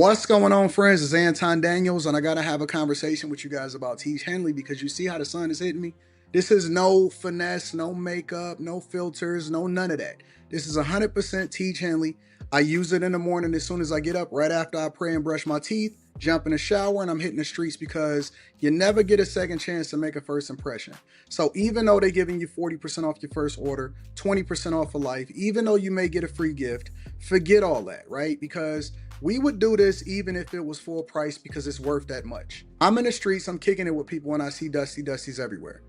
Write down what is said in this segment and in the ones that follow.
What's going on, friends? It's Anton Daniels, and I got to have a conversation with you guys about Teach Henley because you see how the sun is hitting me? This is no finesse, no makeup, no filters, no none of that. This is 100% Teach Henley. I use it in the morning as soon as I get up, right after I pray and brush my teeth, jump in the shower, and I'm hitting the streets because you never get a second chance to make a first impression. So even though they're giving you 40% off your first order, 20% off for life, even though you may get a free gift, forget all that, right? Because we would do this even if it was full price because it's worth that much. I'm in the streets, I'm kicking it with people, and I see Dusties everywhere.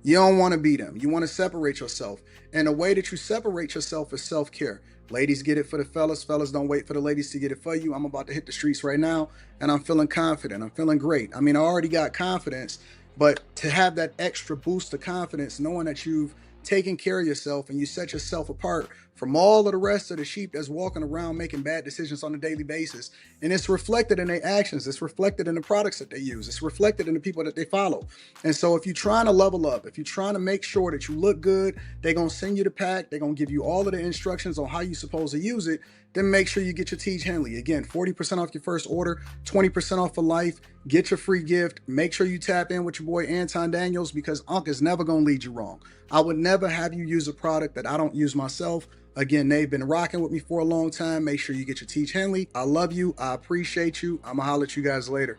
You don't want to be them. You want to separate yourself. And the way that you separate yourself is self-care. Ladies get it for the fellas. Fellas don't wait for the ladies to get it for you. I'm about to hit the streets right now, and I'm feeling confident. I'm feeling great. I mean, I already got confidence, but to have that extra boost of confidence, knowing that you've taken care of yourself and you set yourself apart from all of the rest of the sheep that's walking around making bad decisions on a daily basis. And it's reflected in their actions. It's reflected in the products that they use. It's reflected in the people that they follow. And so if you're trying to level up, if you're trying to make sure that you look good, they're going to send you the pack. They're going to give you all of the instructions on how you're supposed to use it. Then make sure you get your Teach Henley. Again, 40% off your first order, 20% off for life. Get your free gift. Make sure you tap in with your boy Anton Daniels because Unc is never going to lead you wrong. I would never have you use a product that I don't use myself. Again, they've been rocking with me for a long time. Make sure you get your Teach Henley. I love you. I appreciate you. I'm going to holler at you guys later.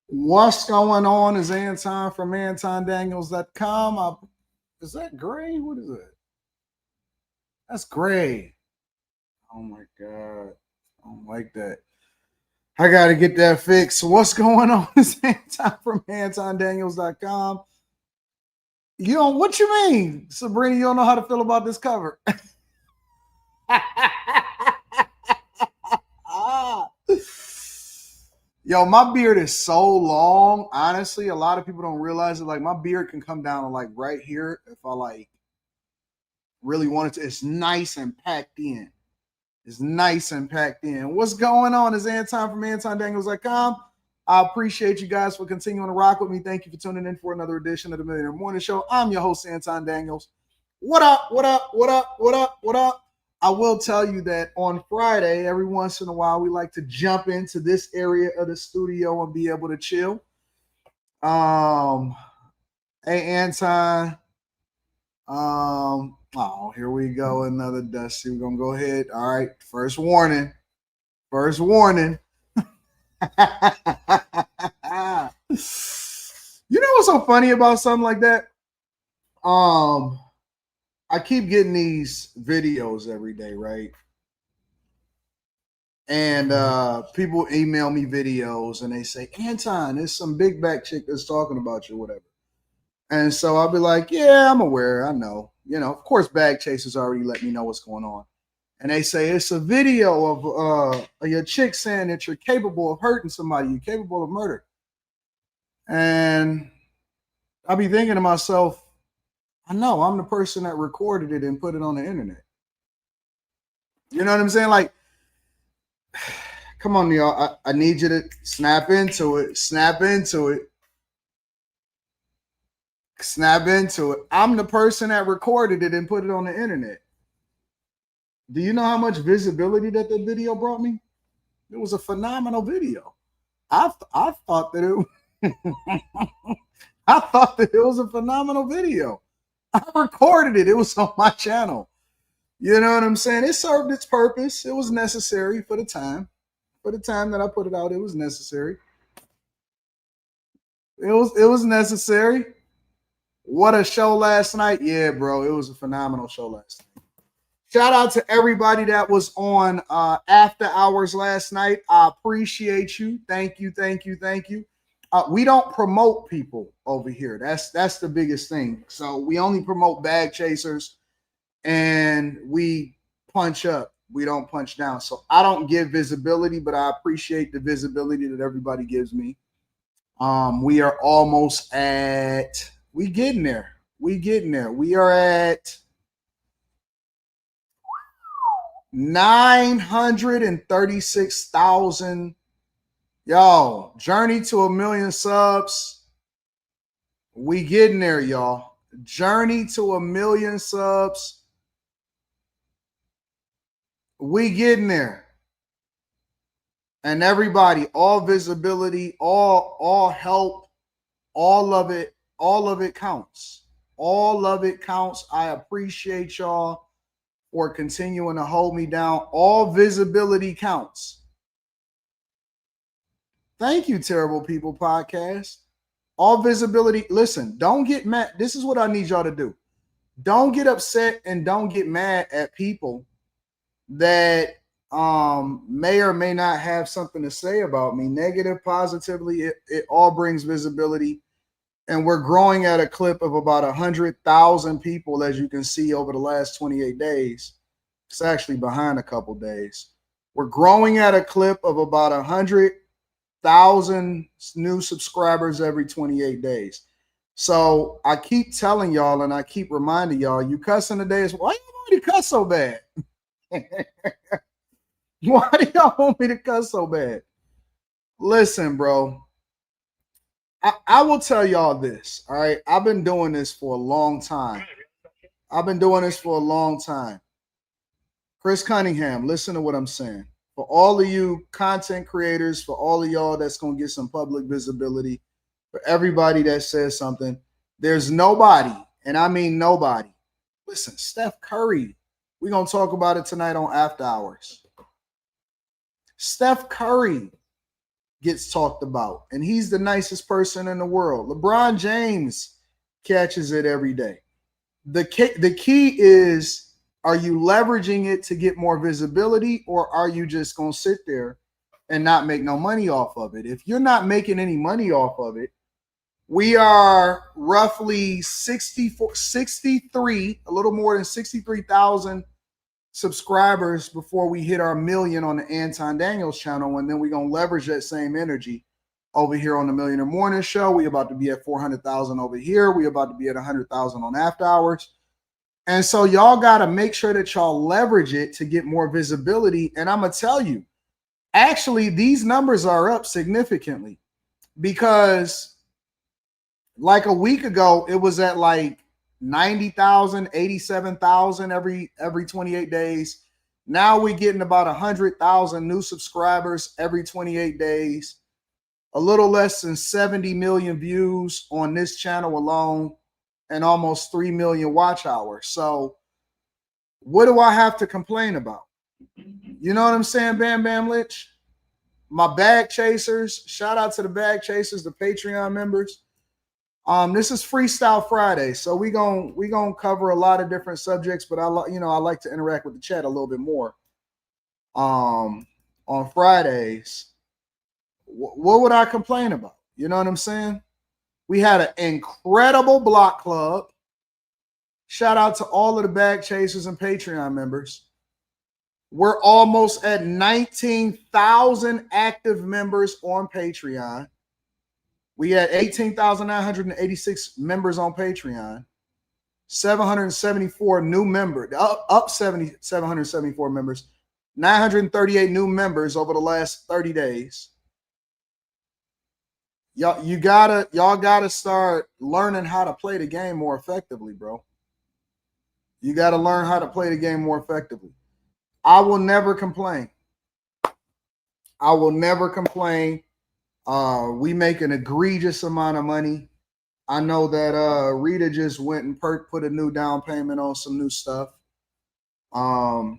What's going on? Is Anton from AntonDaniels.com. Is that gray? What is it? That's gray. Oh my God. I don't like that. I got to get that fixed. So what's going on? Is Anton from AntonDaniels.com. You don't, what you mean? Sabrina, you don't know how to feel about this cover. Yo, my beard is so long. Honestly, a lot of people don't realize it. Like my beard can come down to like right here if I like really wanted to. It's nice and packed in. It's nice and packed in. What's going on? Is Anton from AntonDaniels.com. I appreciate you guys for continuing to rock with me. Thank you for tuning in for another edition of the Millionaire Morning Show. I'm your host, Anton Daniels. What up? What up? What up? What up? What up? I will tell you that on Friday, every once in a while, we like to jump into this area of the studio and be able to chill. Hey, Anton. Oh, here we go. Another Dusty. We're going to go ahead. All right. First warning. First warning. You know what's so funny about something like that? I keep getting these videos every day, right? And people email me videos and they say, Anton, there's some big back chick that's talking about you, whatever. And so I'll be like, yeah, I'm aware. I know. You know, of course, Bag Chasers already let me know what's going on. And they say it's a video of your chick saying that you're capable of hurting somebody, you're capable of murder. And I'll be thinking to myself, I know I'm the person that recorded it and put it on the internet. You know what I'm saying? Like, come on, y'all. I need you to snap into it. Snap into it. Snap into it. I'm the person that recorded it and put it on the internet. Do you know how much visibility that the video brought me? It was a phenomenal video. I thought that it I thought that it was a phenomenal video. I recorded it. It was on my channel. You know what I'm saying? It served its purpose. It was necessary for the time. For the time that I put it out, it was necessary. It was necessary. What a show last night. Yeah, bro. It was a phenomenal show last night. Shout out to everybody that was on After Hours last night. I appreciate you. Thank you, thank you, thank you. We don't promote people over here. That's the biggest thing. So we only promote Bag Chasers and we punch up. We don't punch down. So I don't give visibility, but I appreciate the visibility that everybody gives me. We are almost at, we getting there. We getting there. We are at 936,000. Yo, journey to 1 million subs. We getting there, y'all. Journey to 1 million subs. We getting there. And everybody, all visibility, all help, all of it counts. All of it counts. I appreciate y'all for continuing to hold me down. All visibility counts. Thank you, Terrible People Podcast. All visibility. Listen, don't get mad. This is what I need y'all to do. Don't get upset and don't get mad at people that may or may not have something to say about me. Negative, positively, it all brings visibility. And we're growing at a clip of about 100,000 people, as you can see, over the last 28 days. It's actually behind a couple days. We're growing at a clip of about 100,000 new subscribers every 28 days. So I keep telling y'all and I keep reminding y'all, you cussing today is why you want me to cuss so bad? Why do y'all want me to cuss so bad? Listen, bro. I will tell y'all this, all right? I've been doing this for a long time. Chris Cunningham, listen to what I'm saying. For all of you content creators, for all of y'all that's going to get some public visibility, for everybody that says something, there's nobody, and I mean nobody. Listen, Steph Curry, we're going to talk about it tonight on After Hours. Steph Curry gets talked about, and he's the nicest person in the world. LeBron James catches it every day. The key is, are you leveraging it to get more visibility, or are you just going to sit there and not make no money off of it? If you're not making any money off of it, we are roughly 63, a little more than 63,000 subscribers before we hit our million on the Anton Daniels channel, and then we're going to leverage that same energy over here on the Millionaire Morning Show. We about to be at 400,000 over here. We about to be at 100,000 on After Hours. And so y'all got to make sure that y'all leverage it to get more visibility. And I'm going to tell you, actually, these numbers are up significantly, because like a week ago, it was at like 90,000, 87,000 every 28 days. Now we're getting about 100,000 new subscribers every 28 days. A little less than 70 million views on this channel alone, and almost 3 million watch hours. So what do I have to complain about? You know what I'm saying, Bam Bam Lich? My bag chasers, shout out to the bag chasers, the Patreon members. This is Freestyle Friday, so we gonna cover a lot of different subjects, but I like to interact with the chat a little bit more. On Fridays, what would I complain about? You know what I'm saying? We had an incredible block club. Shout out to all of the bag chasers and Patreon members. We're almost at 19,000 active members on Patreon. We had 18,986 members on Patreon, 774 new members, up 774 members, 938 new members over the last 30 days. Y'all gotta start learning how to play the game more effectively, bro. You gotta learn how to play the game more effectively. I will never complain. We make an egregious amount of money. I know that Rita just went and put a new down payment on some new stuff. I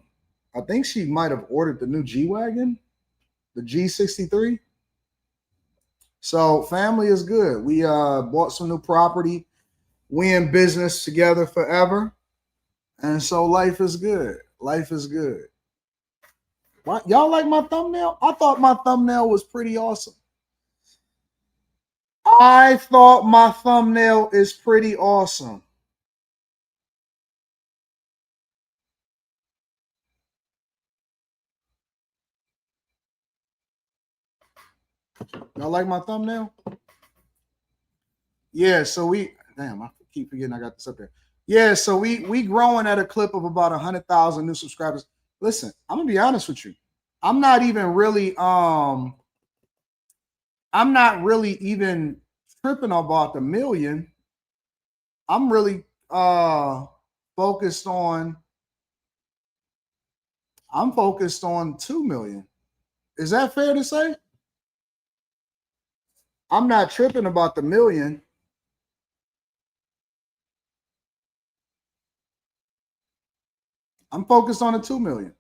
think she might have ordered the new G-Wagon, the G63. So family is good. We bought some new property. We in business together forever. And so life is good. Life is good. What? Y'all like my thumbnail? I thought my thumbnail was pretty awesome. I thought my thumbnail is pretty awesome. Y'all like my thumbnail? Yeah, so I keep forgetting I got this up there. Yeah, so we growing at a clip of about 100,000 new subscribers. Listen, I'm gonna be honest with you. I'm not really even tripping about the million. I'm really focused on. I'm focused on 2 million. Is that fair to say? I'm not tripping about the million. I'm focused on the 2 million.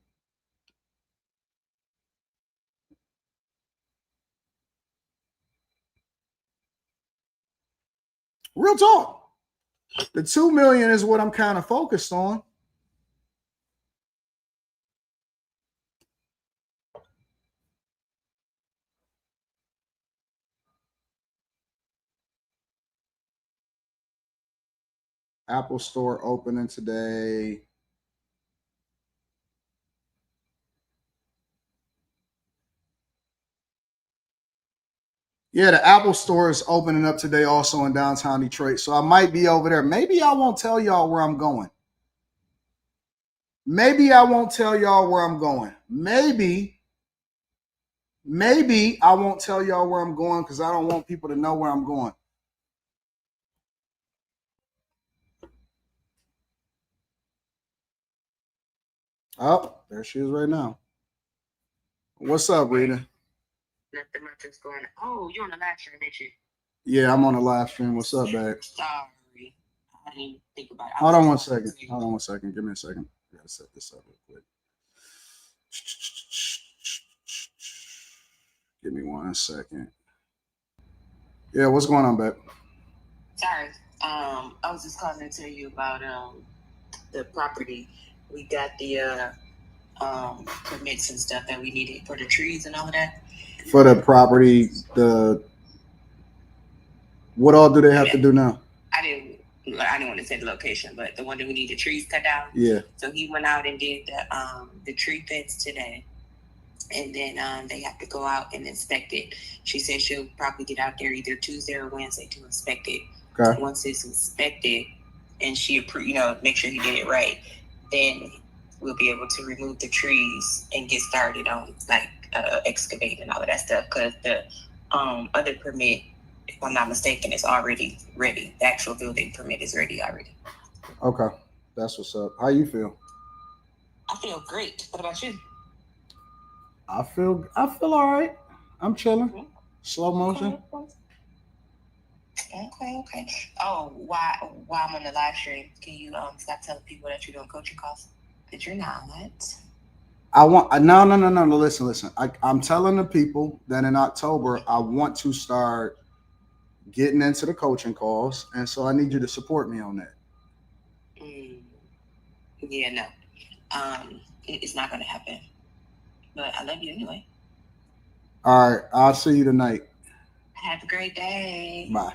Real talk. The 2 million is what I'm kind of focused on. Apple Store opening today. Yeah, the Apple Store is opening up today also in downtown Detroit. So I might be over there. Maybe I won't tell y'all where I'm going. Maybe I won't tell y'all where I'm going. Maybe I won't tell y'all where I'm going because I don't want people to know where I'm going. Oh, there she is right now. What's up, Rita? Nothing much is going on. Oh, you're on the live stream, ain't you? Yeah, I'm on the live stream. What's up, babe? Sorry. I didn't even think about it. Hold on 1 second. Hold on 1 second. Give me a second. I gotta set this up real quick. Give me 1 second. Yeah, what's going on, babe? Sorry. I was just calling to tell you about the property. We got the permits and stuff that we needed for the trees and all of that. For the property, what all do they have to do now? I didn't want to say the location, but the one that we need the trees cut down. Yeah. So he went out and did the tree fence today. And then they have to go out and inspect it. She said she'll probably get out there either Tuesday or Wednesday to inspect it. Okay. Once it's inspected and she make sure he did it right, then we'll be able to remove the trees and get started on excavating and all of that stuff. Because the other permit, if I'm not mistaken, is already ready. The actual building permit is ready already. Okay, that's what's up. How you feel? I feel great. What about you? I feel all right. I'm chilling. Mm-hmm. Slow motion. Okay. Oh, why I'm on the live stream? Can you stop telling people that you're doing coaching calls? That you're not. No. Listen. I'm telling the people that in October I want to start getting into the coaching calls, and so I need you to support me on that. Yeah, no. It's not going to happen. But I love you anyway. All right. I'll see you tonight. Have a great day. Bye.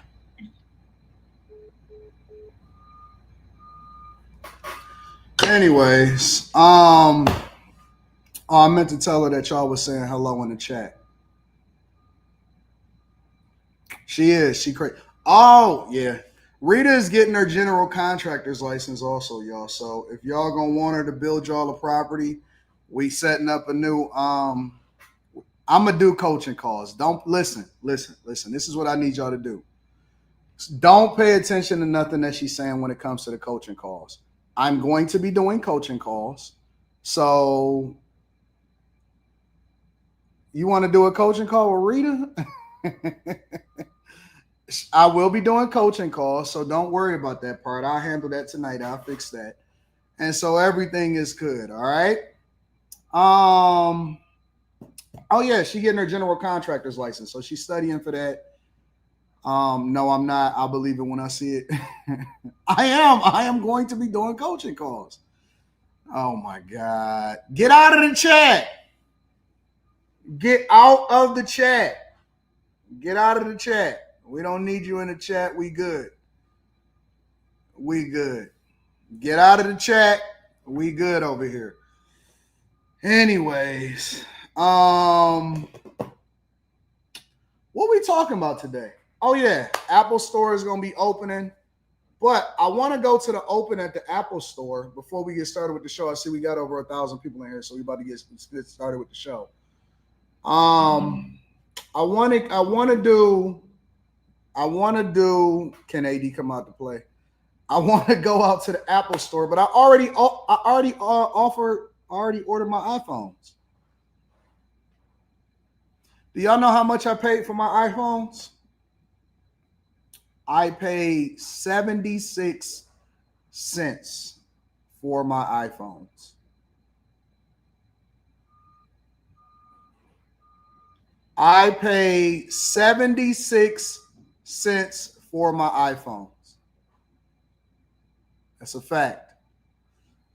Anyways, I meant to tell her that y'all was saying hello in the chat. She is. She crazy. Oh, yeah. Rita is getting her general contractor's license also, y'all. So if y'all gonna want her to build y'all a property, we setting up a new I'm gonna do coaching calls. Don't listen. This is what I need y'all to do. Don't pay attention to nothing that she's saying when it comes to the coaching calls. I'm going to be doing coaching calls. So you want to do a coaching call with Rita? I will be doing coaching calls, so don't worry about that part. I'll handle that tonight. I'll fix that. And so everything is good, all right? Oh yeah, she's getting her general contractor's license, so she's studying for that. No, I'm not. I'll believe it when I see it. I am going to be doing coaching calls. Oh my God. Get out of the chat. Get out of the chat. Get out of the chat. We don't need you in the chat. We good. Get out of the chat. We good over here. Anyways, what we talking about today? Oh yeah, Apple Store is gonna be opening, but I want to go to the open at the Apple Store before we get started with the show. I see we got over 1,000 people in here, so we about to get started with the show. I want to do. Can AD come out to play? I want to go out to the Apple store, but I already ordered my iPhones. Do y'all know how much I paid for my iPhones? I paid 76 cents for my iPhones. I paid 76 cents for my iPhones. That's a fact.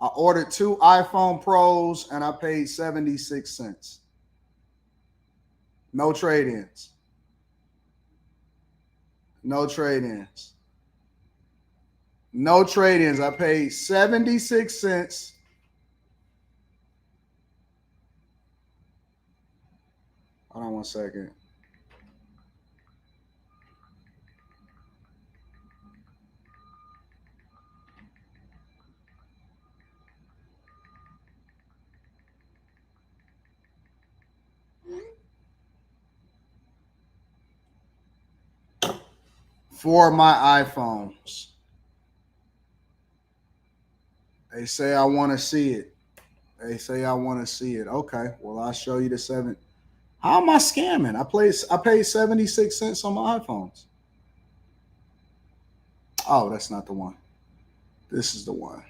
I ordered 2 iPhone Pros and I paid 76 cents. No trade-ins. No trade-ins. No trade-ins. I paid 76 cents. Hold on one second. For my iPhones. They say I want to see it. They say I want to see it. Okay, well, I'll show you the 7. How am I scamming? I paid 76 cents on my iPhones. Oh, that's not the one. This is the one.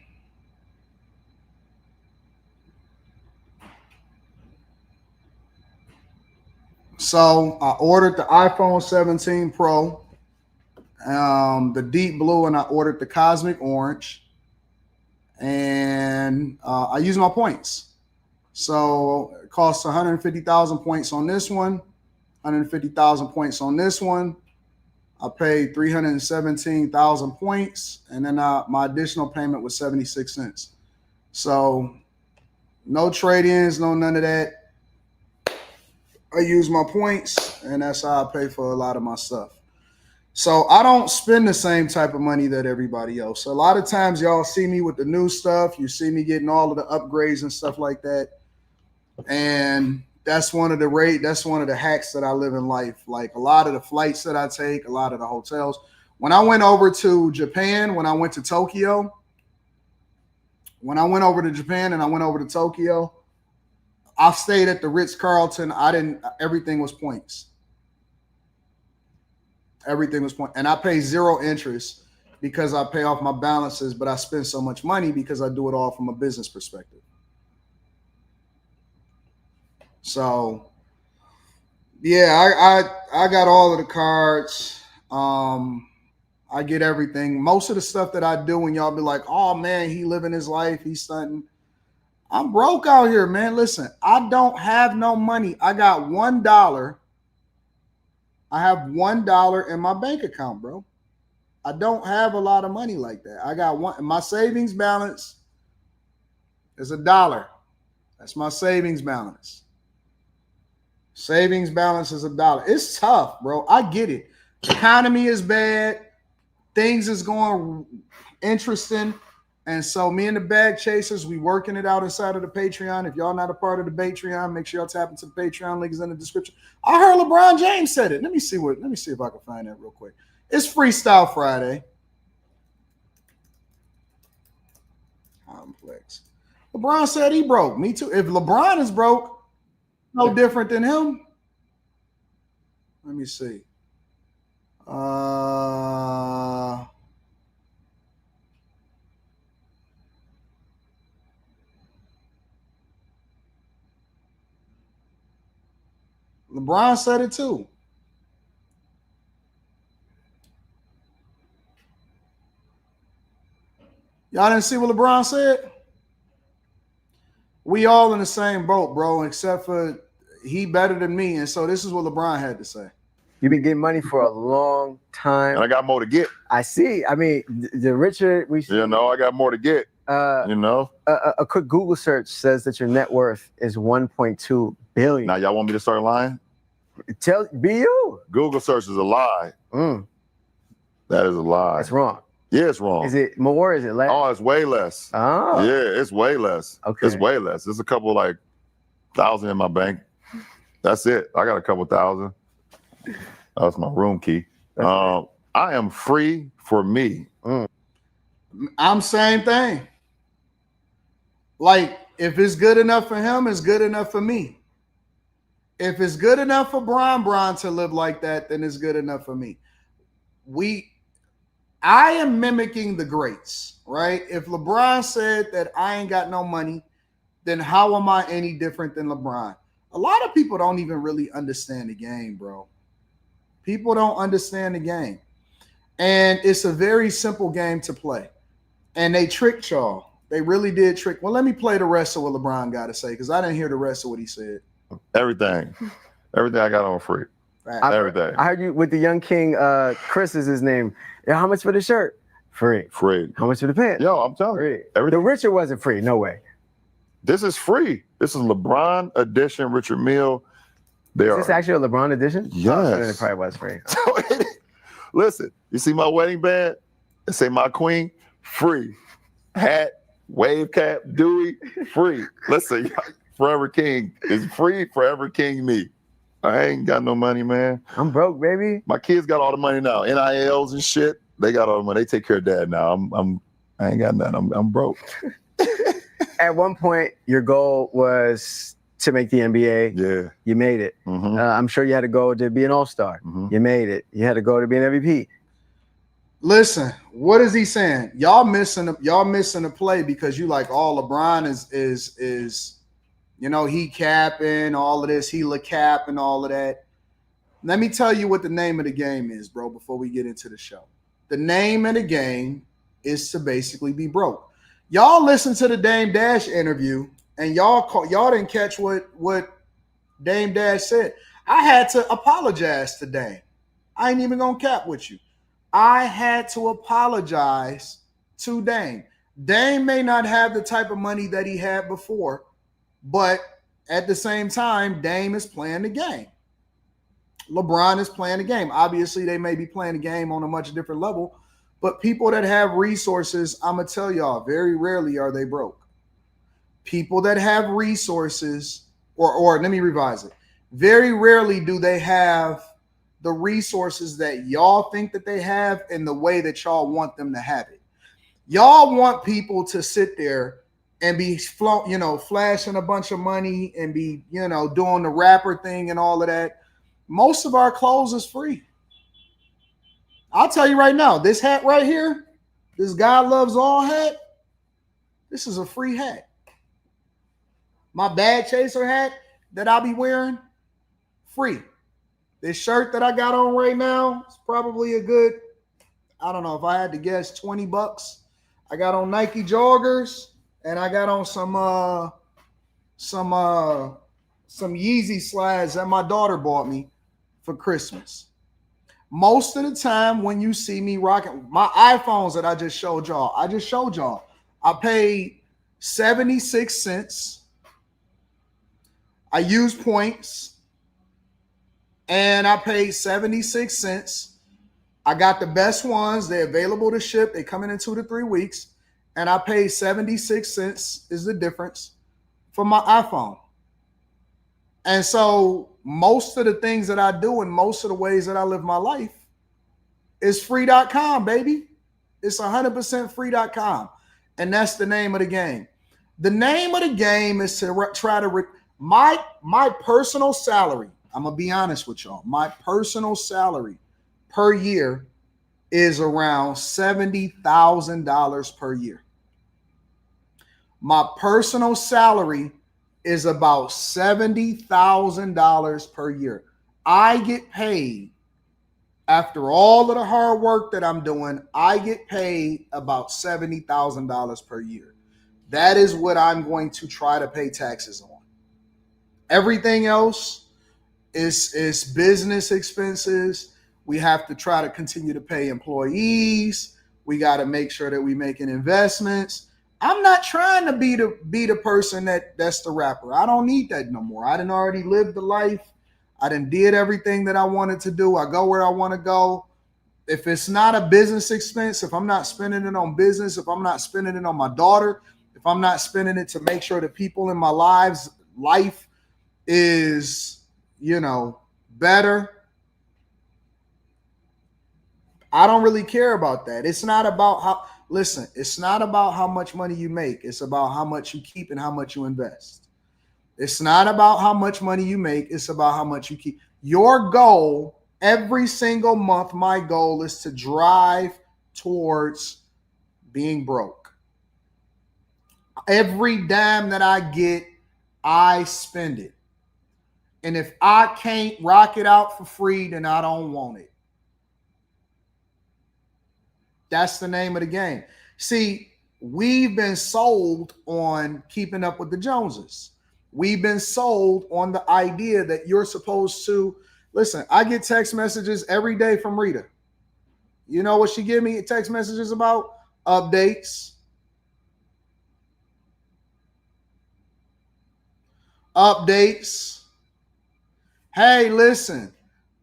So I ordered the iPhone 17 Pro, the deep blue, and I ordered the cosmic orange. And I used my points. So it costs 150,000 points on this one, 150,000 points on this one. I paid 317,000 points, and then my additional payment was 76 cents. So no trade-ins, no none of that. I use my points, and that's how I pay for a lot of my stuff. So I don't spend the same type of money that everybody else. So a lot of times y'all see me with the new stuff. You see me getting all of the upgrades and stuff like that. And that's one of the hacks that I live in life. Like a lot of the flights that I take, a lot of the hotels. When I went over to Japan, when I went to Tokyo, I stayed at the Ritz-Carlton. Everything was points. Everything was points. And I pay 0 interest because I pay off my balances, but I spend so much money because I do it all from a business perspective. So, yeah, I got all of the cards. I get everything. Most of the stuff that I do, and y'all be like, oh, man, he living his life. He's stunting. I'm broke out here, man. Listen, I don't have no money. I got $1. I have $1 in my bank account, bro. I don't have a lot of money like that. I got one. My savings balance is $1. That's my savings balance. Savings balance is $1. It's tough, bro. I get it. The economy is bad. Things is going interesting. And so me and the Bag Chasers, we working it out inside of the Patreon. If y'all not a part of the Patreon, make sure y'all tap into the Patreon. Link is in the description. I heard LeBron James said it. Let me see if I can find that real quick. It's Freestyle Friday. Complex. LeBron said he broke. Me too. If LeBron is broke, no different than him. Let me see. LeBron said it too. Y'all didn't see what LeBron said? We all in the same boat, bro, except for he better than me. And so this is what LeBron had to say. You've been getting money for a long time. And I got more to get. I see. I mean, the richer we see. You know, I got more to get. You know? A quick Google search says that your net worth is $1.2 billion. Now, y'all want me to start lying? Be you. Google search is a lie. That is a lie. That's wrong. Yeah, it's wrong. Is it more? Is it less? Oh, it's way less. Oh. Yeah, it's way less. Okay. It's way less. There's a couple like thousand in my bank. That's it. I got a couple thousand. That's my room key. I am free for me. I'm same thing. Like, if it's good enough for him, it's good enough for me. If it's good enough for Bron to live like that, then it's good enough for me. I am mimicking the greats, right? If LeBron said that I ain't got no money, then how am I any different than LeBron? A lot of people don't even really understand the game, bro. People don't understand the game. And it's a very simple game to play. And they tricked y'all. They really did trick. Well, let me play the rest of what LeBron got to say, because I didn't hear the rest of what he said. Everything I got on free. Everything. I heard you with the young king. Chris is his name. Yeah, how much for the shirt? Free. How much for the pants? Yo, I'm telling you. The Richard wasn't free. No way. This is free. This is LeBron edition Richard Mille. Is this actually a LeBron edition? Yes. Oh, so then it probably was free. Listen, you see my wedding band? It say my queen, free. Hat, wave cap, Dewey, free. Listen, Forever King is free, Forever King me. I ain't got no money, man. I'm broke, baby. My kids got all the money now. NILs and shit. They got all the money. They take care of dad now. I ain't got nothing. I'm broke. At one point, your goal was to make the NBA. Yeah. You made it. Mm-hmm. I'm sure you had to go to be an all-star. Mm-hmm. You made it. You had to go to be an MVP. Listen, what is he saying? Y'all missing the play because you like, oh, LeBron is he capping all of this, he cap and all of that. Let me tell you what the name of the game is, bro, before we get into the show. The name of the game is to basically be broke. Y'all listen to the Dame Dash interview, and y'all didn't catch what Dame Dash said. I had to apologize to Dame. I ain't even gonna cap with you. I had to apologize to Dame. Dame may not have the type of money that he had before, but at the same time, Dame is playing the game. LeBron is playing the game. Obviously, they may be playing the game on a much different level, but people that have resources, I'm going to tell y'all, very rarely are they broke. People that have resources, or let me revise it. Very rarely do they have the resources that y'all think that they have in the way that y'all want them to have it. Y'all want people to sit there and be flashing a bunch of money and be, doing the rapper thing and all of that. Most of our clothes is free. I'll tell you right now, this hat right here, this God Loves All hat, this is a free hat. My Bad Chaser hat that I'll be wearing, free. This shirt that I got on right now is probably a good, I don't know if I had to guess, $20. I got on Nike joggers and I got on some Yeezy slides that my daughter bought me for Christmas. Most of the time when you see me rocking my iPhones that I just showed y'all, I paid 76 cents. I used points and I paid 76 cents. I got the best ones. They're available to ship. They come in 2 to 3 weeks. And I paid 76 cents is the difference for my iPhone. And so most of the things that I do and most of the ways that I live my life is free.com, baby. It's 100% free.com. And that's the name of the game. The name of the game is to try to my personal salary. I'm going to be honest with y'all. My personal salary per year is around $70,000 per year. My personal salary is about $70,000 per year. I get paid, after all of the hard work that I'm doing, I get paid about $70,000 per year. That is what I'm going to try to pay taxes on. Everything else is business expenses. We have to try to continue to pay employees. We got to make sure that we're making investments. I'm not trying to be the person that's the rapper. I don't need that no more. I done already lived the life. I done did everything that I wanted to do. I go where I want to go. If it's not a business expense, if I'm not spending it on business, if I'm not spending it on my daughter, if I'm not spending it to make sure the people in my life is, better, I don't really care about that. It's not about how Listen, it's not about how much money you make. It's about how much you keep and how much you invest. It's not about how much money you make. It's about how much you keep. Your goal every single month, my goal is to drive towards being broke. Every dime that I get, I spend it. And if I can't rock it out for free, then I don't want it. That's the name of the game. See, we've been sold on keeping up with the Joneses. We've been sold on the idea that you're supposed to, listen, I get text messages every day from Rita. You know what she give me text messages about? Updates. Updates. Hey, listen,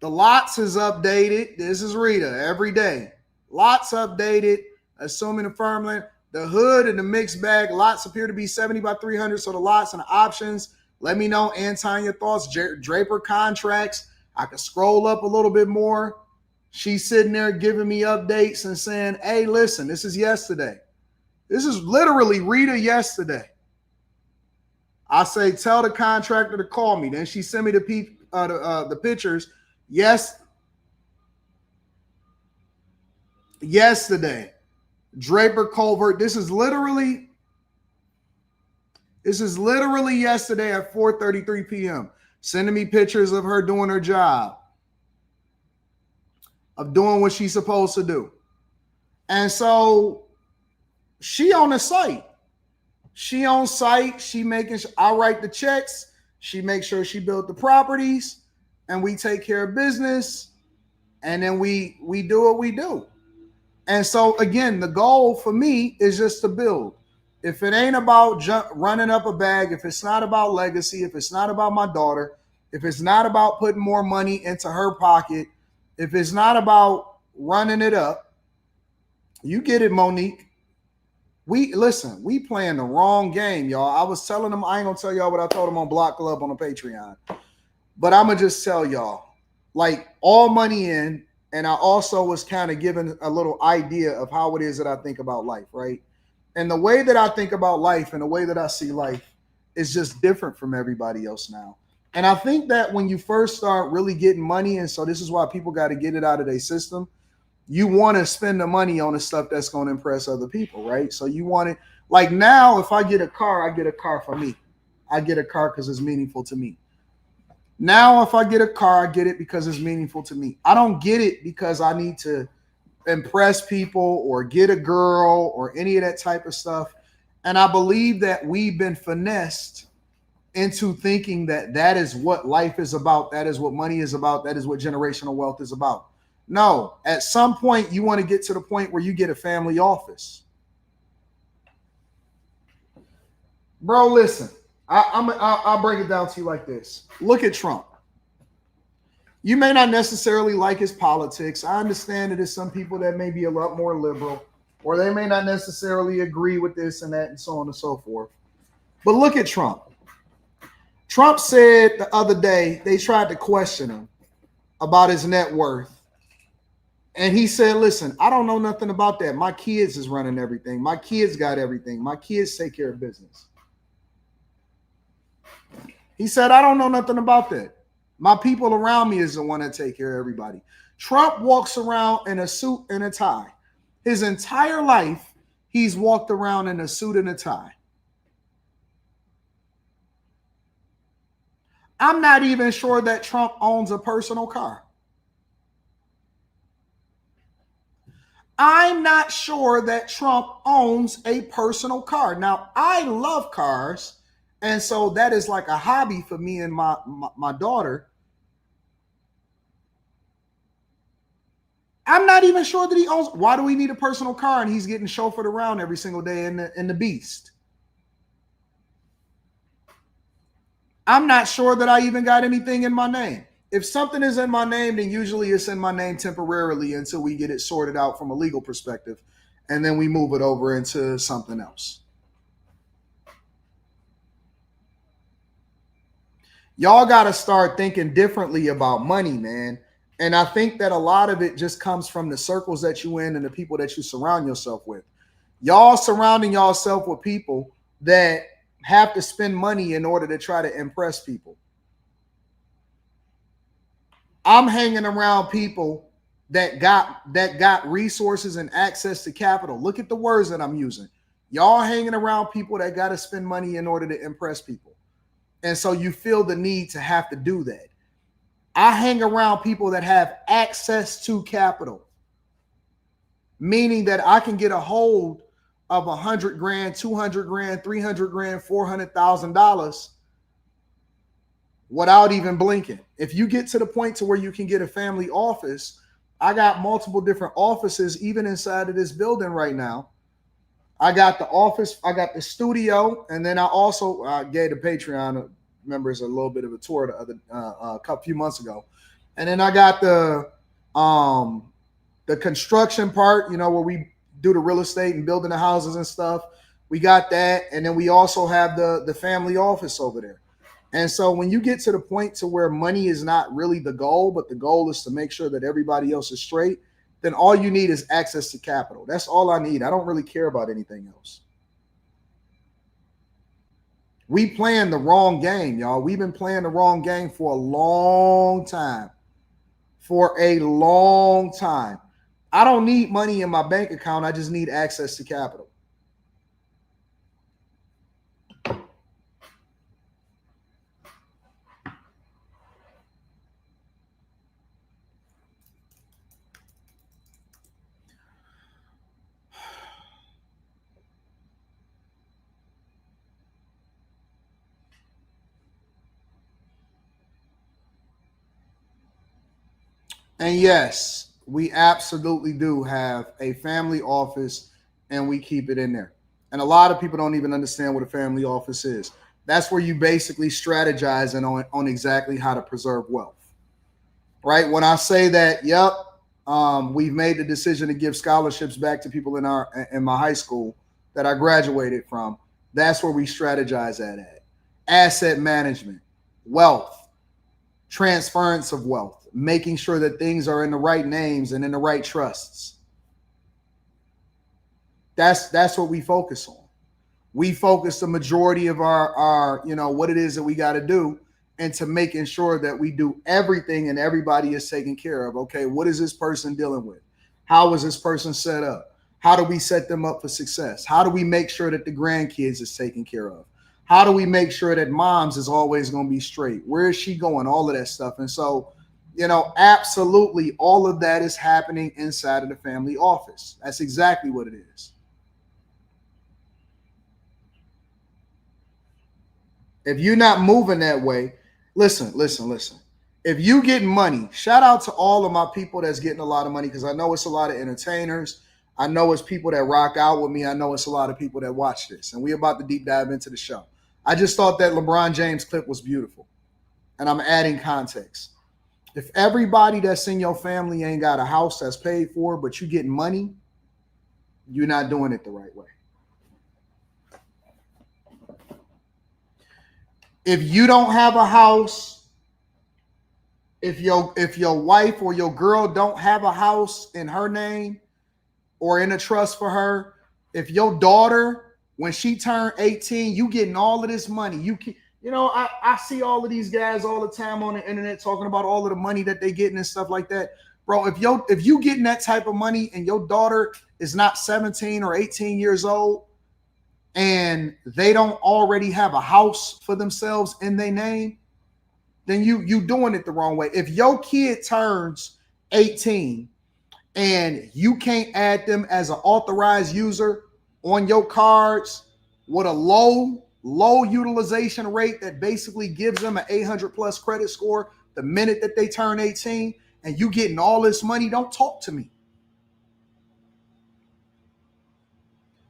the lots is updated. This is Rita every day. Lots updated, assuming the farmland. The hood and the mixed bag. Lots appear to be 70 by 300. So the lots and the options. Let me know, Anton, your thoughts. Draper contracts. I can scroll up a little bit more. She's sitting there giving me updates and saying, hey, listen, this is yesterday. This is literally Rita yesterday. I say, tell the contractor to call me. Then she sent me the pictures. Yes. Yesterday. Draper Culvert. This is literally yesterday at 4:33 p.m. Sending me pictures of her doing her job. Of doing what she's supposed to do. And so she on the site. She on site. She making sure I write the checks. She makes sure she built the properties. And we take care of business. And then we do what we do. And so, again, the goal for me is just to build. If it ain't about running up a bag, if it's not about legacy, if it's not about my daughter, if it's not about putting more money into her pocket, if it's not about running it up, you get it, Monique. We playing the wrong game, y'all. I was telling them, I ain't gonna tell y'all what I told them on Block Club on the Patreon. But I'm gonna just tell y'all, like, all money in. And I also was kind of given a little idea of how it is that I think about life, right? And the way that I think about life and the way that I see life is just different from everybody else now. And I think that when you first start really getting money, and so this is why people got to get it out of their system, you want to spend the money on the stuff that's going to impress other people, right? So you want it, like now, if I get a car, I get a car for me. I get a car because it's meaningful to me. Now, if I get a car, I get it because it's meaningful to me. I don't get it because I need to impress people or get a girl or any of that type of stuff. And I believe that we've been finessed into thinking that that is what life is about. That is what money is about. That is what generational wealth is about. No, at some point, you want to get to the point where you get a family office. Bro, listen. I'll break it down to you like this. Look at Trump. You may not necessarily like his politics. I understand that there's some people that may be a lot more liberal, or they may not necessarily agree with this and that and so on and so forth. But look at Trump. Trump said the other day, they tried to question him about his net worth. And he said, listen, I don't know nothing about that. My kids is running everything. My kids got everything. My kids take care of business. He said, I don't know nothing about that. My people around me is the one that take care of everybody. Trump walks around in a suit and a tie. His entire life, he's walked around in a suit and a tie. I'm not even sure that Trump owns a personal car. I'm not sure that Trump owns a personal car. Now, I love cars. And so that is like a hobby for me and my daughter. I'm not even sure that he owns. Why do we need a personal car and he's getting chauffeured around every single day in the Beast? I'm not sure that I even got anything in my name. If something is in my name, then usually it's in my name temporarily until we get it sorted out from a legal perspective. And then we move it over into something else. Y'all got to start thinking differently about money, man. And I think that a lot of it just comes from the circles that you in and the people that you surround yourself with. Y'all surrounding yourself with people that have to spend money in order to try to impress people. I'm hanging around people that got resources and access to capital. Look at the words that I'm using. Y'all hanging around people that got to spend money in order to impress people. And so you feel the need to have to do that. I hang around people that have access to capital, meaning that I can get a hold of $100 grand, $200 grand, $300 grand, $400,000 without even blinking. If you get to the point to where you can get a family office, I got multiple different offices even inside of this building right now. I got the office, I got the studio, and then I also gave the Patreon members a little bit of a tour a few months ago. And then I got the construction part, you know, where we do the real estate and building the houses and stuff. We got that, and then we also have the family office over there. And so when you get to the point to where money is not really the goal, but the goal is to make sure that everybody else is straight, then all you need is access to capital. That's all I need. I don't really care about anything else. We playing the wrong game, y'all. We've been playing the wrong game for a long time. For a long time. I don't need money in my bank account. I just need access to capital. And yes, we absolutely do have a family office, and we keep it in there. And a lot of people don't even understand what a family office is. That's where you basically strategize on exactly how to preserve wealth. Right? When I say that, yep, we've made the decision to give scholarships back to people in my high school that I graduated from. That's where we strategize at. Asset management, wealth, transference of wealth, making sure that things are in the right names and in the right trusts. That's what we focus on. We focus the majority of our you know, what it is that we got to do into making sure that we do everything and everybody is taken care of. Okay, what is this person dealing with? How is this person set up? How do we set them up for success? How do we make sure that the grandkids is taken care of? How do we make sure that mom's is always going to be straight? Where is she going? All of that stuff. And so, you know, absolutely all of that is happening inside of the family office. That's exactly what it is. If you're not moving that way, listen. If you getting money, shout out to all of my people that's getting a lot of money, because I know it's a lot of entertainers. I know it's people that rock out with me. I know it's a lot of people that watch this. And we're about to deep dive into the show. I just thought that LeBron James clip was beautiful. And I'm adding context. If everybody that's in your family ain't got a house that's paid for, but you getting money, you're not doing it the right way. If you don't have a house, if your wife or your girl don't have a house in her name or in a trust for her, if your daughter, when she turned 18, you getting all of this money, you know, I see all of these guys all the time on the internet talking about all of the money that they getting and stuff like that. Bro, if you getting that type of money and your daughter is not 17 or 18 years old and they don't already have a house for themselves in their name, then you doing it the wrong way. If your kid turns 18 and you can't add them as an authorized user on your cards with a low utilization rate that basically gives them an 800 plus credit score the minute that they turn 18, and you getting all this money, don't talk to me.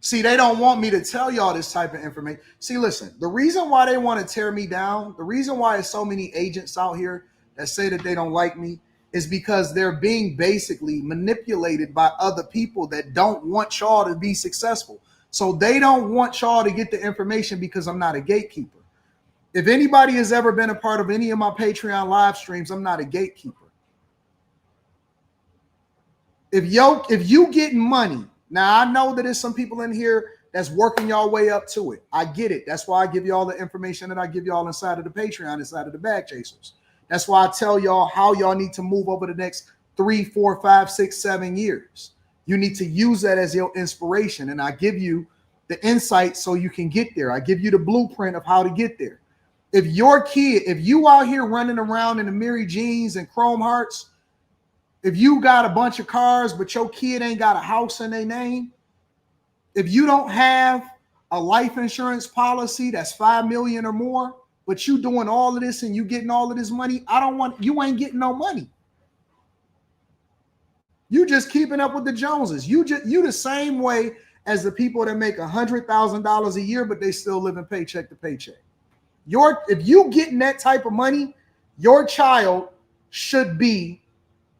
See, they don't want me to tell y'all this type of information. See, listen, the reason why they want to tear me down, the reason why there's so many agents out here that say that they don't like me, is because they're being basically manipulated by other people that don't want y'all to be successful. So they don't want y'all to get the information because I'm not a gatekeeper. If anybody has ever been a part of any of my Patreon live streams, I'm not a gatekeeper. If you getting money, Now, I know that there's some people in here that's working y'all way up to it. I get it. That's why I give y'all the information that I give y'all inside of the Patreon, inside of the Bag Chasers. That's why I tell y'all how y'all need to move over the next 3, 4, 5, 6, 7 years. You need to use that as your inspiration. And I give you the insight so you can get there. I give you the blueprint of how to get there. If your kid, if you out here running around in the Mary Jeans and Chrome Hearts, if you got a bunch of cars, but your kid ain't got a house in their name, if you don't have a life insurance policy that's $5 million or more, but you doing all of this and you getting all of this money, you ain't getting no money. You just keeping up with the Joneses. You the same way as the people that make $100,000 a year, but they still living paycheck to paycheck. If you getting that type of money, your child should be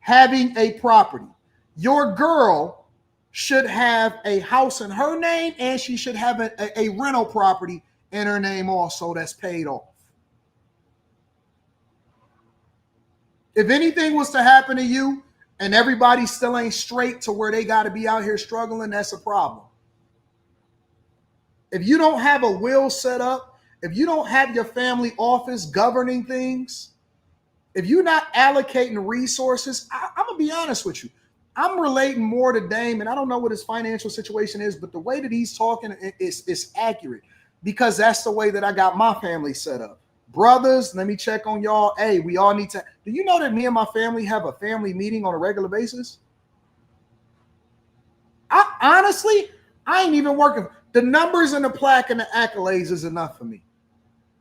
having a property. Your girl should have a house in her name, and she should have a rental property in her name also that's paid off. If anything was to happen to you and everybody still ain't straight to where they got to be out here struggling, that's a problem. If you don't have a will set up, if you don't have your family office governing things, if you're not allocating resources, I'm going to be honest with you. I'm relating more to Dame, and I don't know what his financial situation is, but the way that he's talking is accurate because that's the way that I got my family set up. Brothers, let me check on y'all. Hey, we all need to. Do you know that me and my family have a family meeting on a regular basis? Honestly, I ain't even working. The numbers and the plaque and the accolades is enough for me.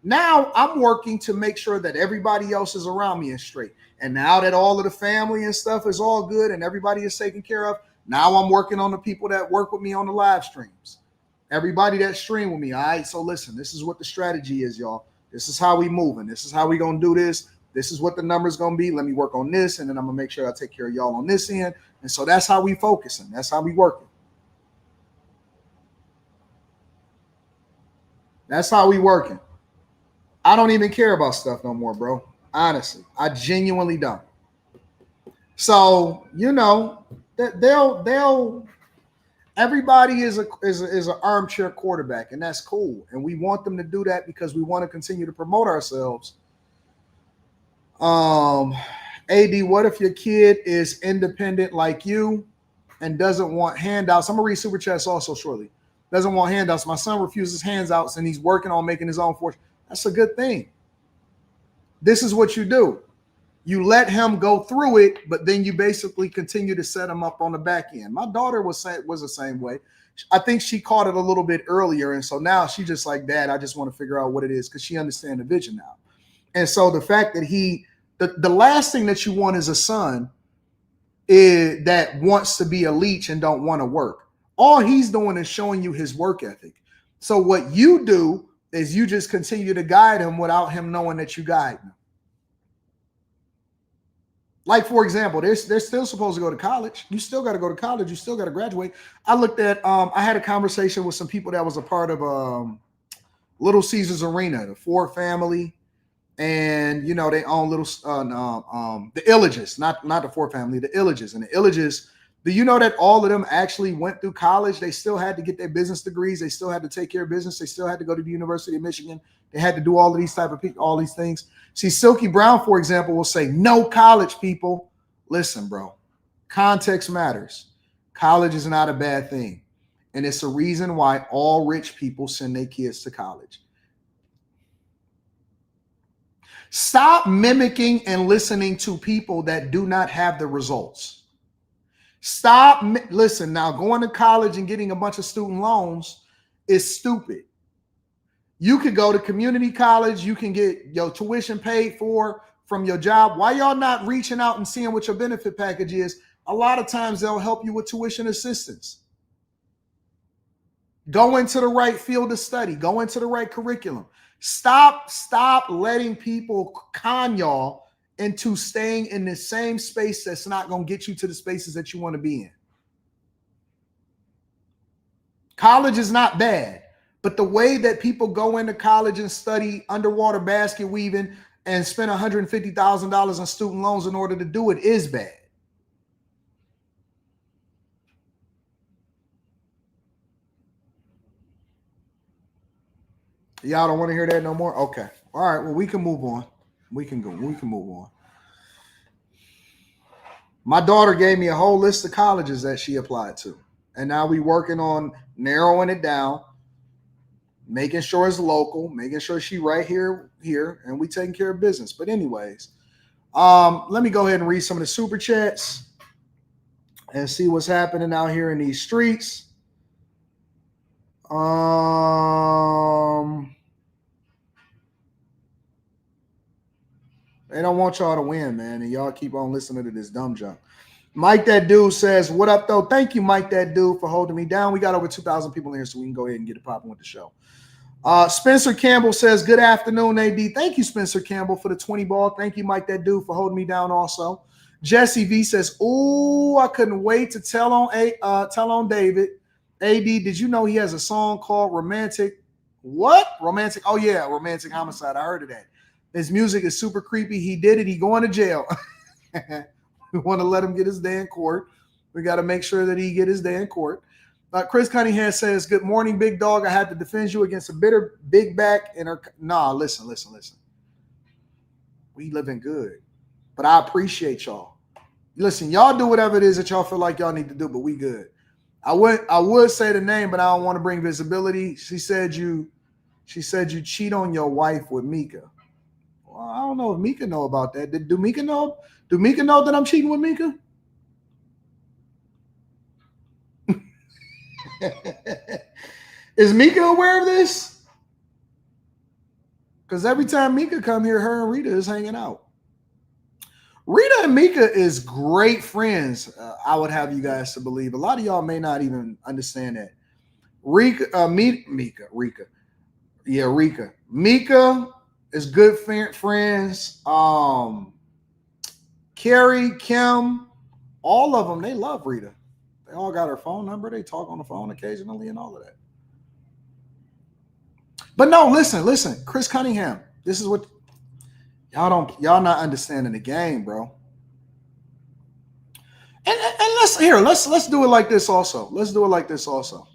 Now I'm working to make sure that everybody else is around me is straight. And now that all of the family and stuff is all good and everybody is taken care of, now I'm working on the people that work with me on the live streams. Everybody that stream with me. All right, so listen, this is what the strategy is, y'all. This is how we moving. This is how we going to do this. This is what the number's going to be. Let me work on this, and then I'm going to make sure I take care of y'all on this end. And so that's how we focusing. That's how we working. That's how we working. I don't even care about stuff no more, bro. Honestly, I genuinely don't. So, you know, they'll everybody is an armchair quarterback, and that's cool. And we want them to do that because we want to continue to promote ourselves. AD, what if your kid is independent like you and doesn't want handouts? I'm gonna read super chats also shortly. Doesn't want handouts. My son refuses handouts, and he's working on making his own fortune. That's a good thing. This is what you do. You let him go through it, but then you basically continue to set him up on the back end. My daughter was the same way. I think she caught it a little bit earlier, and so now she just like, Dad, I just want to figure out what it is because she understands the vision now. And so the fact that the last thing that you want is a son that wants to be a leech and don't want to work. All he's doing is showing you his work ethic. So what you do is you just continue to guide him without him knowing that you guide him. Like, for example, they're still supposed to go to college. You still got to go to college. You still got to graduate. I looked at, I had a conversation with some people that was a part of Little Caesars Arena, the Ford family. And, you know, they own the Illages, not the Ford family, the Illages. And the Illages, do you know that all of them actually went through college? They still had to get their business degrees. They still had to take care of business. They still had to go to the University of Michigan. They had to do all of these all these things. See, Silky Brown, for example, will say, no college, people. Listen, bro, context matters. College is not a bad thing. And it's a reason why all rich people send their kids to college. Stop mimicking and listening to people that do not have the results. Listen, now going to college and getting a bunch of student loans is stupid. You could go to community college. You can get your tuition paid for from your job. Why y'all not reaching out and seeing what your benefit package is? A lot of times they'll help you with tuition assistance. Go into the right field of study. Go into the right curriculum. Stop letting people con y'all into staying in the same space that's not going to get you to the spaces that you want to be in. College is not bad, but the way that people go into college and study underwater basket weaving and spend $150,000 on student loans in order to do it is bad. Y'all don't want to hear that no more? Okay. All right. Well, we can move on. We can move on. My daughter gave me a whole list of colleges that she applied to. And now we working on narrowing it down, making sure it's local, making sure she right here, and we taking care of business. But anyways, let me go ahead and read some of the super chats and see what's happening out here in these streets. They don't want y'all to win, man, and y'all keep on listening to this dumb junk. Mike That Dude says, what up, though? Thank you, Mike That Dude, for holding me down. We got over 2,000 people in here, so we can go ahead and get it popping with the show. Spencer Campbell says, good afternoon, AD. Thank you, Spencer Campbell, for the 20 ball. Thank you, Mike That Dude, for holding me down also. Jesse V says, ooh, I couldn't wait to tell on David. AD, did you know he has a song called Romantic? What? Romantic? Oh, yeah, Romantic Homicide. I heard of that. His music is super creepy. He did it. He going to jail. We want to let him get his day in court. We got to make sure that he get his day in court. Chris Cunningham says, good morning, big dog. I had to defend you against a bitter big back. Nah, listen. We living good. But I appreciate y'all. Listen, y'all do whatever it is that y'all feel like y'all need to do, but we good. I would say the name, but I don't want to bring visibility. She said you cheat on your wife with Mika. Well, I don't know if Mika know about that. Do Mika know? Do Mika know that I'm cheating with Mika? Is Mika aware of this? Because every time Mika come here, her and Rita is hanging out. Rita and Mika is great friends. I would have you guys to believe. A lot of y'all may not even understand that. Rika. Mika is good friends. Carrie, Kim, all of them, they love Rita. They all got her phone number. They talk on the phone occasionally and all of that. But no, listen, Chris Cunningham. This is what y'all not understanding the game, bro. And let's do it like this also. Let's do it like this also.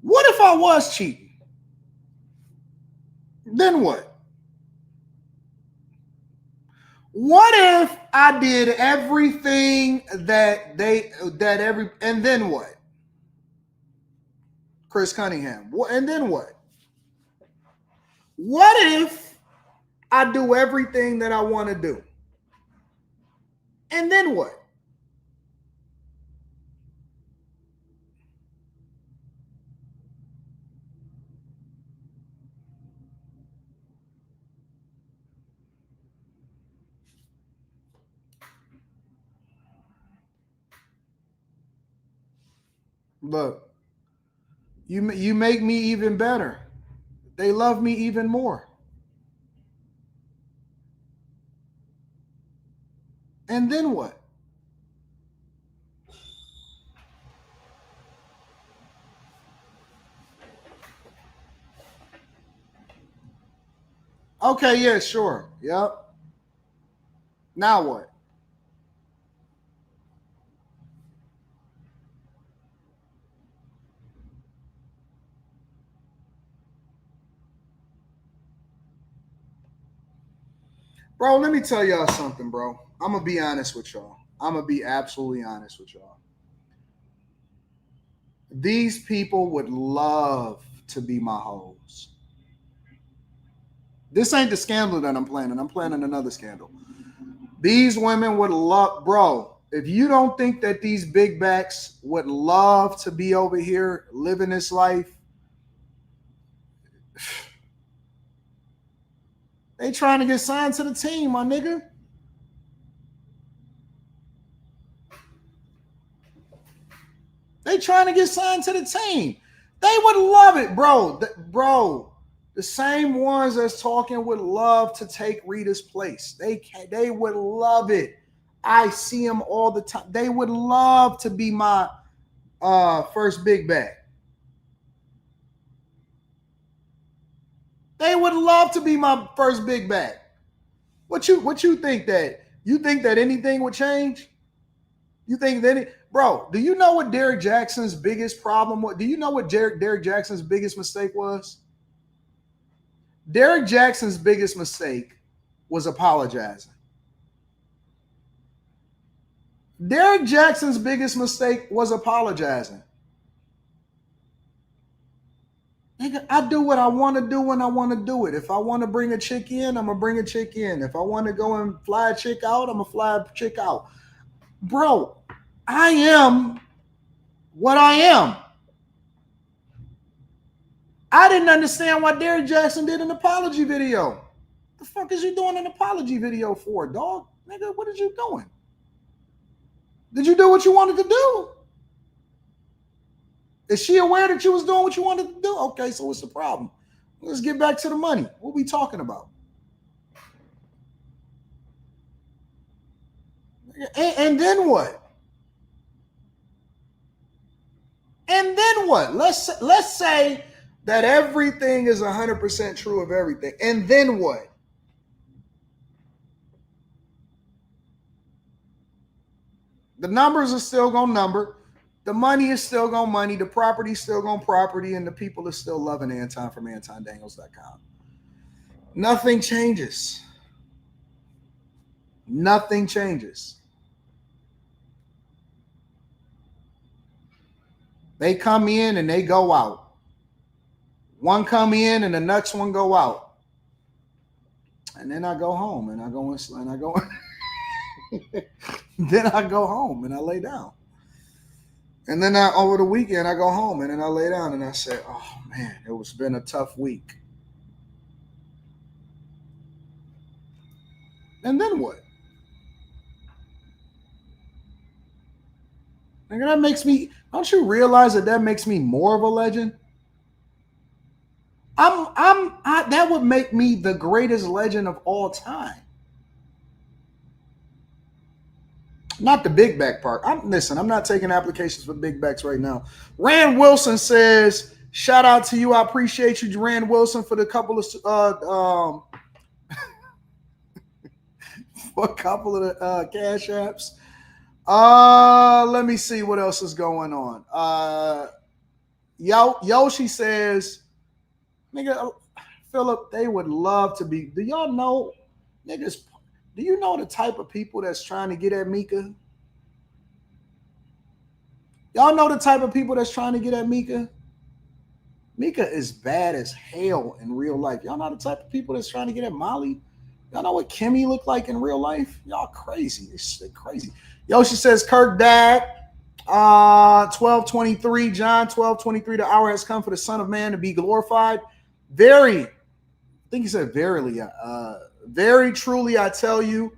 What if I was cheating? Then what? What if I did everything and then what? Chris Cunningham. And then what? What if I do everything that I want to do? And then what? Look, you make me even better. They love me even more. And then what? Okay, yeah, sure. Yep. Now what? Bro, let me tell y'all something, bro. I'm going to be honest with y'all. I'm going to be absolutely honest with y'all. These people would love to be my hoes. This ain't the scandal that I'm planning. I'm planning another scandal. These women would love, bro, if you don't think that these big backs would love to be over here living this life, they trying to get signed to the team, my nigga. They trying to get signed to the team. They would love it, bro. The same ones that's talking would love to take Rita's place. They would love it. I see them all the time. They would love to be my first big back. They would love to be my first big back. What you think that? You think that anything would change? You think that bro, do you know what Derek Jackson's biggest problem was? Do you know what Derek Jackson's biggest mistake was? Derek Jackson's biggest mistake was apologizing. Derek Jackson's biggest mistake was apologizing. Nigga, I do what I want to do when I want to do it. If I want to bring a chick in, I'm going to bring a chick in. If I want to go and fly a chick out, I'm going to fly a chick out. Bro, I am what I am. I didn't understand why Derek Jackson did an apology video. The fuck is you doing an apology video for, dog? Nigga, what are you doing? Did you do what you wanted to do? Is she aware that you was doing what you wanted to do? Okay, so what's the problem? Let's get back to the money. What we talking about? And then what? And then what? Let's say that everything is 100% true of everything. And then what? The numbers are still going to number. The money is still going to money. The property is still going to property. And the people are still loving Anton from AntonDaniels.com. Nothing changes. Nothing changes. They come in and they go out. One come in and the next one go out. And then I go home and I go and I go. Then I go home and I lay down. And then over the weekend I go home and then I lay down and I say, oh man, it's been a tough week. And then what? And that makes me, don't you realize that makes me more of a legend? That would make me the greatest legend of all time. Not the big back part. I'm not taking applications for big backs right now. Rand Wilson says, shout out to you. I appreciate you, Rand Wilson, for the couple of for a couple of the cash apps. Let me see what else is going on. Yoshi says, nigga, Philip, they would love to be. Do y'all know, niggas? Do you know the type of people that's trying to get at Mika? Y'all know the type of people that's trying to get at Mika? Mika is bad as hell in real life. Y'all know the type of people that's trying to get at Molly? Y'all know what Kimmel looked like in real life? Y'all crazy. It's crazy. Yoshi says, Kirk Dad, 12:23, John 12:23, the hour has come for the Son of Man to be glorified. I think he said verily, very truly I tell you,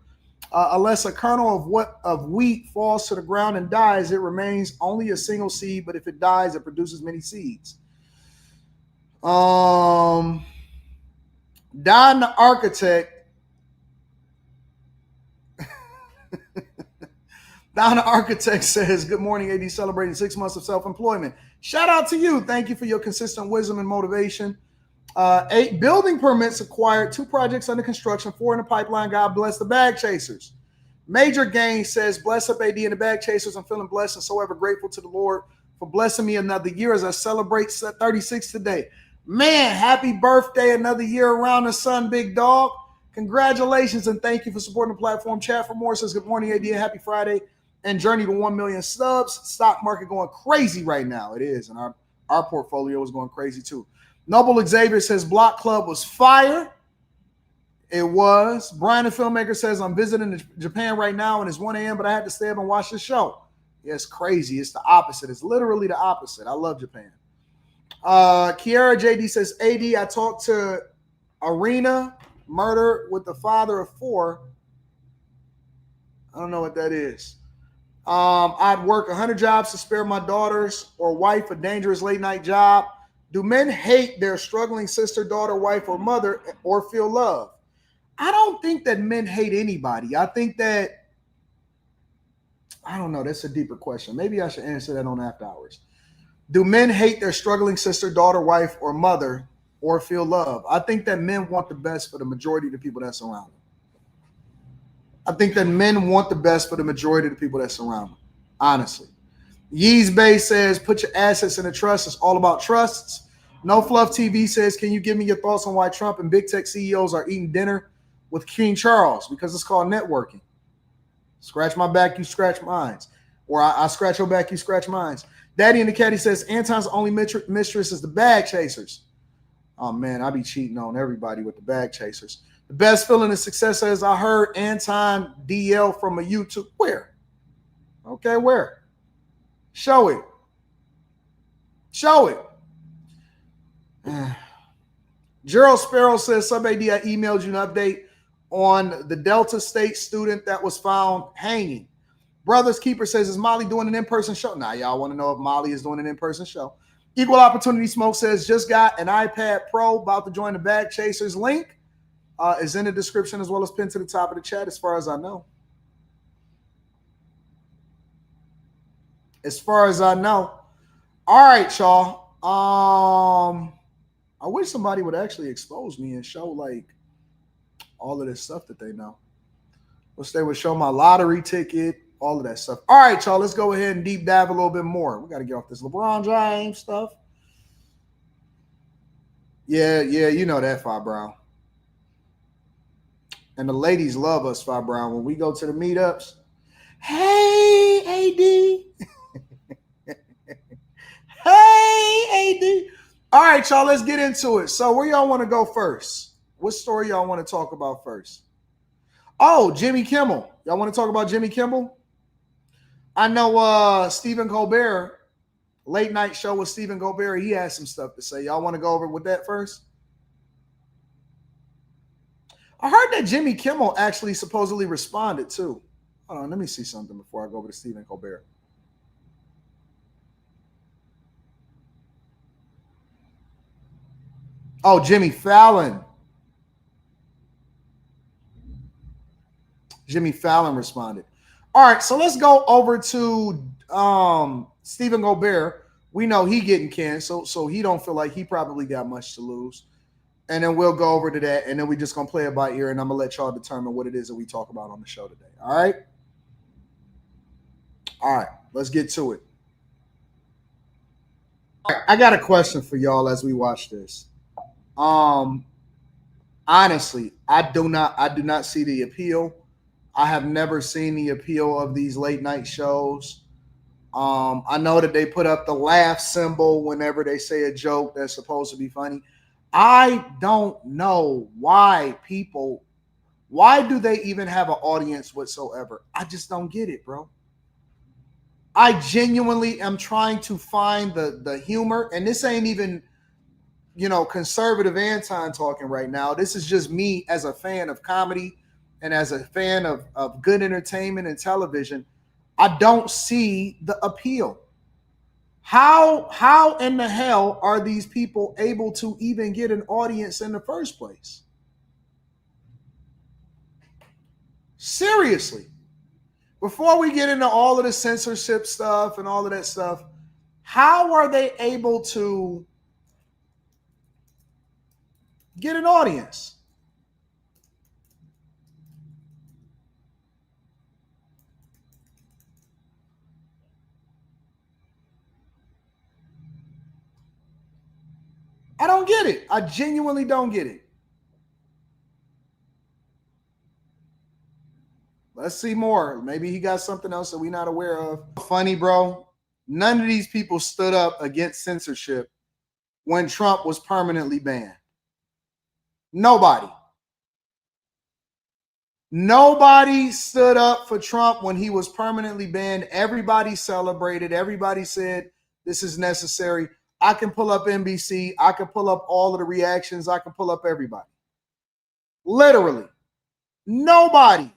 unless a kernel of wheat falls to the ground and dies, it remains only a single seed, but if it dies, it produces many seeds. Don the Architect, Don the Architect says, good morning, AD, celebrating 6 months of self-employment. Shout out to you. Thank you for your consistent wisdom and motivation. 8 building permits acquired, 2 projects under construction, 4 in the pipeline. God bless the bag chasers. Major Gain says, bless up AD and the bag chasers. I'm feeling blessed and so ever grateful to the Lord for blessing me another year as I celebrate 36 today. Man, happy birthday, another year around the sun, big dog. Congratulations and thank you for supporting the platform. Chat for more says, good morning, AD, happy Friday and journey to 1 million subs. Stock market going crazy right now. It is, and our portfolio is going crazy too. Noble Xavier says Block Club was fire. It was. Brian the Filmmaker says, I'm visiting Japan right now and it's 1 a.m., but I had to stay up and watch the show. Yeah, it's crazy. It's the opposite. It's literally the opposite. I love Japan. Kiara JD says, AD, I talked to Arena Murder with the father of 4. I don't know what that is. I'd work 100 jobs to spare my daughters or wife a dangerous late night job. Do men hate their struggling sister, daughter, wife, or mother, or feel love? I don't think that men hate anybody. I think that, I don't know. That's a deeper question. Maybe I should answer that on After Hours. Do men hate their struggling sister, daughter, wife, or mother, or feel love? I think that men want the best for the majority of the people that surround them. I think that men want the best for the majority of the people that surround them, honestly. Yeez Bay says, put your assets in a trust. It's all about trusts. No Fluff TV says, can you give me your thoughts on why Trump and big tech CEOs are eating dinner with King Charles? Because it's called networking. Scratch my back, you scratch mine. Or I scratch your back, you scratch mine. Daddy in the Caddy says, Anton's only mistress is the bag chasers. Oh, man, I be cheating on everybody with the bag chasers. The best feeling of success is I heard Anton DL from a YouTube. Where? Okay, where? Show it. Show it. Gerald Sparrow says, Sub-AD, I emailed you an update on the Delta State student that was found hanging. Brothers Keeper says, is Molly doing an in-person show? Nah, y'all want to know if Molly is doing an in-person show. Equal Opportunity Smoke says, just got an iPad Pro, about to join the Bag Chasers. Link is in the description as well as pinned to the top of the chat as far as I know. As far as I know. All right, y'all. I wish somebody would actually expose me and show like all of this stuff that they know. Wish they would show my lottery ticket, all of that stuff. All right, y'all, let's go ahead and deep dive a little bit more. We got to get off this LeBron James stuff. Yeah, you know that, Fi Brown. And the ladies love us, Fi Brown. When we go to the meetups, hey, AD. Hey, AD. All right, y'all, let's get into it. So where y'all want to go first? What story y'all want to talk about first? Oh, Jimmy Kimmel. Y'all want to talk about Jimmy Kimmel? I know Stephen Colbert, late night show with Stephen Colbert, he has some stuff to say. Y'all want to go over with that first? I heard that Jimmy Kimmel actually supposedly responded too. Hold on, let me see something before I go over to Stephen Colbert. Oh, Jimmy Fallon. Jimmy Fallon responded. All right, so let's go over to Stephen Colbert. We know he getting canned, so he don't feel like he probably got much to lose. And then we'll go over to that, and then we're just going to play it by ear, and I'm going to let y'all determine what it is that we talk about on the show today. All right? All right, let's get to it. All right, I got a question for y'all as we watch this. Honestly, I do not see the appeal. I have never seen the appeal of these late night shows. I know that they put up the laugh symbol whenever they say a joke that's supposed to be funny. I don't know why do they even have an audience whatsoever? I just don't get it, bro. I genuinely am trying to find the humor, and this ain't even, conservative Anton talking right now. This is just me as a fan of comedy and as a fan of good entertainment and television. I don't see the appeal. How in the hell are these people able to even get an audience in the first place? Seriously. Before we get into all of the censorship stuff and all of that stuff, how are they able to get an audience? I don't get it. I genuinely don't get it. Let's see more. Maybe he got something else that we're not aware of. Funny, bro. None of these people stood up against censorship when Trump was permanently banned. Nobody. Nobody stood up for Trump when he was permanently banned. Everybody celebrated. Everybody said this is necessary. I can pull up NBC. I can pull up all of the reactions. I can pull up everybody. Literally. Nobody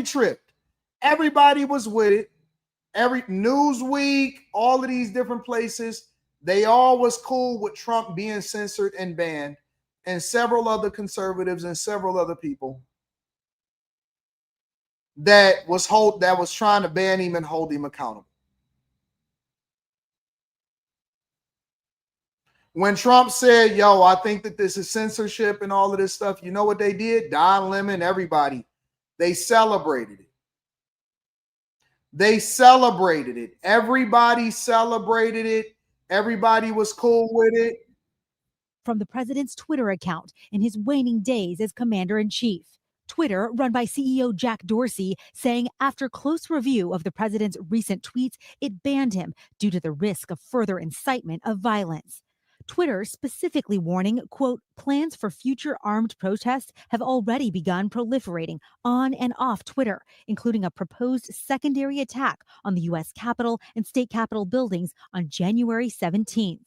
tripped. Everybody was with it. Every Newsweek, all of these different places, they all was cool with Trump being censored and banned, and several other conservatives and several other people that was trying to ban him and hold him accountable. When Trump said, yo, I think that this is censorship and all of this stuff, you know what they did? Don Lemon, everybody, they celebrated it. They celebrated it. Everybody celebrated it. Everybody was cool with it. From the president's Twitter account in his waning days as commander-in-chief. Twitter, run by CEO Jack Dorsey, saying after close review of the president's recent tweets, it banned him due to the risk of further incitement of violence. Twitter specifically warning, quote, plans for future armed protests have already begun proliferating on and off Twitter, including a proposed secondary attack on the U.S. Capitol and state Capitol buildings on January 17th.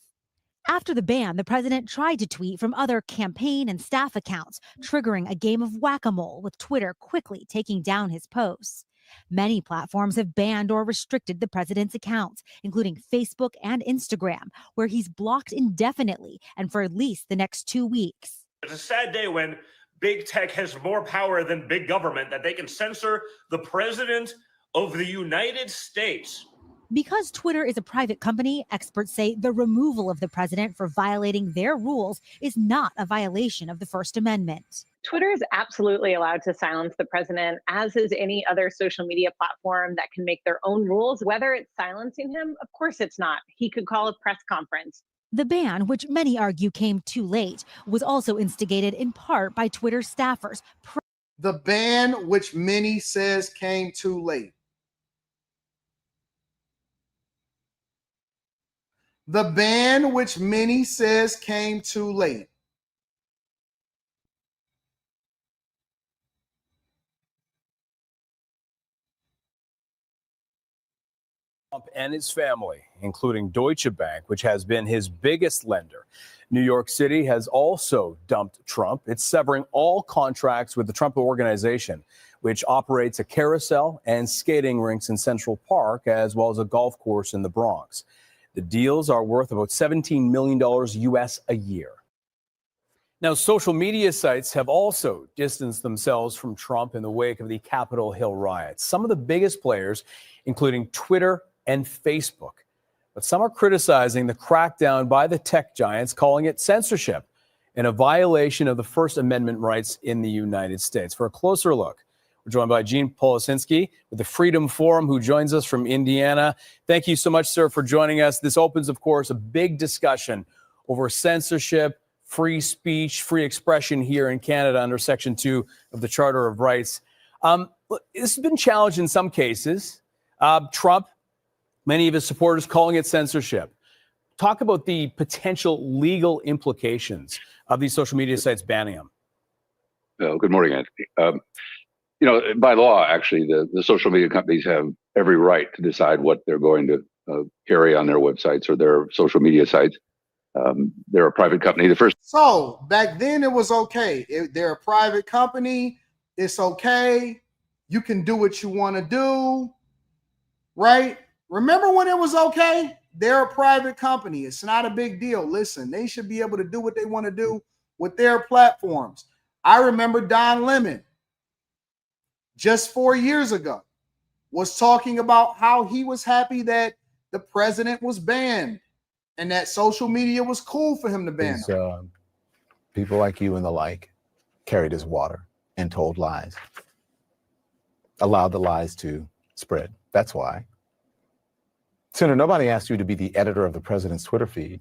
After the ban, the president tried to tweet from other campaign and staff accounts, triggering a game of whack-a-mole, with Twitter quickly taking down his posts. Many platforms have banned or restricted the president's accounts, including Facebook and Instagram, where he's blocked indefinitely and for at least the next 2 weeks. It's a sad day when big tech has more power than big government, that they can censor the president of the United States. Because Twitter is a private company, experts say the removal of the president for violating their rules is not a violation of the First Amendment. Twitter is absolutely allowed to silence the president, as is any other social media platform that can make their own rules. Whether it's silencing him, of course it's not. He could call a press conference. The ban, which many argue came too late, was also instigated in part by Twitter staffers. The ban, which many says came too late. The ban, which many says came too late. Trump and his family, including Deutsche Bank, which has been his biggest lender. New York City has also dumped Trump. It's severing all contracts with the Trump Organization, which operates a carousel and skating rinks in Central Park, as well as a golf course in the Bronx. The deals are worth about $17 million U.S. a year. Now, social media sites have also distanced themselves from Trump in the wake of the Capitol Hill riots. Some of the biggest players, including Twitter and Facebook. But some are criticizing the crackdown by the tech giants, calling it censorship and a violation of the First Amendment rights in the United States. For a closer look, we're joined by Gene Policinski with the Freedom Forum, who joins us from Indiana. Thank you so much, sir, for joining us. This opens, of course, a big discussion over censorship, free speech, free expression here in Canada under Section 2 of the Charter of Rights. This has been challenged in some cases. Trump, many of his supporters calling it censorship. Talk about the potential legal implications of these social media sites banning them. Good morning, Anthony. By law, actually, the social media companies have every right to decide what they're going to carry on their websites or their social media sites. They're a private company. So back then it was okay. They're a private company. It's okay. You can do what you want to do, right? Remember when it was okay? They're a private company. It's not a big deal. Listen, they should be able to do what they want to do with their platforms. I remember Don Lemon, just 4 years ago, was talking about how he was happy that the president was banned and that social media was cool for him to ban him. People like you and the like carried his water and told lies, allowed the lies to spread. That's why. Senator, nobody asked you to be the editor of the president's Twitter feed,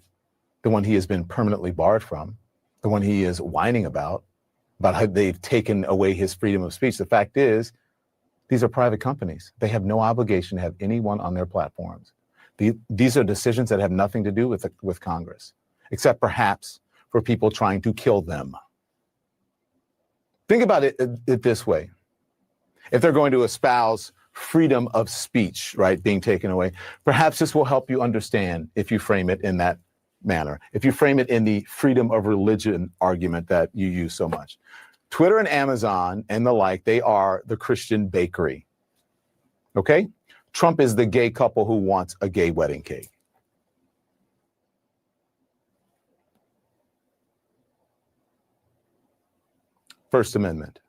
the one he has been permanently barred from, the one he is whining about how they've taken away his freedom of speech. The fact is, these are private companies. They have no obligation to have anyone on their platforms. These are decisions that have nothing to do with Congress, except perhaps for people trying to kill them. Think about it this way. If they're going to espouse freedom of speech, right, being taken away, perhaps this will help you understand if you frame it in that manner, if you frame it in the freedom of religion argument that you use so much. Twitter and Amazon and the like, they are the Christian bakery. Okay? Trump is the gay couple who wants a gay wedding cake. First Amendment.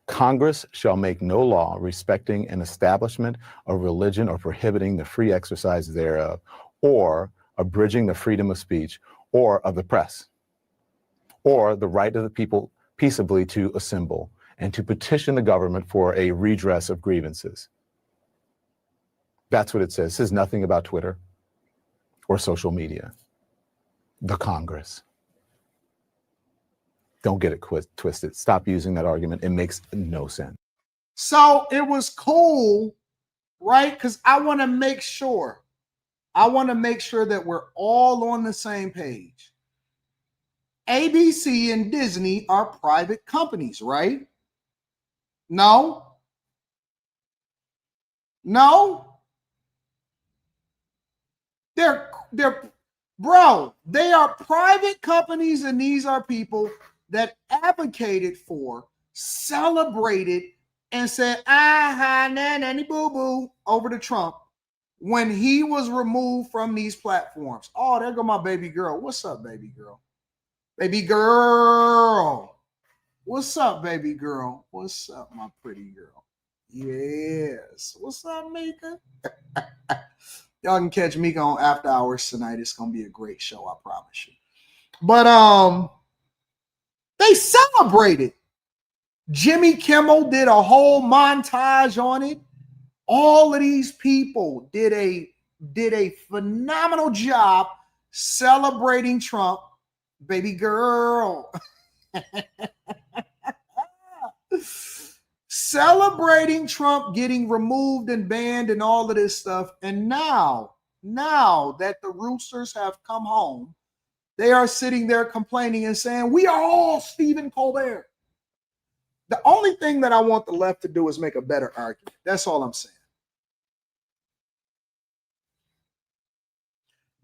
Congress shall make no law respecting an establishment of religion or prohibiting the free exercise thereof, or abridging the freedom of speech, or of the press, or the right of the people peaceably to assemble and to petition the government for a redress of grievances. That's what it says. It says nothing about Twitter or social media. The Congress. Don't get it twisted. Stop using that argument. It makes no sense. So it was cool, right? Because I want to make sure that we're all on the same page. ABC and Disney are private companies, right? No. They're bro, they are private companies, and these are people that advocated for, celebrated, and said, nanny boo boo over to Trump when he was removed from these platforms. Oh, there go my baby girl. What's up, baby girl? Baby girl. What's up, baby girl? What's up, my pretty girl? Yes. What's up, Mika? Y'all can catch Mika on After Hours tonight. It's gonna be a great show, I promise you. But they celebrated. Jimmy Kimmel did a whole montage on it. All of these people did a phenomenal job celebrating Trump. Baby girl. Celebrating Trump getting removed and banned and all of this stuff. And now that the Roosters have come home, they are sitting there complaining and saying, we are all Stephen Colbert. The only thing that I want the left to do is make a better argument. That's all I'm saying.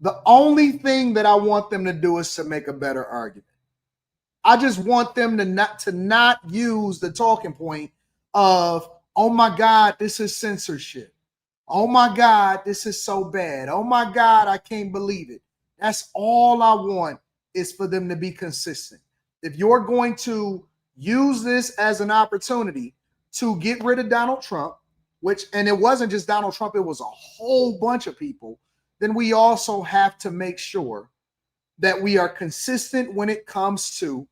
The only thing that I want them to do is to make a better argument. I just want them to not use the talking point of, oh my God, this is censorship. Oh my God, this is so bad. Oh my God, I can't believe it. That's all I want, is for them to be consistent. If you're going to use this as an opportunity to get rid of Donald Trump, and it wasn't just Donald Trump, it was a whole bunch of people, then we also have to make sure that we are consistent when it comes to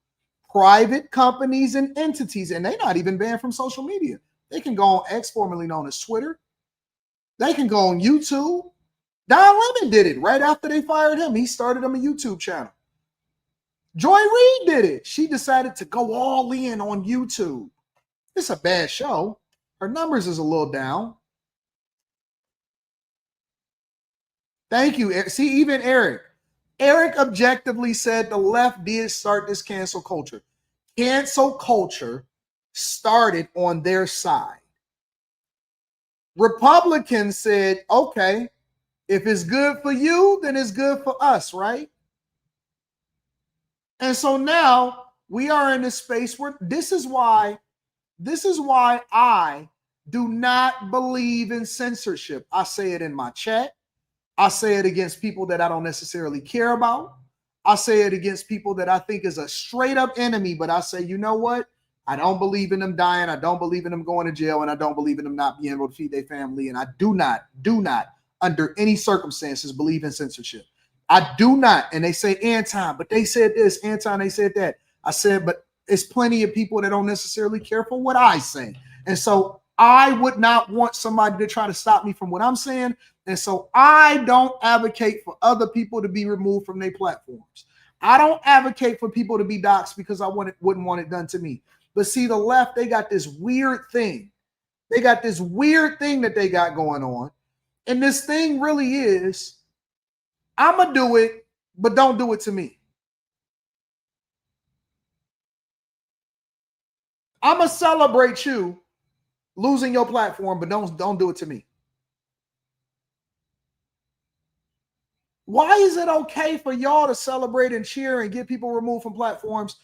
private companies and entities. And they're not even banned from social media. They can go on X, formerly known as Twitter. They can go on YouTube. Don Lemon did it right after they fired him. He started him a YouTube channel. Joy Reid did it. She decided to go all in on YouTube. It's a bad show. Her numbers is a little down. Thank you. See, even Eric objectively said the left did start this cancel culture. Cancel culture started on their side. Republicans said, okay, if it's good for you, then it's good for us, right? And so now we are in a space where this is why I do not believe in censorship. I say it in my chat. I say it against people that I don't necessarily care about. I say it against people that I think is a straight up enemy, but I say, you know what? I don't believe in them dying. I don't believe in them going to jail, and I don't believe in them not being able to feed their family. And I do not, under any circumstances, believe in censorship. I do not. And they say, Anton, but they said this. Anton, they said that. I said, but it's plenty of people that don't necessarily care for what I say. And so I would not want somebody to try to stop me from what I'm saying. And so I don't advocate for other people to be removed from their platforms. I don't advocate for people to be doxxed because I wouldn't want it done to me. But see, the left, they got this weird thing. They got this weird thing that they got going on. And this thing really is, I'm going to do it, but don't do it to me. I'm going to celebrate you losing your platform, but don't do it to me. Why is it okay for y'all to celebrate and cheer and get people removed from platforms,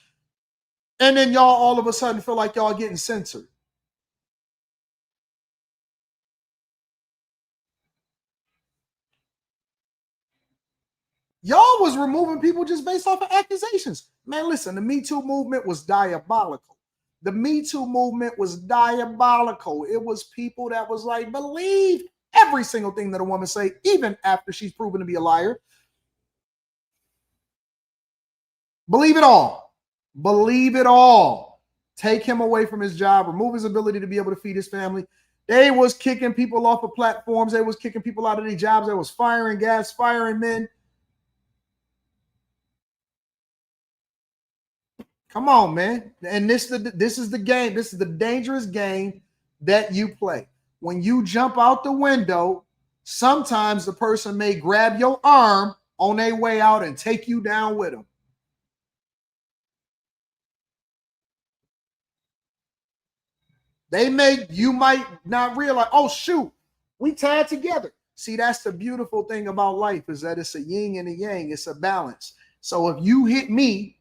and then y'all all of a sudden feel like y'all getting censored? Y'all was removing people just based off of accusations. Man, listen, the Me Too movement was diabolical. The Me Too movement was diabolical. It was people that was like, believe every single thing that a woman say, even after she's proven to be a liar. Believe it all. Believe it all. Take him away from his job, remove his ability to be able to feed his family. They was kicking people off of platforms. They was kicking people out of their jobs. They was firing gas, firing men. Come on, man. And this is the game. This is the dangerous game that you play. When you jump out the window, sometimes the person may grab your arm on their way out and take you down with them. You might not realize, oh, shoot, we tied together. See, that's the beautiful thing about life is that it's a yin and a yang. It's a balance. So if you hit me,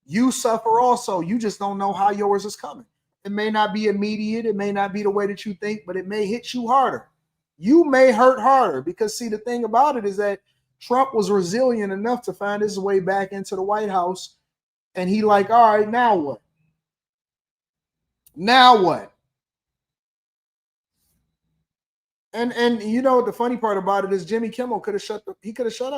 you suffer also. You just don't know how yours is coming. It may not be immediate. It may not be the way that you think, but it may hit you harder. You may hurt harder because, see, the thing about it is that Trump was resilient enough to find his way back into the White House. And he like, all right, now what? Now what? And you know what the funny part about it is Jimmy Kimmel could have shut up. He could have shut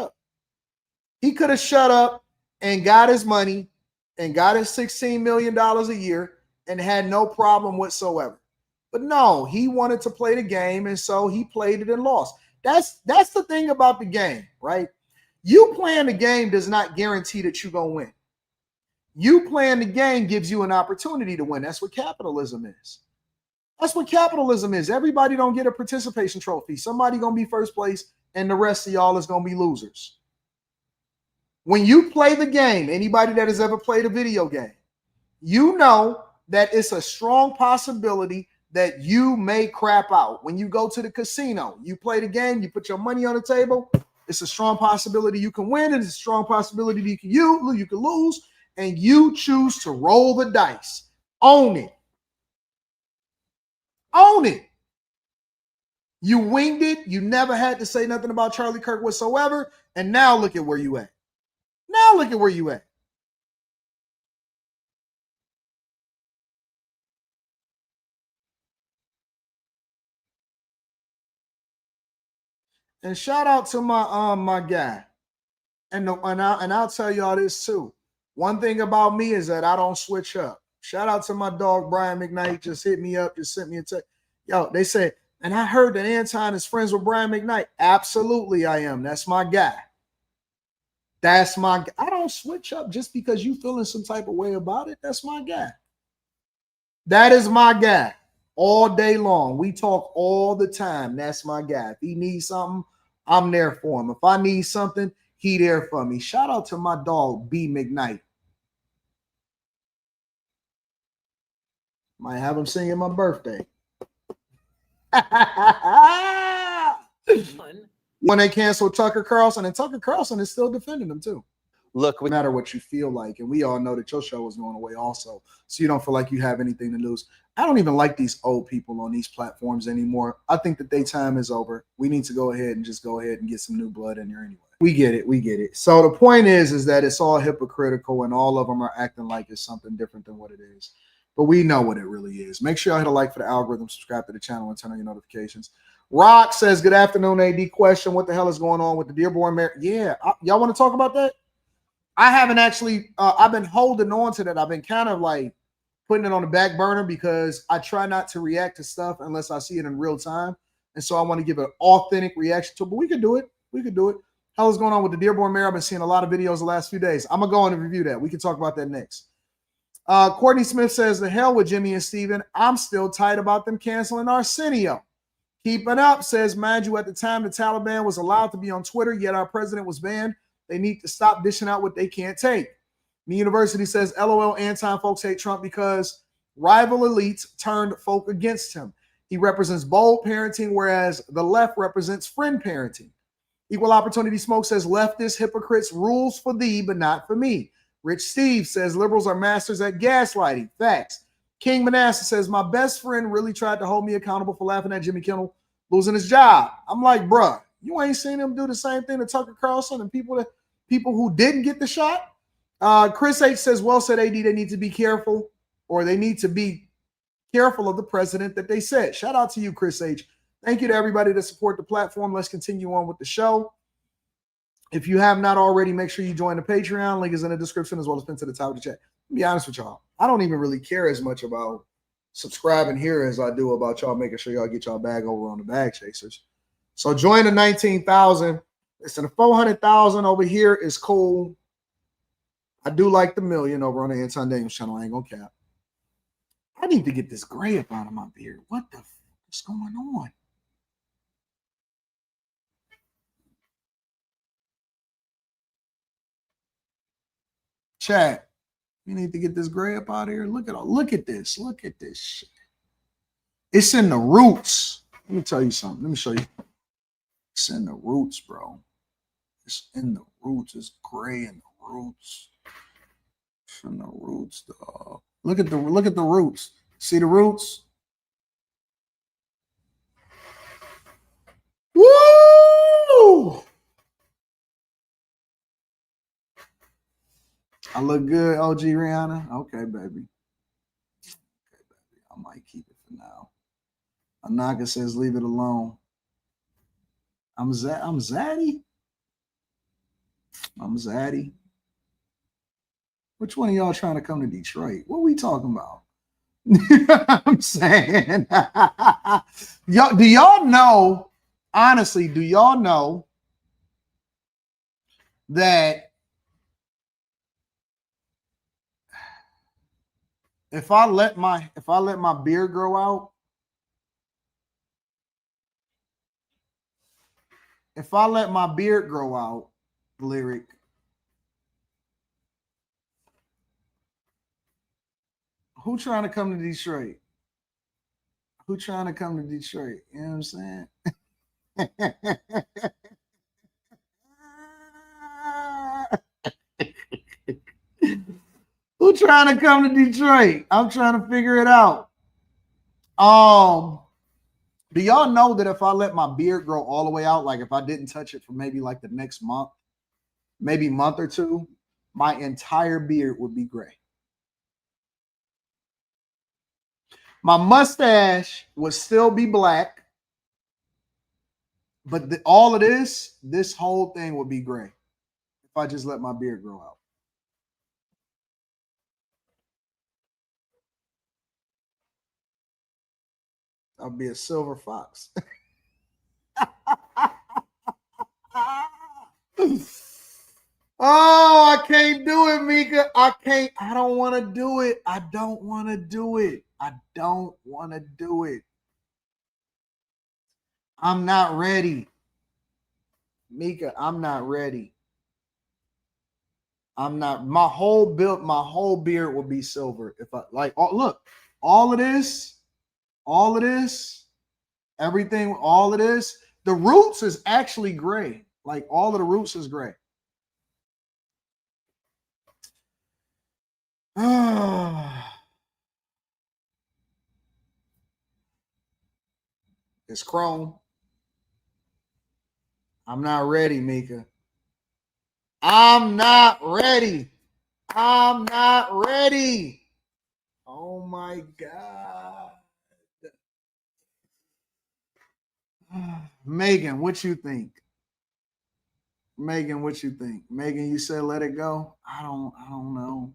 up and got his money and got his $16 million a year and had no problem whatsoever. But no, he wanted to play the game, and so he played it and lost. That's the thing about the game, right? You playing the game does not guarantee that you're going to win. You playing the game gives you an opportunity to win. That's what capitalism is. That's what capitalism is. Everybody don't get a participation trophy. Somebody going to be first place, and the rest of y'all is going to be losers. When you play the game, anybody that has ever played a video game, you know that it's a strong possibility that you may crap out. When you go to the casino, you play the game, you put your money on the table, it's a strong possibility you can win, and it's a strong possibility you can lose, and you choose to roll the dice. Own it. Own it. You winged it. You never had to say nothing about Charlie Kirk whatsoever, and now look at where you at. Now look at where you at. And shout out to my guy. And I'll tell y'all this too. One thing about me is that I don't switch up. Shout out to my dog Brian McKnight. Just hit me up. Just sent me a text. Yo, they said, and I heard that Anton is friends with Brian McKnight. Absolutely, I am. That's my guy. That's my guy. I don't switch up just because you feeling some type of way about it. That's my guy. That is my guy. All day long. We talk all the time. That's my guy. If he needs something, I'm there for him. If I need something, he there for me. Shout out to my dog, B. McKnight. Might have him singing my birthday. When they canceled Tucker Carlson, and Tucker Carlson is still defending them too. Look, no matter what you feel like, and we all know that your show is going away also, so you don't feel like you have anything to lose. I don't even like these old people on these platforms anymore. I think that their time is over. We need to go ahead and get some new blood in here anyway. We get it. So the point is that it's all hypocritical, and all of them are acting like it's something different than what it is. But we know what it really is. Make sure y'all hit a like for the algorithm, subscribe to the channel, and turn on your notifications. Rock says, good afternoon, AD. Question, what the hell is going on with the Dearborn marriage? Yeah, y'all want to talk about that? I haven't actually, I've been holding on to that. I've been kind of like putting it on the back burner because I try not to react to stuff unless I see it in real time. And so I want to give an authentic reaction to it, but we can do it. Hell is going on with the Dearborn mayor? I've been seeing a lot of videos the last few days. I'm going to go on and review that. We can talk about that next. Courtney Smith says, the hell with Jimmy and Steven. I'm still tight about them canceling Arsenio. Keeping up says, mind you, at the time the Taliban was allowed to be on Twitter, yet our president was banned. They need to stop dishing out what they can't take. The university says, LOL, Anton folks hate Trump because rival elites turned folk against him. He represents bold parenting, whereas the left represents friend parenting. Equal Opportunity Smoke says, leftist hypocrites, rules for thee, but not for me. Rich Steve says, liberals are masters at gaslighting. Facts. King Manasseh says, my best friend really tried to hold me accountable for laughing at Jimmy Kimmel losing his job. I'm like, bruh, you ain't seen him do the same thing to Tucker Carlson and people who didn't get the shot. Chris H says, well said, AD, they need to be careful, or they need to be careful of the president that they said. Shout out to you, Chris H. Thank you to everybody that support the platform. Let's continue on with the show. If you have not already, make sure you join the Patreon. Link is in the description as well as pinned to the top of the chat. To be honest with y'all, I don't even really care as much about subscribing here as I do about y'all making sure y'all get y'all bag over on the Bag Chasers. So join the 19,000. Listen, the 400,000 over here is cool. I do like the million over on the Anton Daniels channel. I ain't gonna cap. I need to get this gray up out of my beard. What the f is going on? Chat. You need to get this gray up out of here. Look at this. Look at this shit. It's in the roots. Let me tell you something. Let me show you. It's in the roots, bro. It's in the roots. It's gray in the roots. It's in the roots, dog. Look at the roots. See the roots? Woo! I look good, OG Rihanna. Okay, baby. I might keep it for now. Anaka says, leave it alone. I'm Zaddy. I'm Zaddy. Which one of y'all trying to come to Detroit? What are we talking about? I'm saying, y'all, do y'all know, honestly, do y'all know that if I let my beard grow out, Lyric, who trying to come to Detroit? Who trying to come to Detroit? You know what I'm saying? Who trying to come to Detroit? I'm trying to figure it out. Do y'all know that if I let my beard grow all the way out, like if I didn't touch it for maybe like the next month, maybe month or two, my entire beard would be gray. My mustache would still be black, but all of this whole thing would be gray if I just let my beard grow out. I'll be a silver fox. Oh, I can't do it, Mika. I don't want to do it. I don't want to do it. I'm not ready. Mika, I'm not ready. I'm not. My whole beard will be silver. If I like, look, all of this, everything, all of this, the roots is actually gray. Like all of the roots is gray. It's chrome. I'm not ready, Mika. I'm not ready. Oh my God. Megan, what you think? Megan, you said let it go. I don't know.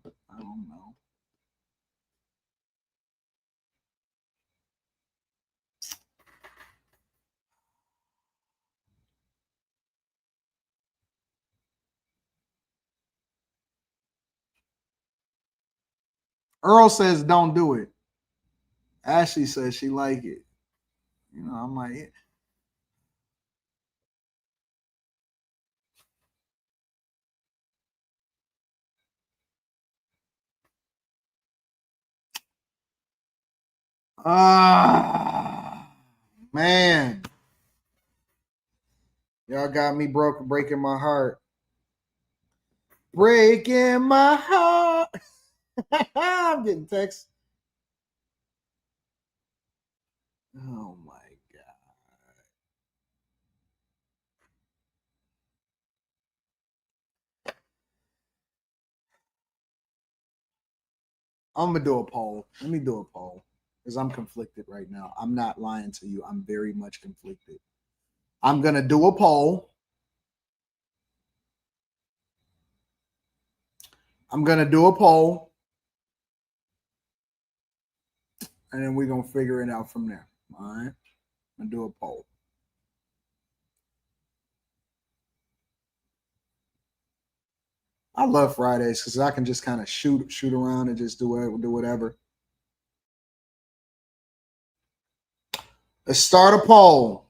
Earl says don't do it. Ashley says she like it. You know, I'm like, man. Y'all got me breaking my heart. Breaking my heart. I'm getting texts. Oh my God. I'm gonna do a poll. Let me do a poll because I'm conflicted right now. I'm not lying to you. I'm very much conflicted. I'm gonna do a poll. And then we're gonna figure it out from there. All right. I'm gonna do a poll. I love Fridays because I can just kind of shoot around and just do whatever. Let's start a poll.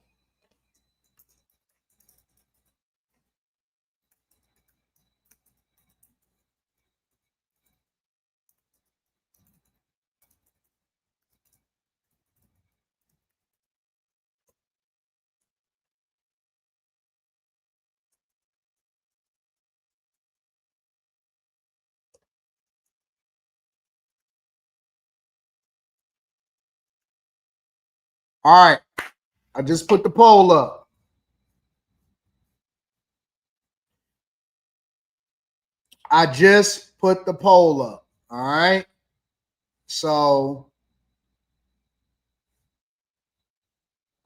All right. I just put the poll up. I just put the poll up. All right. So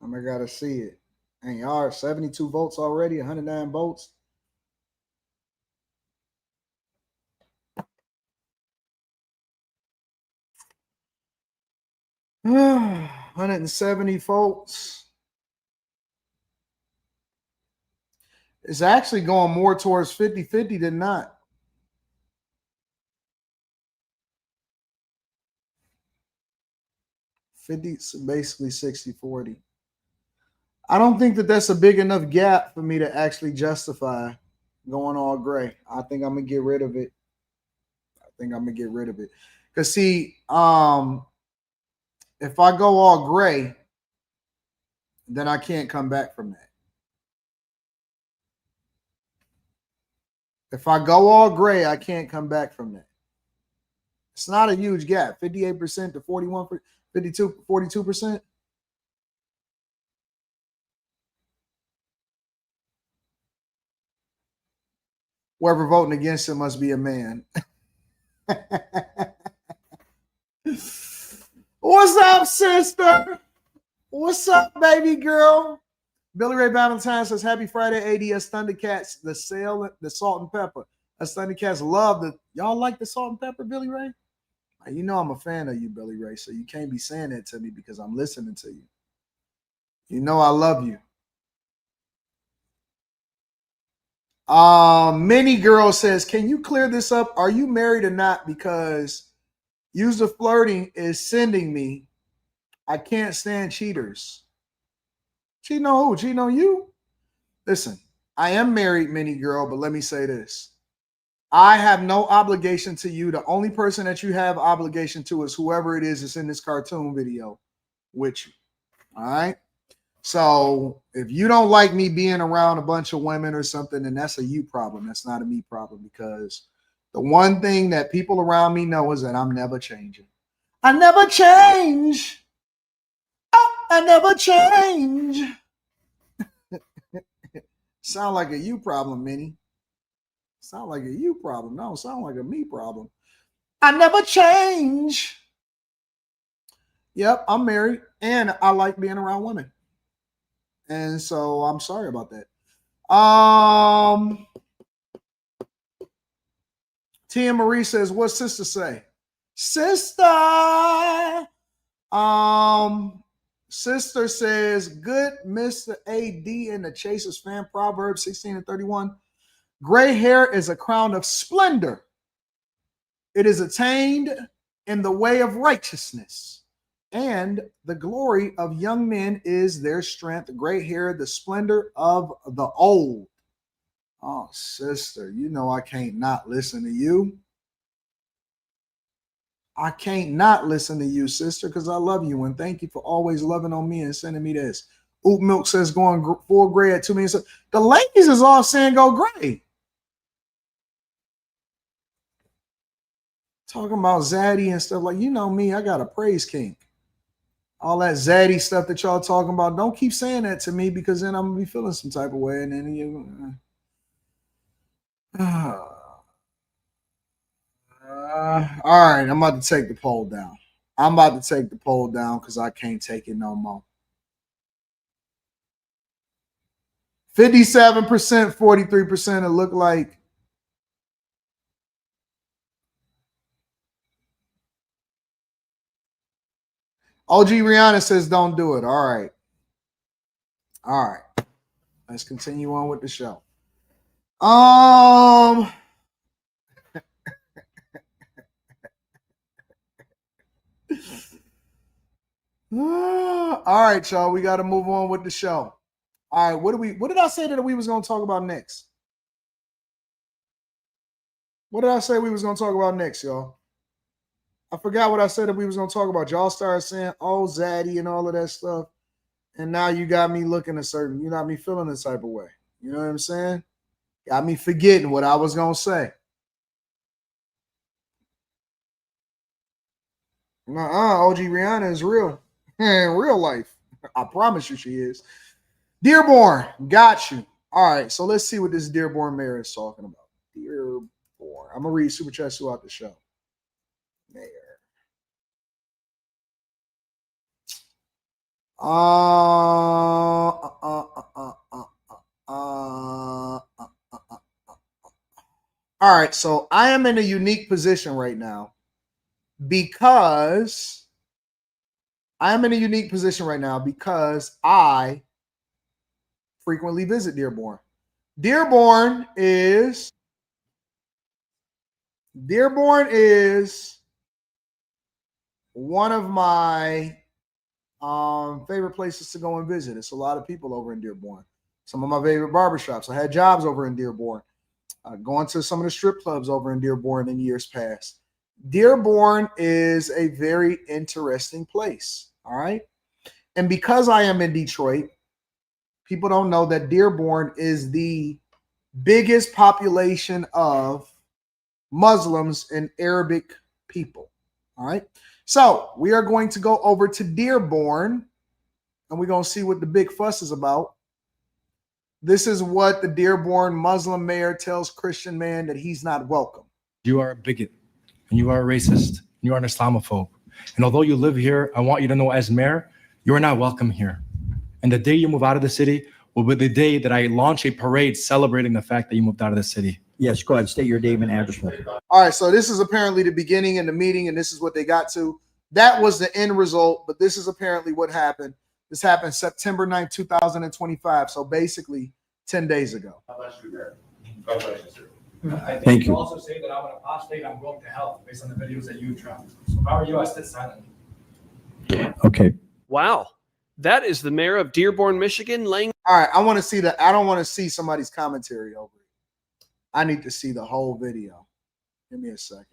I gotta see it. And y'all are 72 votes already, 109 votes. 170 votes. It's actually going more towards 50-50 than not. Basically 60-40. I don't think that that's a big enough gap for me to actually justify going all gray. I think I'm gonna get rid of it. Because see, if I go all gray, then I can't come back from that. If I go all gray, I can't come back from that. It's not a huge gap, 58% to 42%. Whoever voting against it must be a man. What's up, sister? What's up, baby girl? Billy Ray Valentine says, happy Friday, ADS Thundercats, the salt and pepper. Us Thundercats love the, y'all like the salt and pepper, Billy Ray? You know I'm a fan of you, Billy Ray, so you can't be saying that to me because I'm listening to you. You know I love you. Mini Girl says, can you clear this up? Are you married or not? Because user flirting is sending me. I can't stand cheaters. Cheating on who? Cheating on you? Listen, I am married, Mini Girl, but let me say this. I have no obligation to you. The only person that you have obligation to is whoever it is that's in this cartoon video with you. All right? So if you don't like me being around a bunch of women or something, then that's a you problem. That's not a me problem, because the one thing that people around me know is that I'm never changing. I never change. Oh, I never change. Sound like a you problem, Minnie. Sound like a you problem. No, sound like a me problem. I never change. Yep, I'm married and I like being around women. And so I'm sorry about that. Tia Marie says, what's sister say? Sister. Sister says, good Mr. AD and the Chasers fan, Proverbs 16:31. Gray hair is a crown of splendor. It is attained in the way of righteousness, and the glory of young men is their strength. Gray hair, the splendor of the old. Oh, sister, you know I can't not listen to you. I can't not listen to you, sister, because I love you, and thank you for always loving on me and sending me this. Oop Milk says going full gray at 2 minutes. The ladies is all saying go gray. Talking about zaddy and stuff, like, you know me, I got a praise kink. All that zaddy stuff that y'all talking about, don't keep saying that to me, because then I'm gonna be feeling some type of way, and then you. All right, I'm about to take the poll down. Because I can't take it no more. 57%, 43%. It looked like. OG Rihanna says don't do it. All right. Let's continue on with the show. All right, y'all. We got to move on with the show. All right, what did I say that we was going to talk about next? What did I say we was going to talk about next, y'all? I forgot what I said that we was going to talk about. Y'all started saying, oh, Zaddy and all of that stuff. And now you got me looking a certain, you got me feeling this type of way. You know what I'm saying? Got me forgetting what I was going to say. OG Rihanna is real. In real life. I promise you she is. Dearborn, got you. All right, so let's see what this Dearborn mayor is talking about. Dearborn. I'm going to read Super Chats throughout the show. Mayor. All right, so I am in a unique position right now because I frequently visit Dearborn. Dearborn is one of my favorite places to go and visit. It's a lot of people over in Dearborn. Some of my favorite barbershops. I had jobs over in Dearborn. Going to some of the strip clubs over in Dearborn in years past. Dearborn is a very interesting place. All right. And because I am in Detroit, people don't know that Dearborn is the biggest population of Muslims and Arabic people. All right. So we are going to go over to Dearborn and we're going to see what the big fuss is about. This is what the Dearborn Muslim mayor tells Christian man that he's not welcome. You are a bigot and you are a racist. And you are an Islamophobe. And although you live here, I want you to know as mayor, you are not welcome here. And the day you move out of the city will be the day that I launch a parade celebrating the fact that you moved out of the city. Yes, go ahead. State your name and address. All right, so this is apparently the beginning in the meeting, and this is what they got to. That was the end result, but this is apparently what happened. This happened September 9th, 2025. So basically 10 days ago. God bless you, Mayor. God bless you, sir. Thank you. Also say that I'm an apostate. I'm going to hell based on the videos that you dropped. So if I were you, I sit silently. Okay. Wow. That is the mayor of Dearborn, Michigan, laying. All right, I want to see that. I don't want to see somebody's commentary over it. I need to see the whole video. Give me a second.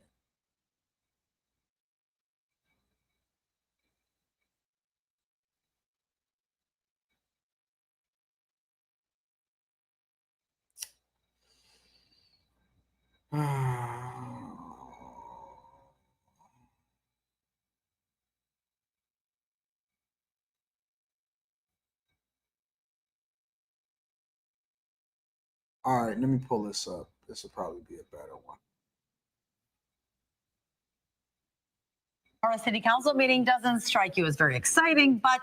All right, let me pull this up. This will probably be a better one. Our city council meeting doesn't strike you as very exciting, but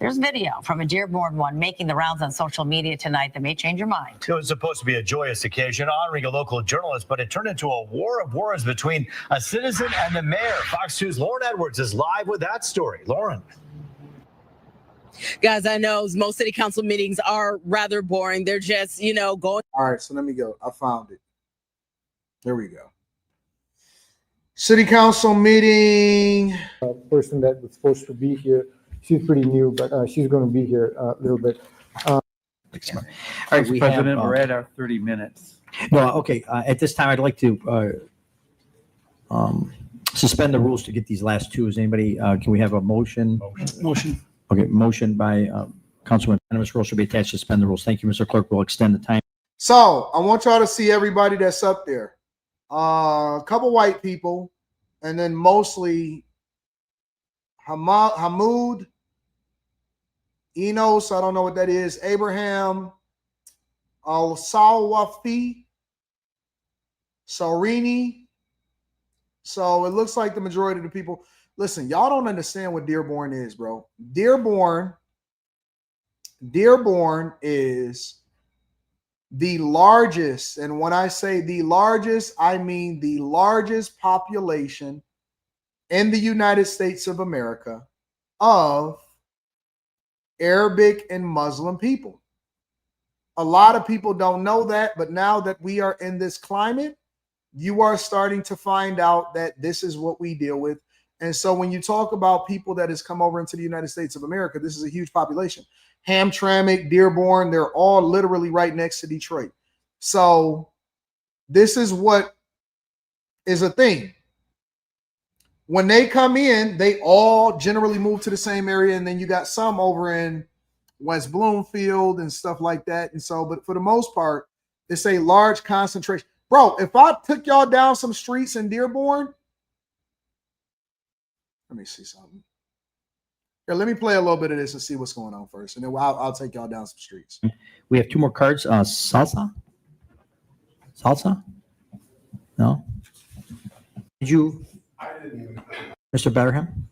there's video from a Dearborn one making the rounds on social media tonight that may change your mind. It was supposed to be a joyous occasion honoring a local journalist, but it turned into a war of words between a citizen and the mayor. Fox 2's Lauren Edwards is live with that story. Lauren. Guys, I know most city council meetings are rather boring. They're just, going. All right, so let me go. I found it. There we go. City council meeting. Person that was supposed to be here. She's pretty new, but she's going to be here a little bit. All right, Mr. President, we're at our 30 minutes. No, okay. At this time, I'd like to suspend the rules to get these last two. Is anybody? Can we have a motion? Motion. Okay, motion by Councilman Animus. Rules should be attached to suspend the rules. Thank you, Mr. Clerk. We'll extend the time. So I want y'all to see everybody that's up there. A couple white people, and then mostly Hamoud, Enos, I don't know what that is, Abraham, Al-Sawafi, Sarini. So it looks like the majority of the people. Listen, y'all don't understand what Dearborn is, bro. Dearborn is the largest, and when I say the largest, I mean the largest population in the United States of America of Arabic and Muslim people. A lot of people don't know that, but now that we are in this climate, you are starting to find out that this is what we deal with. And so when you talk about people that has come over into the United States of America, this is a huge population. Hamtramck, Dearborn, they're all literally right next to Detroit. So this is what is a thing. When they come in, they all generally move to the same area, and then you got some over in West Bloomfield and stuff like that. And so, but for the most part, it's a large concentration. Bro, if I took y'all down some streets in Dearborn, let me see something. Here, let me play a little bit of this and see what's going on first, and then I'll take y'all down some streets. We have two more cards. Salsa? No? Did you? Mr. Betterham?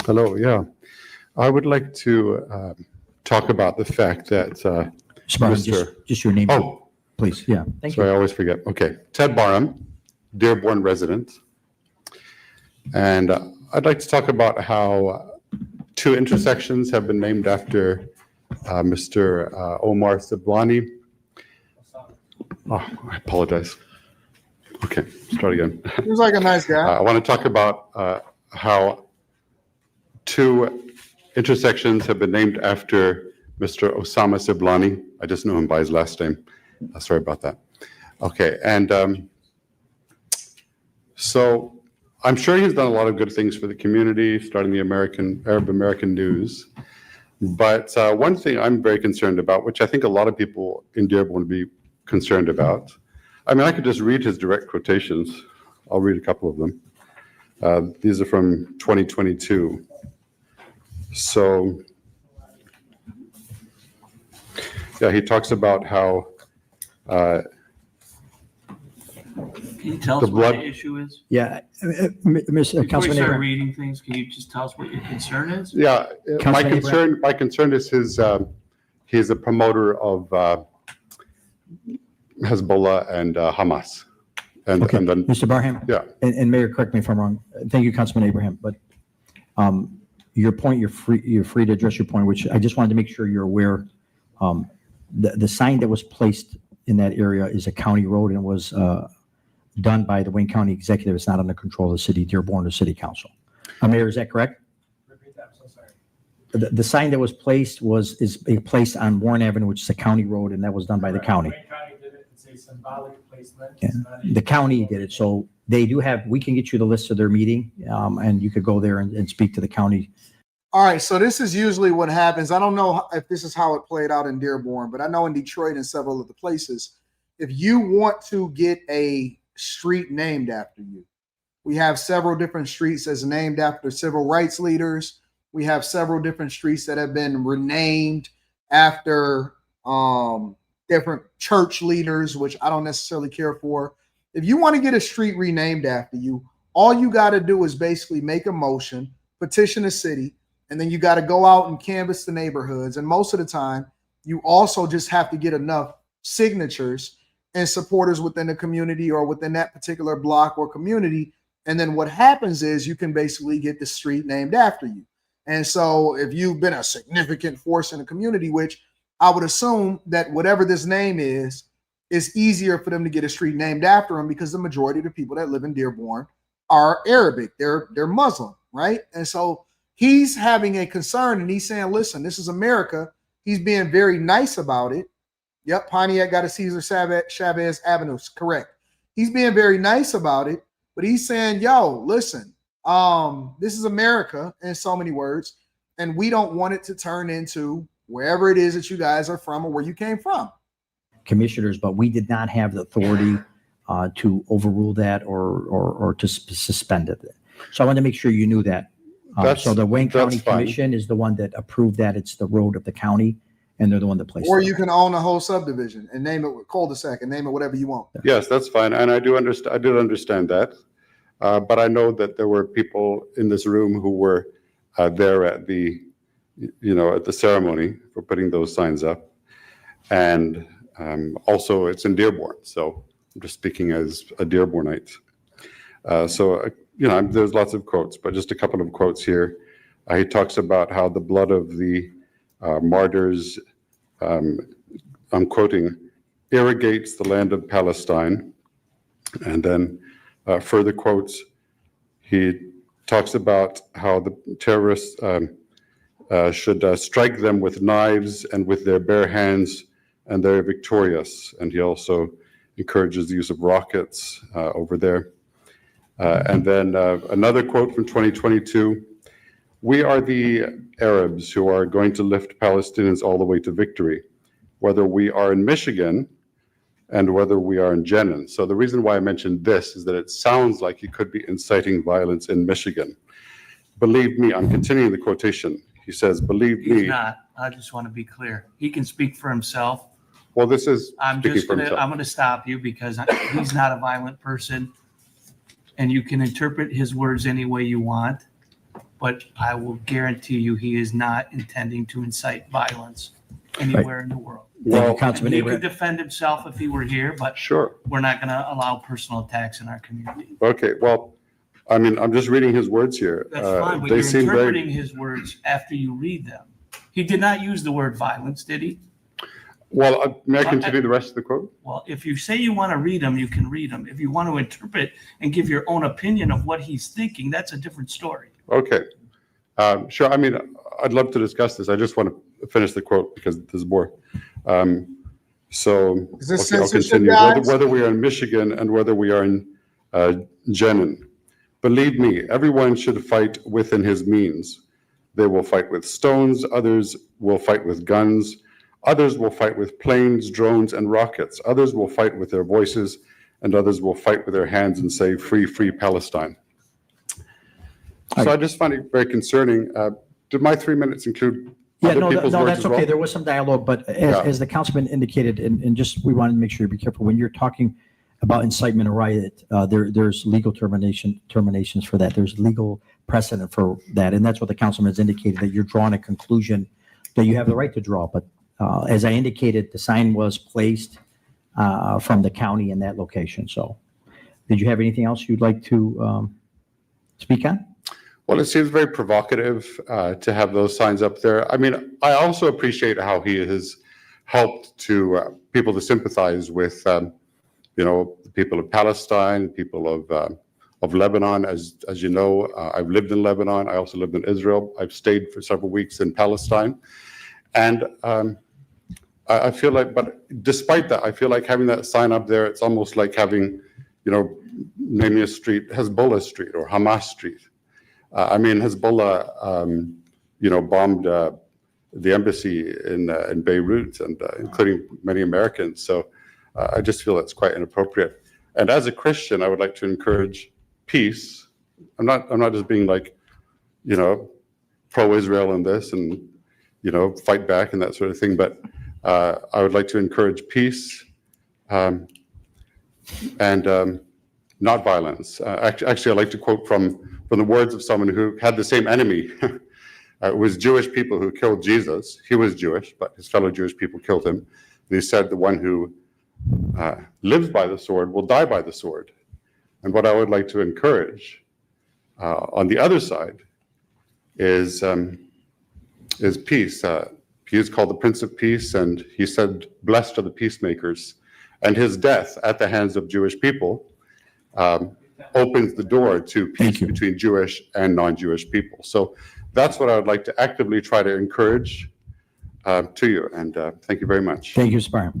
Hello, yeah. I would like to talk about the fact that Mr. Just your name, please. Yeah, thank you. I always forget. Okay, Ted Barham, Dearborn resident. And I'd like to talk about how 2 intersections have been named after Mr. Omar Sablani. Oh, I apologize. Okay, start again. Seems like a nice guy. I want to talk about how 2 intersections have been named after Mr. Osama Sablani. I just know him by his last name. Sorry about that. Okay, and so I'm sure he's done a lot of good things for the community, starting the Arab American News. But one thing I'm very concerned about, which I think a lot of people in Dearborn would be concerned about, I mean, I could just read his direct quotations. I'll read a couple of them. These are from 2022. So, yeah, he talks about how Can you tell us what the issue is? Yeah, Mr. Before you start Councilman reading things, can you just tell us what your concern is? Yeah, my Councilman concern is he's a promoter of Hezbollah and Hamas. And, Okay, and then, Mr. Barham? Yeah. And Mayor, correct me if I'm wrong. Thank you, Councilman Abraham, but your point, you're free to address your point, which I just wanted to make sure you're aware. The sign that was placed in that area is a county road and was done by the Wayne County Executive. It's not under control of the city, Dearborn, or City Council. Mayor, is that correct? Repeat that, I'm so sorry. The sign that was placed is placed on Warren Avenue, which is a county road, and that was done by the county. Wayne County did it. It's a symbolic placement. Yeah. The county did it, so they do have. We can get you the list of their meeting, and you could go there and speak to the county. All right, so this is usually what happens. I don't know if this is how it played out in Dearborn, but I know in Detroit and several of the places, if you want to get a street named after you, we have several different streets that's named after civil rights leaders. We have several different streets that have been renamed after different church leaders, which I don't necessarily care for. If you want to get a street renamed after you, all you got to do is basically make a motion, petition the city, and then you got to go out and canvass the neighborhoods. And most of the time, you also just have to get enough signatures and supporters within the community or within that particular block or community. And then what happens is you can basically get the street named after you. And so if you've been a significant force in the community, which I would assume that whatever this name is, it's easier for them to get a street named after them because the majority of the people that live in Dearborn are Arabic. They're Muslim, right? And so he's having a concern and he's saying, listen, this is America. He's being very nice about it. Yep, Pontiac got a Cesar Chavez Avenue, correct. He's being very nice about it, but he's saying, yo, listen, this is America in so many words, and we don't want it to turn into wherever it is that you guys are from or where you came from. Commissioners, but we did not have the authority to overrule that or to suspend it. So I wanted to make sure you knew that. So the Wayne County Commission is the one that approved that. It's the road of the county, and they're the one that placed it. Or you can own a whole subdivision and name it cul-de-sac and name it whatever you want. yes, that's fine. And I did understand that. But I know that there were people in this room who were there at the ceremony for putting those signs up. And also it's in Dearborn. So I'm just speaking as a Dearbornite. There's lots of quotes, but just a couple of quotes here. He talks about how the blood of the martyrs, I'm quoting, irrigates the land of Palestine. And then further quotes. He talks about how the terrorists should strike them with knives and with their bare hands, and they're victorious. And he also encourages the use of rockets over there. And then another quote from 2022, "We are the Arabs who are going to lift Palestinians all the way to victory, whether we are in Michigan and whether we are in Jenin." So the reason why I mentioned this is that it sounds like he could be inciting violence in Michigan. "Believe me," I'm continuing the quotation. He says, "Believe me." He's not. I just want to be clear. He can speak for himself. Well, this is I'm going to stop you because he's not a violent person, and you can interpret his words any way you want. But I will guarantee you, he is not intending to incite violence anywhere in the world. Thank you, Councilman He Abraham. could defend himself if he were here, but sure, we're not going to allow personal attacks in our community. Okay, well, I mean, I'm just reading his words here. That's fine, but They you're seem interpreting very his words after you read them. He did not use the word violence, did he? well. May I continue the rest of the quote? Well, if you say you want to read them, you can read them. If you want to interpret and give your own opinion of what he's thinking, that's a different story. Okay, sure. I mean, I'd love to discuss this. I just want to finish the quote because this is more. So Is this okay, I'll censorship, continue. guys? Whether we are in Michigan and whether we are in Jenin, believe me, everyone should fight within his means. They will fight with stones. Others will fight with guns. Others will fight with planes, drones, and rockets. Others will fight with their voices, and others will fight with their hands and say, "Free, free Palestine." So I just find it very concerning. Did my 3 minutes include other people's words that's as okay. well? There was some dialogue, but as the councilman indicated, and just we wanted to make sure you be careful when you're talking about incitement or riot. There's legal terminations for that. There's legal precedent for that, and that's what the councilman has indicated, that you're drawing a conclusion that you have the right to draw. But as I indicated, the sign was placed from the county in that location. So, did you have anything else you'd like to speak on? Well, it seems very provocative to have those signs up there. I mean, I also appreciate how he has helped to people to sympathize with, the people of Palestine, people of Lebanon. As you know, I've lived in Lebanon. I also lived in Israel. I've stayed for several weeks in Palestine, and I feel like, but despite that, I feel like having that sign up there, it's almost like having, naming a street Hezbollah Street or Hamas Street. I mean, Hezbollah, bombed the embassy in Beirut, and including many Americans. So I just feel that's quite inappropriate. And as a Christian, I would like to encourage peace. I'm not just being like, pro-Israel in this and fight back and that sort of thing. But I would like to encourage peace and not violence. Actually, I'd like to quote from the words of someone who had the same enemy. It was Jewish people who killed Jesus. He was Jewish, but his fellow Jewish people killed him. And he said, "The one who lives by the sword will die by the sword." And what I would like to encourage on the other side is peace. He is called the Prince of Peace, and he said, "Blessed are the peacemakers." And his death at the hands of Jewish people opens the door to peace between Jewish and non-Jewish people. So that's what I would like to actively try to encourage to you. And thank you very much. Thank you, Spire.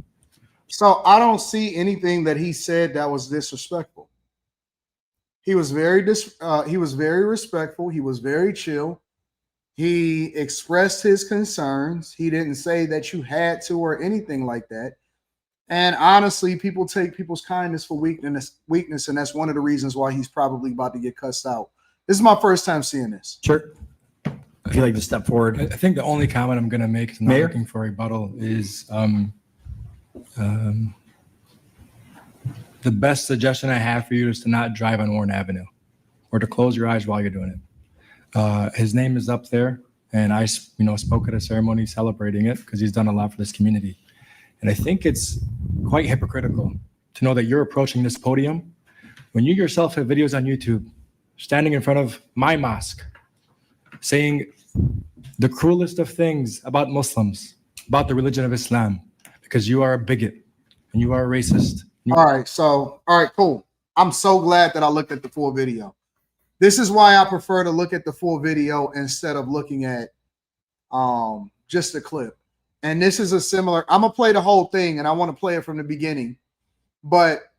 So I don't see anything that he said that was disrespectful. He was very respectful. He was very chill. He expressed his concerns. He didn't say that you had to or anything like that. And honestly, people take people's kindness for weakness, and that's one of the reasons why he's probably about to get cussed out. This is my first time seeing this. Sure. If you'd like to step forward. I think the only comment I'm going to make, not looking for a rebuttal, is the best suggestion I have for you is to not drive on Warren Avenue, or to close your eyes while you're doing it. His name is up there, and I spoke at a ceremony celebrating it because he's done a lot for this community. And I think it's quite hypocritical to know that you're approaching this podium when you yourself have videos on YouTube standing in front of my mosque saying the cruelest of things about Muslims, about the religion of Islam, because you are a bigot and you are a racist. All right, cool. I'm so glad that I looked at the full video. This is why I prefer to look at the full video instead of looking at just a clip. And this is a similar, I'm gonna play the whole thing and I want to play it from the beginning. But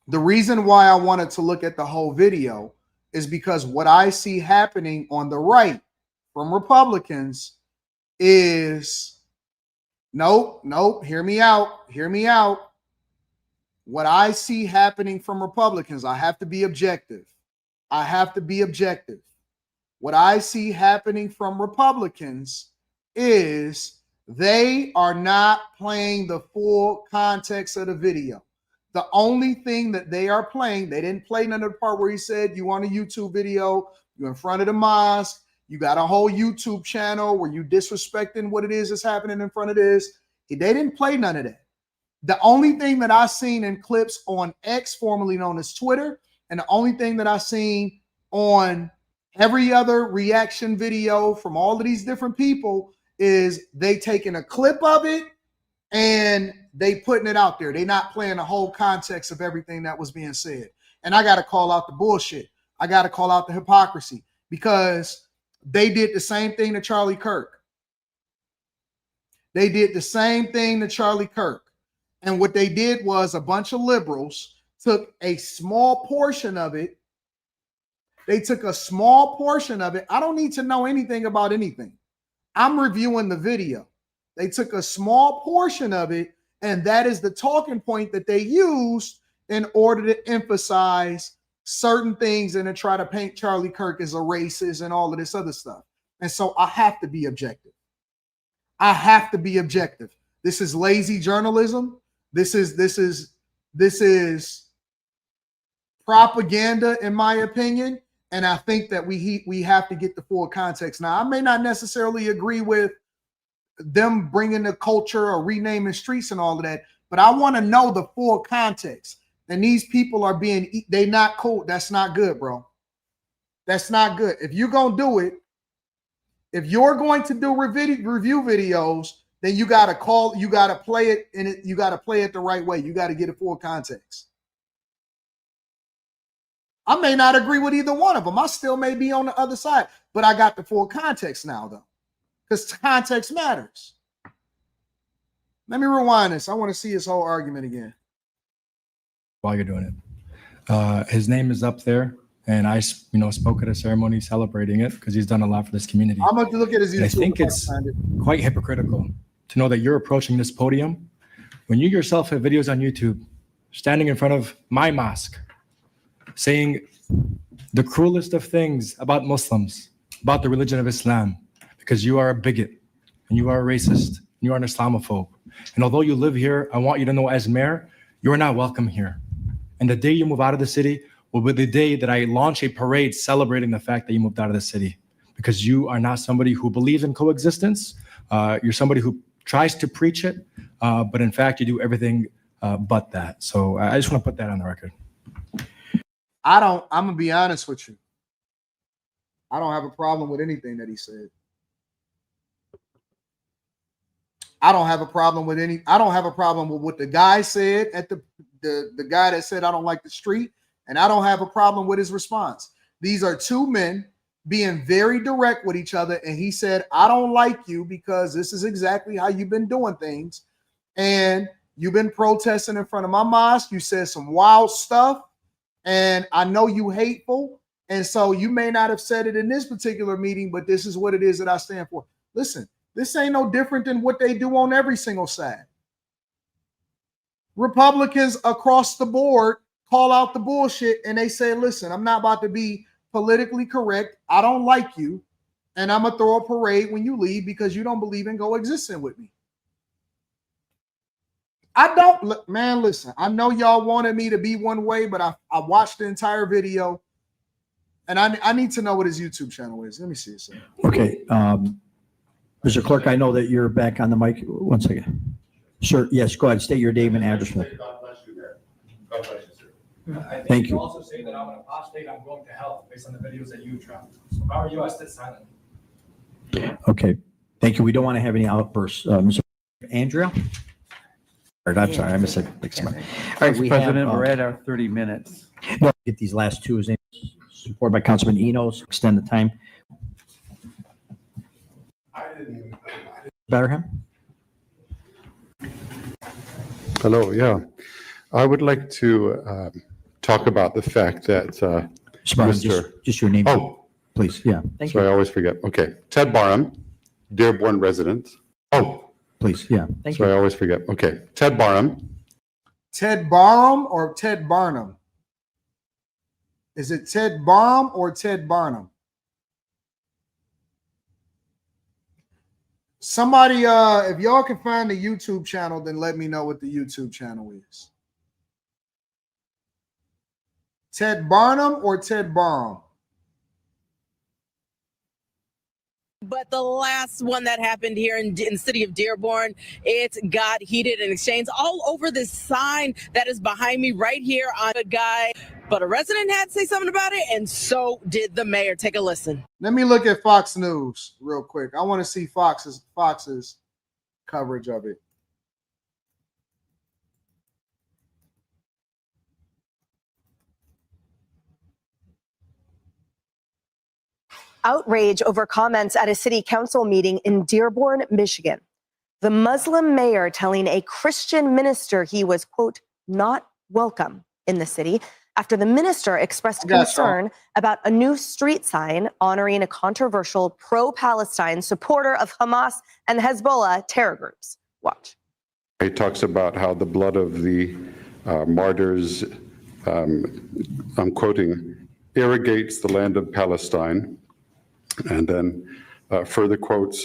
the reason why I wanted to look at the whole video is because what I see happening on the right from Republicans is nope, hear me out. What I see happening from Republicans, I have to be objective. What I see happening from Republicans is they are not playing the full context of the video. The only thing that they are playing, they didn't play none of the part where he said, you on a YouTube video, you're in front of the mosque, you got a whole YouTube channel where you disrespecting what it is that's happening in front of this. They didn't play none of that. The only thing that I've seen in clips on X, formerly known as Twitter, and the only thing that I've seen on every other reaction video from all of these different people is they taking a clip of it and they putting it out there. They're not playing the whole context of everything that was being said. And I got to call out the bullshit. I got to call out the hypocrisy because they did the same thing to Charlie Kirk. And what they did was a bunch of liberals took a small portion of it. I don't need to know anything about anything. I'm reviewing the video. They took a small portion of it, and that is the talking point that they used in order to emphasize certain things and to try to paint Charlie Kirk as a racist and all of this other stuff. And so I have to be objective. This is lazy journalism. This is propaganda, in my opinion. And I think that we have to get the full context. Now, I may not necessarily agree with them bringing the culture or renaming streets and all of that, but I want to know the full context. And these people are they not cool. That's not good, bro. That's not good. If you're going to do it, if you're going to do review videos, then you got to play it, and you got to play it the right way. You got to get a full context. I may not agree with either one of them. I still may be on the other side, but I got the full context now, though, because context matters. Let me rewind this. I want to see his whole argument again. While you're doing it, his name is up there, and I, spoke at a ceremony celebrating it because he's done a lot for this community. I'm going to look at his YouTube. I think it's quite hypocritical to know that you're approaching this podium when you yourself have videos on YouTube standing in front of my mosque, saying the cruelest of things about Muslims, about the religion of Islam, because you are a bigot and you are a racist and you are an Islamophobe. And although you live here, I want you to know as mayor, you are not welcome here. And the day you move out of the city will be the day that I launch a parade celebrating the fact that you moved out of the city, because you are not somebody who believes in coexistence. You're somebody who tries to preach it, but in fact, you do everything but that. So I just want to put that on the record. I'm going to be honest with you. I don't have a problem with anything that he said. I don't have a problem with what the guy said at the guy that said, I don't like the street. And I don't have a problem with his response. These are two men being very direct with each other. And he said, I don't like you because this is exactly how you've been doing things. And you've been protesting in front of my mosque. You said some wild stuff. And I know you hateful. And so you may not have said it in this particular meeting, but this is what it is that I stand for. Listen, this ain't no different than what they do on every single side. Republicans across the board call out the bullshit and they say, listen, I'm not about to be politically correct. I don't like you. And I'm going to throw a parade when you leave because you don't believe in coexisting with me. Man, listen, I know y'all wanted me to be one way, but I watched the entire video and I need to know what his YouTube channel is. Let me see it. Okay. Mr. Clerk, I know that you're back on the mic. One second. Sir, yes, go ahead. State your name and address. God bless you, man. God bless you, sir. Thank you. Also say that I'm an apostate. I'm going to hell based on the videos that you dropped. So if I were you, I sit silent. Okay. Thank you. We don't want to have any outbursts. Mr. Andrea? I'm sorry. I missed it. All right, Mr. President, we're at our 30 minutes. No, get these last two is supported by Councilman Enos. Extend the time. Betterham? Hello, yeah. I would like to talk about the fact that Mr. Just your name, Oh, please. Yeah, thank sorry, you. I always forget. Okay, Ted Barham, Dearborn resident. Oh, please. Yeah, thank sorry, you. I always forget. Okay, Ted Barham. Ted Barham or Ted Barnum? Is it Ted Barham or Ted Barnum? Somebody, if y'all can find the YouTube channel, then let me know what the YouTube channel is. Ted Barnum or Ted Barham? But the last one that happened here in the city of Dearborn, it got heated and exchanged all over this sign that is behind me right here on a guy. But a resident had to say something about it, and so did the mayor. Take a listen. Let me look at Fox News real quick. I want to see Fox's coverage of it. Outrage over comments at a city council meeting in Dearborn, Michigan. The Muslim mayor telling a Christian minister he was, quote, not welcome in the city after the minister expressed concern about a new street sign honoring a controversial pro-Palestine supporter of Hamas and Hezbollah terror groups. Watch. He talks about how the blood of the martyrs, I'm quoting, irrigates the land of Palestine. And then further quotes,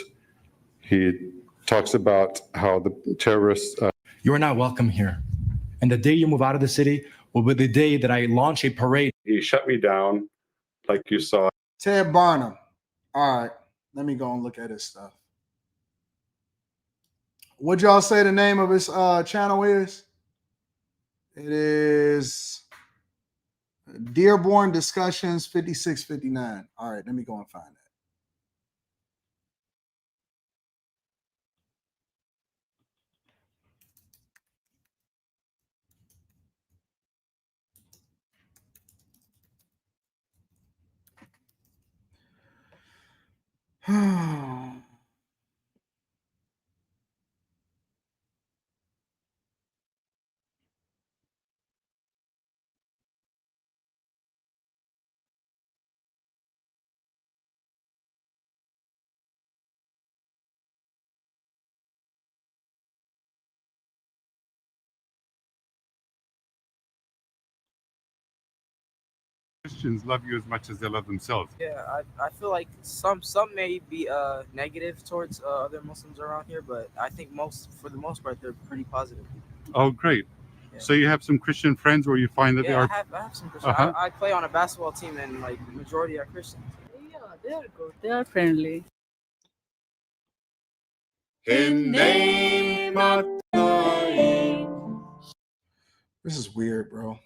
he talks about how the terrorists... You are not welcome here. And the day you move out of the city will be the day that I launch a parade. He shut me down, like you saw. Ted Barnum. All right, let me go and look at his stuff. What'd y'all say the name of his channel is? It is Dearborn Discussions 5659. All right, let me go and find that. Christians love you as much as they love themselves. Yeah, I feel like some may be negative towards other Muslims around here, but I think for the most part they're pretty positive. Oh, great. Yeah. So you have some Christian friends where you find that they are... I have some Christian. I play on a basketball team and like the majority are Christians. Yeah, they are good. They are friendly. In name of This is weird, bro.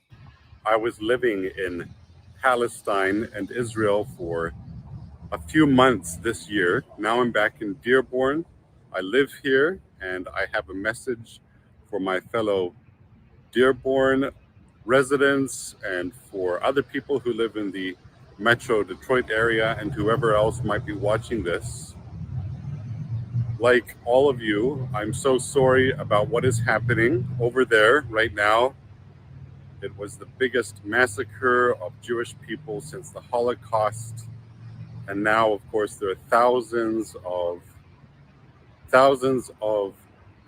I was living in Palestine and Israel for a few months this year. Now I'm back in Dearborn. I live here and I have a message for my fellow Dearborn residents and for other people who live in the Metro Detroit area and whoever else might be watching this. Like all of you, I'm so sorry about what is happening over there right now. It was the biggest massacre of Jewish people since the Holocaust. And now, of course, there are thousands of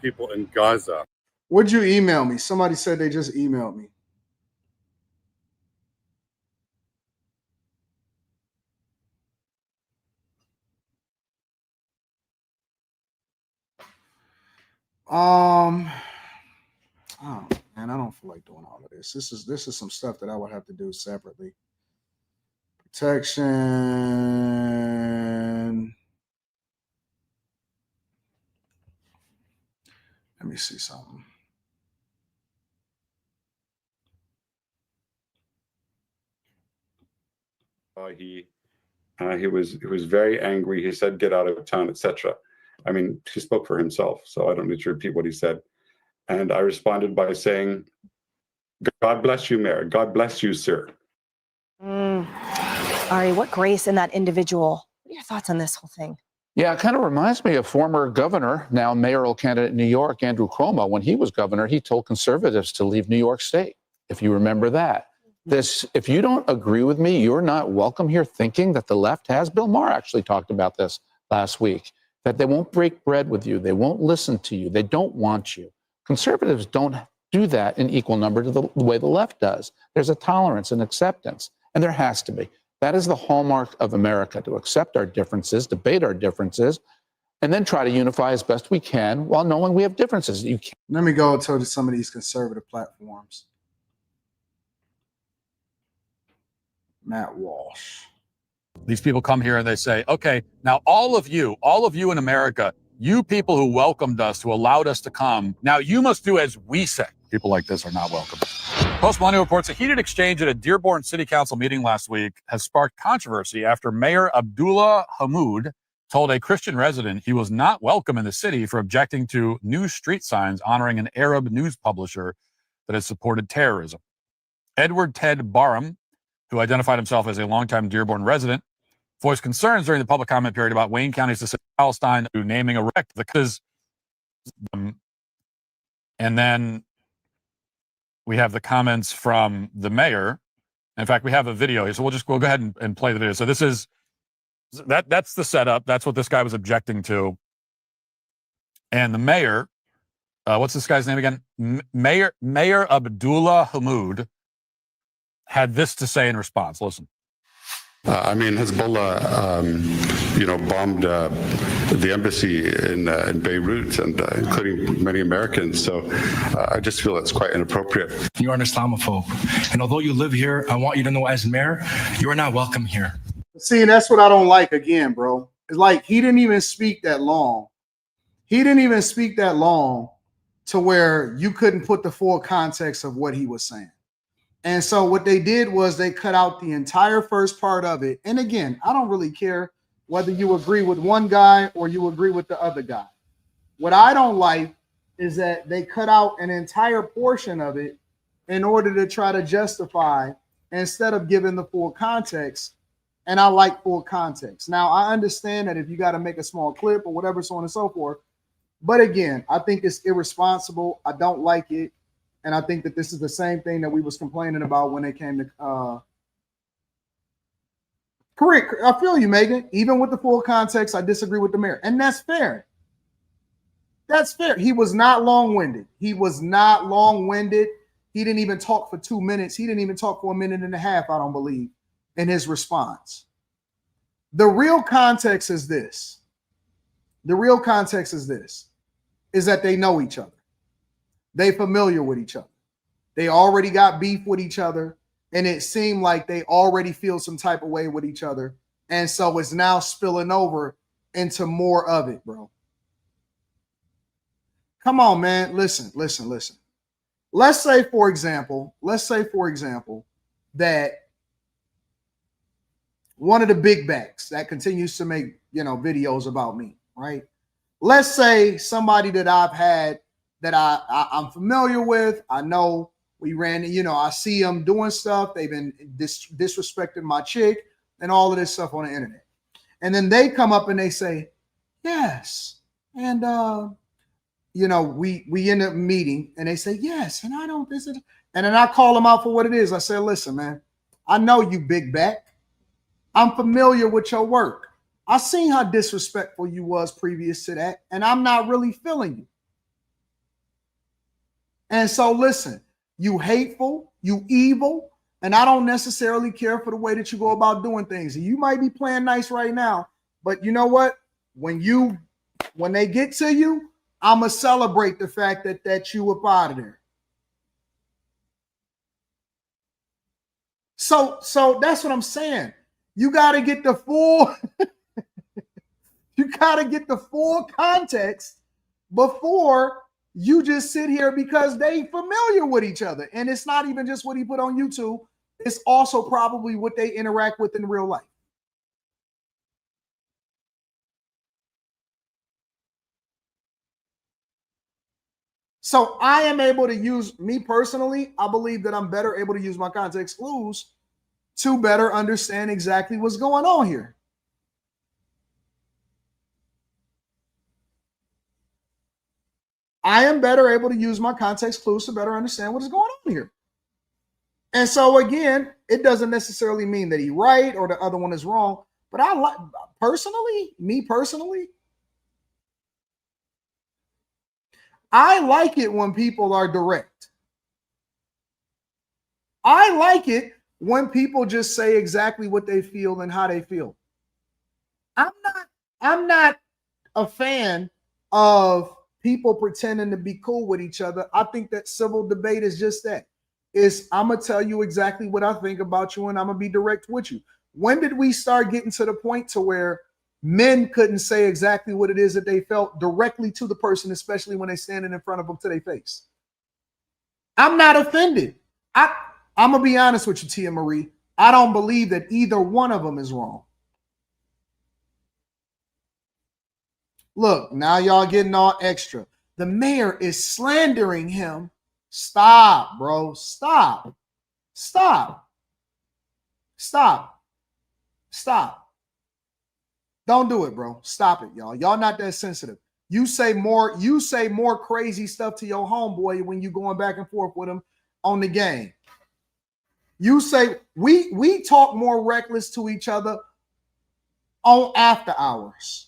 people in Gaza. Would you email me? Somebody said they just emailed me. Oh man, I don't feel like doing all of this. This is some stuff that I would have to do separately. Protection. Let me see something. He was very angry. He said, "Get out of town," etc. I mean, he spoke for himself, so I don't need to repeat what he said. And I responded by saying, God bless you, Mayor. God bless you, sir. Ari, what grace in that individual. What are your thoughts on this whole thing? Yeah, it kind of reminds me of former governor, now mayoral candidate in New York, Andrew Cuomo. When he was governor, he told conservatives to leave New York State, if you remember that. If you don't agree with me, you're not welcome here, thinking that the left has. Bill Maher actually talked about this last week, that they won't break bread with you. They won't listen to you. They don't want you. Conservatives don't do that in equal number to the way the left does. There's a tolerance and acceptance, and there has to be. That is the hallmark of America, to accept our differences, debate our differences, and then try to unify as best we can while knowing we have differences. You can't. Let me go to some of these conservative platforms. Matt Walsh. These people come here and they say, okay, now all of you in America, you people who welcomed us, who allowed us to come, now you must do as we say. People like this are not welcome. Post Millennial reports a heated exchange at a Dearborn City Council meeting last week has sparked controversy after Mayor Abdullah Hammoud told a Christian resident he was not welcome in the city for objecting to new street signs honoring an Arab news publisher that has supported terrorism. Edward Ted Barham, who identified himself as a longtime Dearborn resident, voiced concerns during the public comment period about Wayne County's decision to Palestine to naming a wreck. And then we have the comments from the mayor. In fact, we have a video here, so we'll go ahead and play the video. So this is that's the setup. That's what this guy was objecting to. And the mayor, what's this guy's name again? Mayor Abdullah Hammoud had this to say in response. Listen. Hezbollah, bombed the embassy in Beirut, and including many Americans. So I just feel it's quite inappropriate. You are an Islamophobe. And although you live here, I want you to know as mayor, you are not welcome here. See, that's what I don't like again, bro. It's like he didn't even speak that long. He didn't even speak that long to where you couldn't put the full context of what he was saying. And so what they did was they cut out the entire first part of it. And again, I don't really care whether you agree with one guy or you agree with the other guy. What I don't like is that they cut out an entire portion of it in order to try to justify instead of giving the full context. And I like full context. Now, I understand that if you got to make a small clip or whatever, so on and so forth. But again, I think it's irresponsible. I don't like it. And I think that this is the same thing that we was complaining about when it came to correct. I feel you, Megan. Even with the full context, I disagree with the mayor. And that's fair. That's fair. He was not long-winded. He was not long-winded. He didn't even talk for 2 minutes. He didn't even talk for a minute and a half, I don't believe, in his response. The real context is this. The real context is this, is that they know each other. They familiar with each other. They already got beef with each other, and it seemed like they already feel some type of way with each other. And so it's now spilling over into more of it, bro. Come on, man. Listen. Let's say, for example, that one of the big backs that continues to make, videos about me, right? Let's say somebody that I've had that I'm familiar with. I know we ran, I see them doing stuff. They've been disrespecting my chick and all of this stuff on the internet. And then they come up and they say, yes. And, we end up meeting and they say, yes. And I don't visit. And then I call them out for what it is. I say, listen, man, I know you big back. I'm familiar with your work. I seen how disrespectful you was previous to that. And I'm not really feeling you. And so listen, you hateful, you evil, and I don't necessarily care for the way that you go about doing things. And you might be playing nice right now, but you know what? When they get to you, I'ma celebrate the fact that you up out of there. So that's what I'm saying. You gotta get the full, context before you just sit here, because they familiar with each other. And it's not even just what he put on YouTube. It's also probably what they interact with in real life. So I am able to use, me personally, I believe that I'm better able to use my context clues to better understand exactly what's going on here. I am better able to use my context clues to better understand what is going on here. And so again, it doesn't necessarily mean that he's right or the other one is wrong. But I like, personally, me personally, I like it when people are direct. I like it when people just say exactly what they feel and how they feel. I'm not a fan of people pretending to be cool with each other. I think that civil debate is just that. I'm going to tell you exactly what I think about you and I'm going to be direct with you. When did we start getting to the point to where men couldn't say exactly what it is that they felt directly to the person, especially when they're standing in front of them to their face? I'm not offended. I'm going to be honest with you, Tia Marie. I don't believe that either one of them is wrong. Look, now y'all getting all extra. The mayor is slandering him. Stop, bro. Stop. Stop. Stop. Stop. Don't do it, bro. Stop it, y'all. Y'all not that sensitive. You say more crazy stuff to your homeboy when you going back and forth with him on the game. You say we talk more reckless to each other on after hours.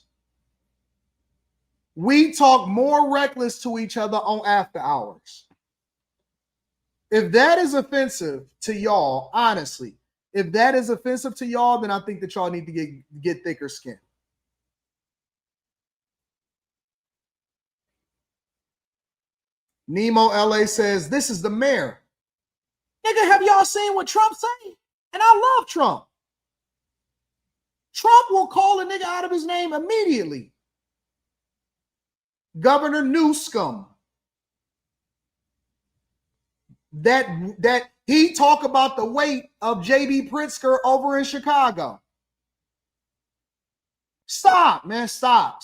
We talk more reckless to each other on after hours. If that is offensive to y'all, honestly, if that is offensive to y'all, then I think that y'all need to get thicker skin. Nemo LA says, this is the mayor. Nigga, have y'all seen what Trump say? And I love Trump. Trump will call a nigga out of his name immediately. Governor Newsom. That he talk about the weight of J.B. Pritzker over in Chicago. Stop, man. Stop.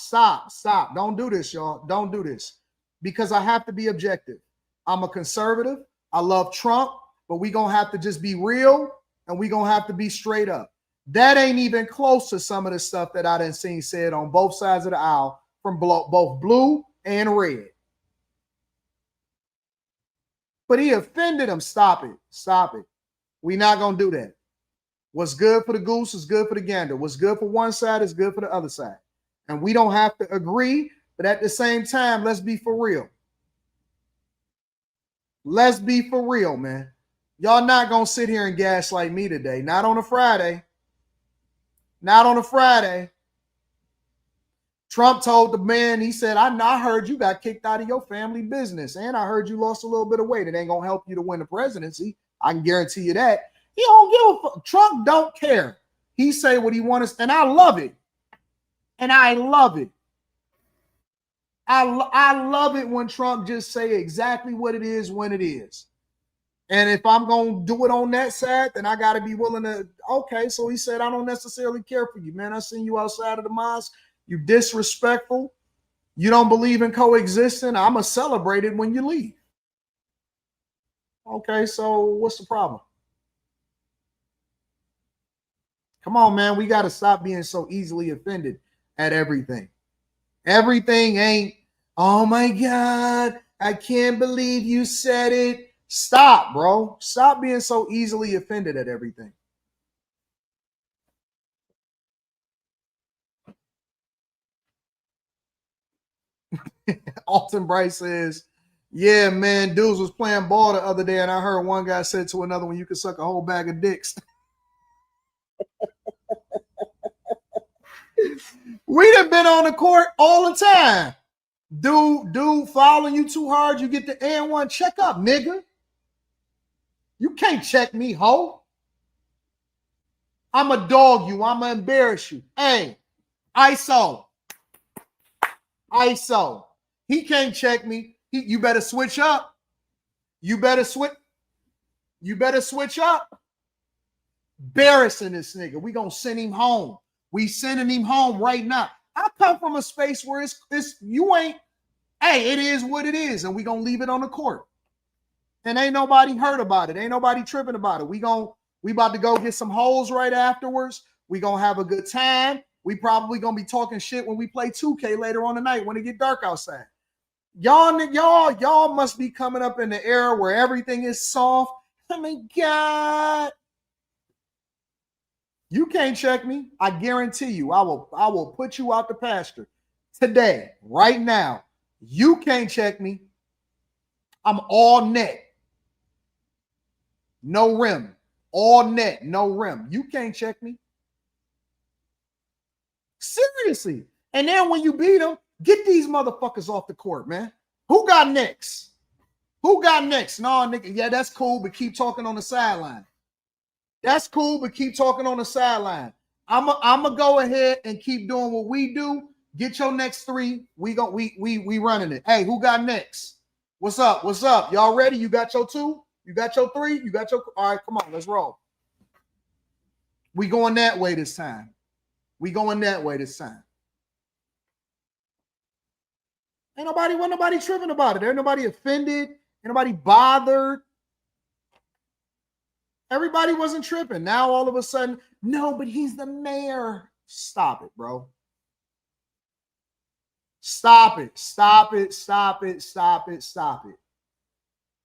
Don't do this, y'all. Don't do this. Because I have to be objective. I'm a conservative. I love Trump, but we going to have to just be real and we going to have to be straight up. That ain't even close to some of the stuff that I done seen said on both sides of the aisle from both blue and red. But he offended him. Stop it. Stop it. We're not going to do that. What's good for the goose is good for the gander. What's good for one side is good for the other side. And we don't have to agree, but at the same time, let's be for real. Let's be for real, man. Y'all not going to sit here and gaslight me today. Not on a Friday. Not on a Friday. Trump told the man, he said, I heard you got kicked out of your family business. And I heard you lost a little bit of weight. It ain't going to help you to win the presidency. I can guarantee you that. He don't give a fuck. Trump don't care. He say what he wants, and I love it. And I love it. I love it when Trump just say exactly what it is when it is. And if I'm going to do it on that side, then I got to be willing to, okay, so he said, I don't necessarily care for you, man. I seen you outside of the mosque. You disrespectful. You don't believe in coexisting. I'm going to celebrate it when you leave. Okay, so what's the problem? Come on, man. We got to stop being so easily offended at everything. Everything ain't, oh my God, I can't believe you said it. Stop, bro. Stop being so easily offended at everything. Alton Bright says, yeah, man, dudes was playing ball the other day, and I heard one guy said to another one, you can suck a whole bag of dicks. We done been on the court all the time. Dude following you too hard, you get the N1. Check up, nigga. You can't check me, ho. I'm a dog you. I'm going to embarrass you. Hey, ISO. He can't check me. You better switch up. You better switch up. Embarrassing this nigga. We going to send him home. We sending him home right now. I come from a space where it's you ain't, hey, it is what it is, and we gonna leave it on the court. And ain't nobody hurt about it. Ain't nobody tripping about it. We about to go get some holes right afterwards. We gonna have a good time. We probably gonna be talking shit when we play 2K later on tonight when it get dark outside. Y'all must be coming up in the era where everything is soft. Oh my God. You can't check me. I guarantee you. I will put you out the pasture today, right now. You can't check me. I'm all net. No rim. All net, no rim. You can't check me. Seriously. And then when you beat them, get these motherfuckers off the court, man. Who got next? Who got next? No, nigga. Yeah, that's cool, but keep talking on the sideline. That's cool, but keep talking on the sideline. I'm gonna go ahead and keep doing what we do. Get your next three. We running it. Hey, who got next? What's up? What's up? Y'all ready? You got your two? You got your three? You got your all right, come on, let's roll. We going that way this time. We going that way this time. Ain't nobody tripping about it. Ain't nobody offended. Ain't nobody bothered. Everybody wasn't tripping. Now all of a sudden, no, but he's the mayor. Stop it, bro. Stop it. Stop it. Stop it. Stop it. Stop it.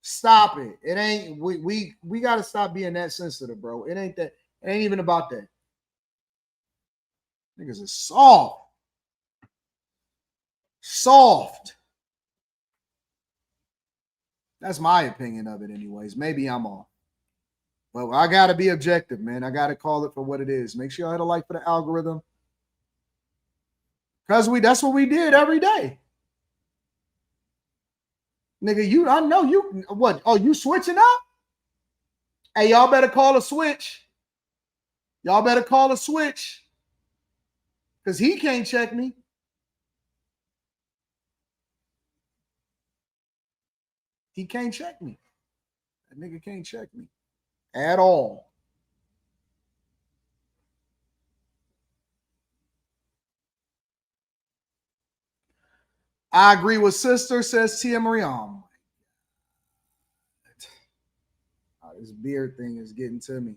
Stop it. It ain't we gotta stop being that sensitive, bro. It ain't that, it ain't even about that. Niggas is soft. Soft. That's my opinion of it, anyways. Maybe I'm off. But I gotta be objective, man. I gotta call it for what it is. Make sure y'all hit a like for the algorithm. Because that's what we did every day. Nigga, I know you, what? Oh, you switching up? Hey, y'all better call a switch. Y'all better call a switch. Because he can't check me. He can't check me. That nigga can't check me at all. I agree with sister, says Tia Marie. Oh, this beard thing is getting to me.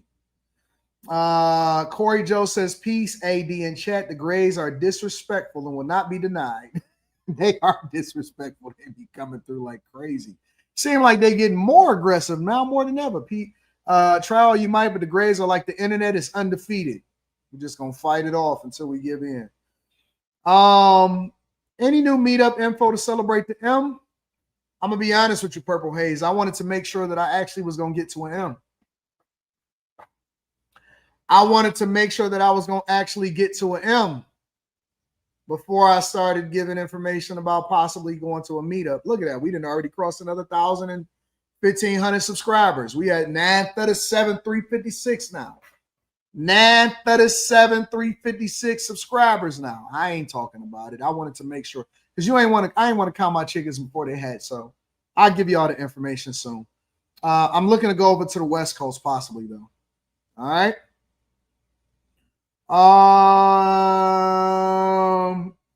Corey Joe says, peace, AD in chat. The Grays are disrespectful and will not be denied. They are disrespectful. They be coming through like crazy. Seem like they getting more aggressive now more than ever. Pete, trial you might, but the Grays are like the internet is undefeated. We're just gonna fight it off until we give in. Any new meetup info to celebrate the M? I'm gonna be honest with you, Purple Haze. I wanted to make sure that I actually was gonna get to an M. I wanted to make sure that I was gonna actually get to an M before I started giving information about possibly going to a meetup. Look at that. We didn't already cross another 1,000 and 1,500 subscribers. We at 937,356 now. 937,356 subscribers now. I ain't talking about it. I wanted to make sure because I ain't want to count my chickens before they had. So I'll give you all the information soon. I'm looking to go over to the West Coast possibly though. All right.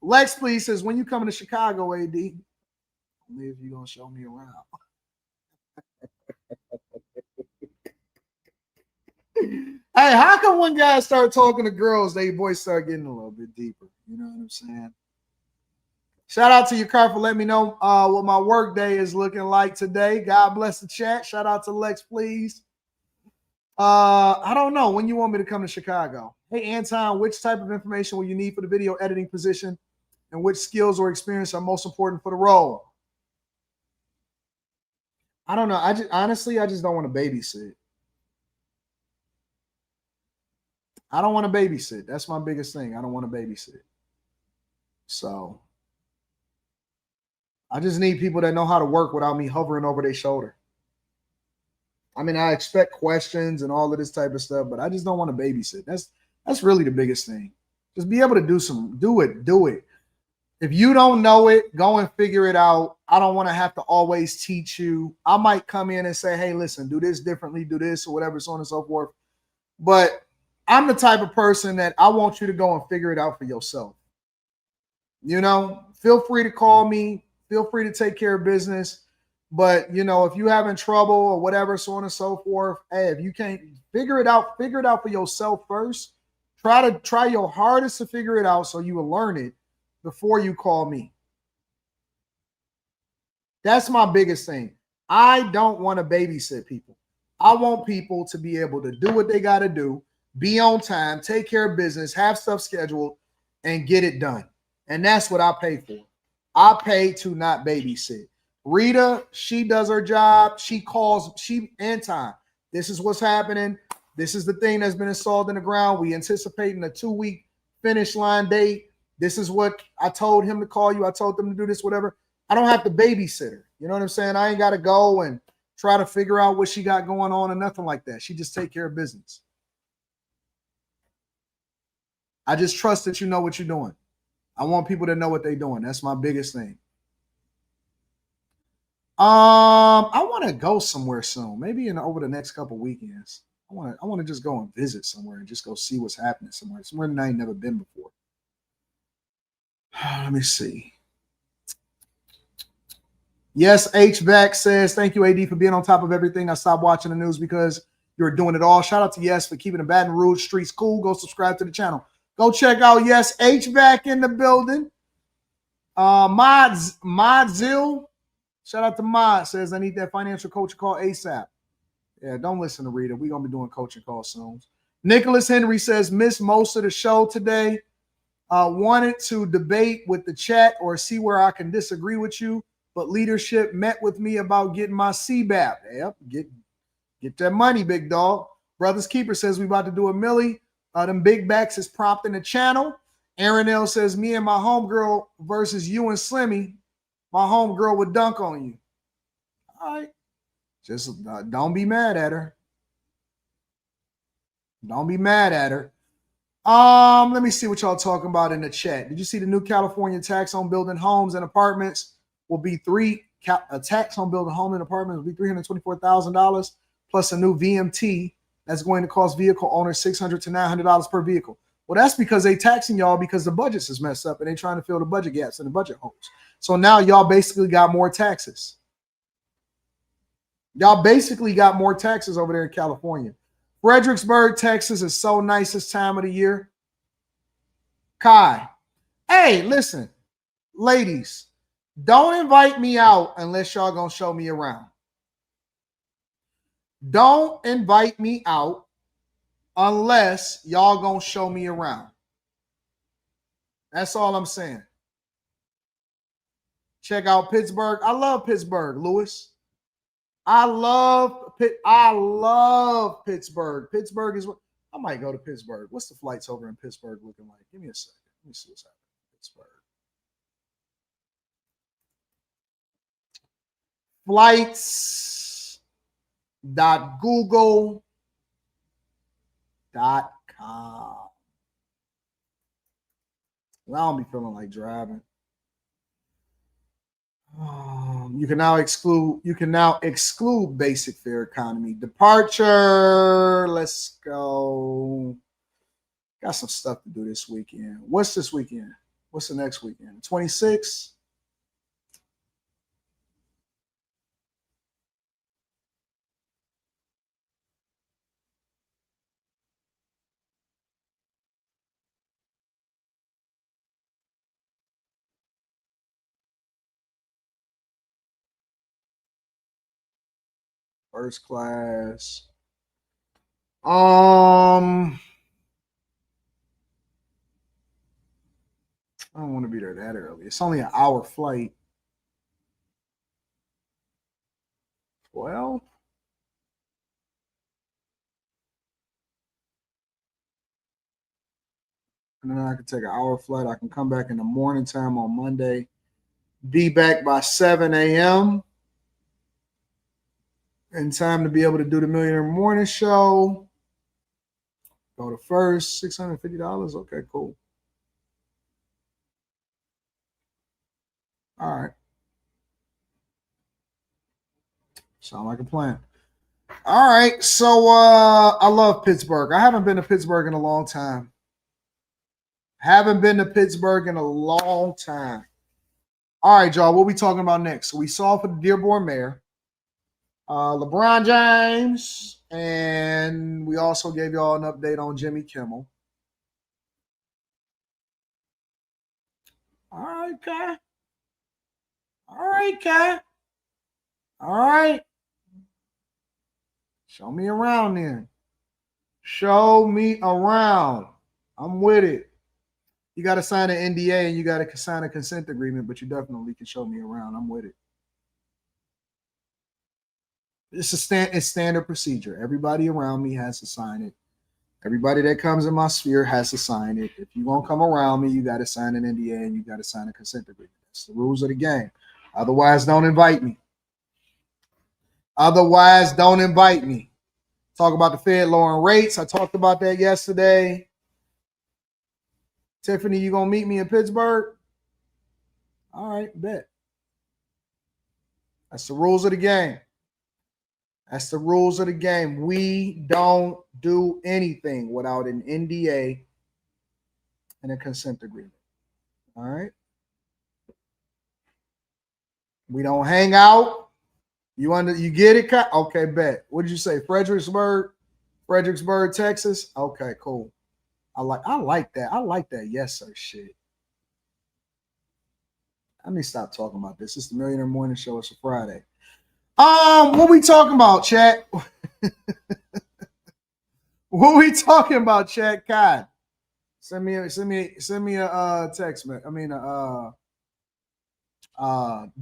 Lex, please, says, when you coming to Chicago, AD? Only if you're gonna show me around. Hey, how come when guys start talking to girls, they voice start getting a little bit deeper? You know what I'm saying? Shout out to your car for letting me know what my work day is looking like today. God bless the chat. Shout out to Lex, please. I don't know when you want me to come to Chicago. Hey, Anton, which type of information will you need for the video editing position, and which skills or experience are most important for the role? I don't know. I just don't want to babysit. I don't want to babysit. That's my biggest thing. I don't want to babysit. So I just need people that know how to work without me hovering over their shoulder. I mean, I expect questions and all of this type of stuff, but I just don't want to babysit. That's really the biggest thing. Just be able to do it. If you don't know it, go and figure it out. I don't want to have to always teach you. I might come in and say, hey, listen, do this differently, do this or whatever, so on and so forth. But I'm the type of person that I want you to go and figure it out for yourself. You know, feel free to call me. feel free to take care of business. But, you know, if you're having trouble or whatever, so on and so forth, hey, if you can't figure it out for yourself first. Try your hardest to figure it out so you will learn it before you call me. That's my biggest thing. I don't want to babysit people. I want people to be able to do what they got to do, be on time, take care of business, have stuff scheduled, and get it done. And that's what I pay for. I pay to not babysit. Rita, she does her job. She calls, Anton, this is what's happening. This is the thing that's been installed in the ground. We anticipating a 2-week finish line date. This is what I told him to call you. I told them to do this, whatever. I don't have to babysit her. You know what I'm saying? I ain't got to go and try to figure out what she got going on or nothing like that. She just take care of business. I just trust that you know what you're doing. I want people to know what they're doing. That's my biggest thing. I want to go somewhere soon. Maybe over the next couple weekends. I want to just go and visit somewhere and just go see what's happening somewhere that I ain't never been before. Let me see. Yes, HVAC says, thank you, AD, for being on top of everything. I stopped watching the news because you're doing it all. Shout out to Yes for keeping the Baton Rouge streets cool. Go subscribe to the channel. Go check out Yes HVAC in the building. Modzil, shout out to Mod, says, I need that financial coach call ASAP. Yeah, don't listen to Rita. We're going to be doing coaching calls soon. Nicholas Henry says, missed most of the show today. Wanted to debate with the chat or see where I can disagree with you, but leadership met with me about getting my CBAP. Yep, get that money, big dog. Brothers Keeper says we about to do a millie. Them big backs is prompting the channel. Aaron L says, me and my homegirl versus you and Slimmy. My homegirl would dunk on you. All right. Just don't be mad at her. Don't be mad at her. Let me see what y'all talking about in the chat. Did you see the new California tax on building homes and apartments will be a tax on building home and apartments will be $324,000 plus a new VMT that's going to cost vehicle owners $600 to $900 per vehicle. Well, that's because they taxing y'all because the budgets is messed up and they trying to fill the budget gaps and the budget holes. So now y'all basically got more taxes. Y'all basically got more taxes over there in California. Fredericksburg, Texas is so nice this time of the year. Kai, hey, listen, ladies, don't invite me out unless y'all gonna show me around. Don't invite me out unless y'all gonna show me around. That's all I'm saying. Check out Pittsburgh. I love Pittsburgh, Lewis. I love Pittsburgh. Pittsburgh is what I might go to Pittsburgh. What's the flights over in Pittsburgh looking like? Give me a second. Let me see what's happening in Pittsburgh. Flights.google.com. Well, I don't be feeling like driving. You can now exclude basic fare economy. Departure. Let's go. Got some stuff to do this weekend. What's this weekend? What's the next weekend? 26. First class. I don't want to be there that early. It's only an hour flight. Well, and then I can take an hour flight. I can come back in the morning time on Monday. Be back by 7 a.m. in time to be able to do the Millionaire Morning Show. Go to first, $650. Okay, cool. All right. Sound like a plan. All right. So I love Pittsburgh. I haven't been to Pittsburgh in a long time. All right, y'all, what we talking about next? So we saw for the Dearborn mayor, LeBron James, and we also gave y'all an update on Jimmy Kimmel. All right, Kai. All right, Kai. All right. Show me around then. Show me around. I'm with it. You got to sign an NDA and you got to sign a consent agreement, but you definitely can show me around. I'm with it. It's standard procedure. Everybody around me has to sign it. Everybody that comes in my sphere has to sign it. If you won't come around me, you got to sign an NDA and you got to sign a consent agreement. That's the rules of the game. Otherwise, don't invite me. Otherwise, don't invite me. Talk about the Fed lowering rates. I talked about that yesterday. Tiffany, you gonna meet me in Pittsburgh? All right, bet. That's the rules of the game. That's the rules of the game. We don't do anything without an NDA and a consent agreement. All right. We don't hang out. You get it? Okay, bet. What did you say? Fredericksburg, Texas. Okay, cool. I like that. I like that. Yes, sir. Shit. Let me stop talking about this. It's the Millionaire Morning Show. It's a Friday. What we talking about, chat? What we talking about, chat? God, send me a text, man. I mean,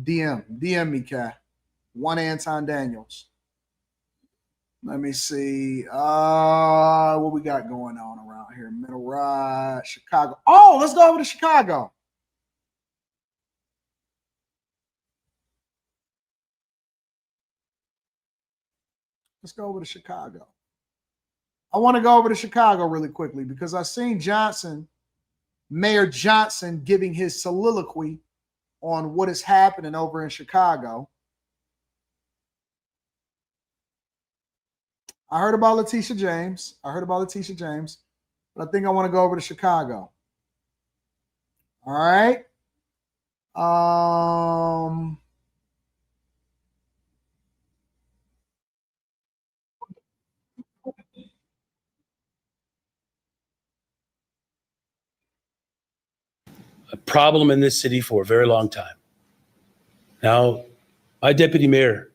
DM me, Cat. One Anton Daniels. Let me see. What we got going on around here? Middle Ride, Chicago. Oh, let's go over to Chicago. Let's go over to Chicago. I want to go over to Chicago really quickly because I seen Mayor Johnson, giving his soliloquy on what is happening over in Chicago. I heard about Letitia James. But I think I want to go over to Chicago. All right. A problem in this city for a very long time. Now, my deputy mayor,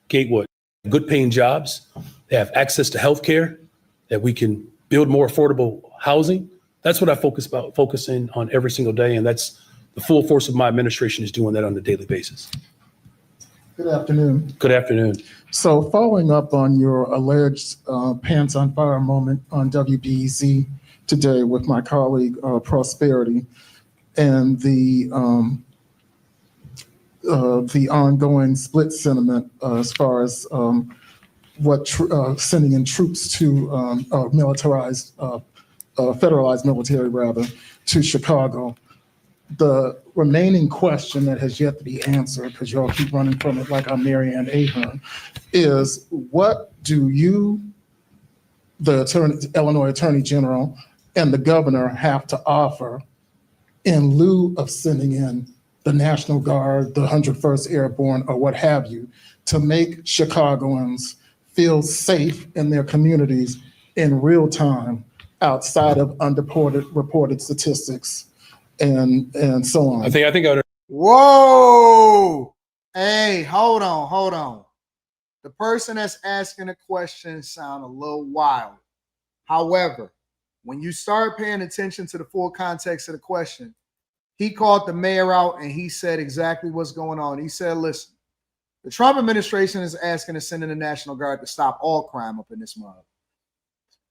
Gatewood, good paying jobs. They have access to health care, that we can build more affordable housing. That's what I focusing on every single day. And that's the full force of my administration is doing that on a daily basis. Good afternoon. Good afternoon. So following up on your alleged pants on fire moment on WBEZ today with my colleague Prosperity and the ongoing split sentiment as far as sending in troops to federalized military rather to Chicago. The remaining question that has yet to be answered, because y'all keep running from it like I'm Marianne Ahern, is what do you, the Illinois Attorney General, and the governor have to offer in lieu of sending in the National Guard, the 101st Airborne, or what have you, to make Chicagoans feel safe in their communities in real time outside of reported statistics and so on. I think I would. Whoa. Hey, hold on. The person that's asking the question sound a little wild. However, when you start paying attention to the full context of the question, he called the mayor out and he said exactly what's going on. He said, listen, the Trump administration is asking to send in the National Guard to stop all crime up in this mug.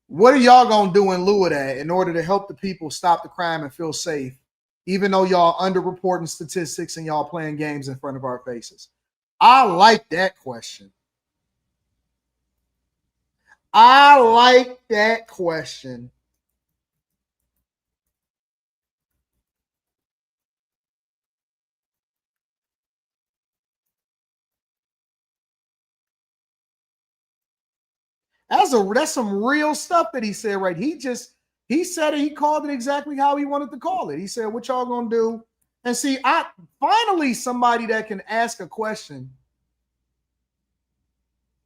What are y'all going to do in lieu of that in order to help the people stop the crime and feel safe, even though y'all underreporting statistics and y'all playing games in front of our faces? I like that question. That's some real stuff that he said, right? He said it, he called it exactly how he wanted to call it. He said, what y'all gonna do And see, I finally somebody that can ask a question.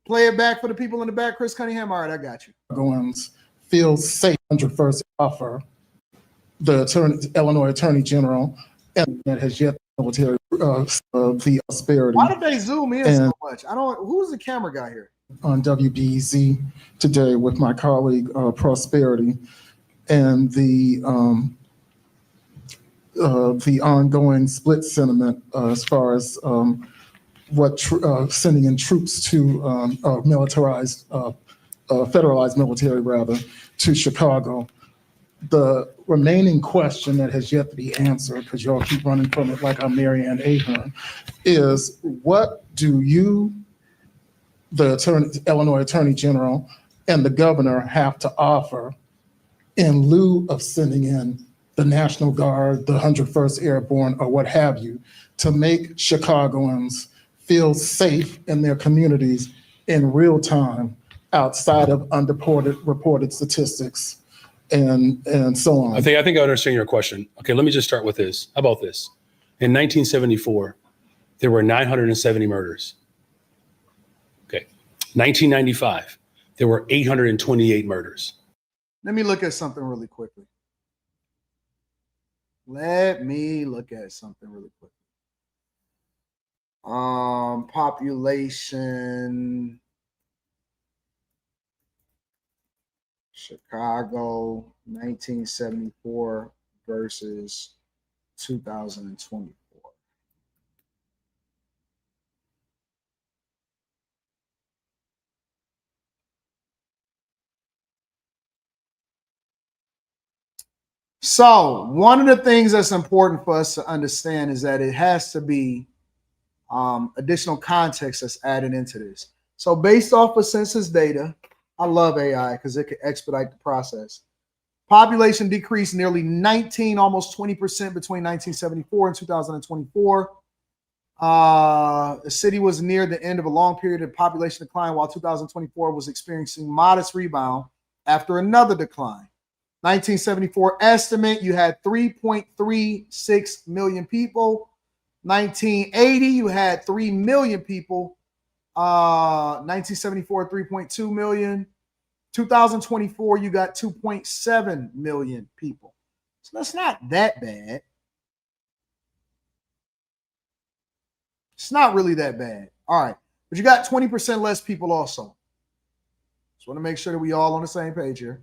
Play it back for the people in the back. Chris Cunningham. All right, I got you. Goins feels safe 101st offer the Illinois Attorney General, and that has yet military the prosperity. Why did they zoom in so much? I don't. Who's the camera guy here? On WBEZ today with my colleague Prosperity, and the ongoing split sentiment as far as what sending in troops to militarized, federalized military rather, to Chicago. The remaining question that has yet to be answered, because y'all keep running from it like I'm Marianne Ahern, is what do you, the Illinois Attorney General, and the governor have to offer in lieu of sending in the National Guard, the 101st Airborne, or what have you, to make Chicagoans feel safe in their communities in real time outside of reported statistics and so on. I think I understand your question. Okay, let me just start with this. How about this? In 1974, there were 970 murders. Okay. 1995, there were 828 murders. Let me look at something really quickly. Population. Chicago, 1974 versus 2024. So one of the things that's important for us to understand is that it has to be additional context that's added into this. So based off of census data, I love AI because it can expedite the process. Population decreased nearly 19, almost 20% between 1974 and 2024. The city was near the end of a long period of population decline, while 2024 was experiencing modest rebound after another decline. 1974 estimate, you had 3.36 million people. 1980, you had 3 million people. 1974, 3.2 million. 2024, you got 2.7 million people. So that's not that bad. It's not really that bad. All right. But you got 20% less people also. Just want to make sure that we all on the same page here.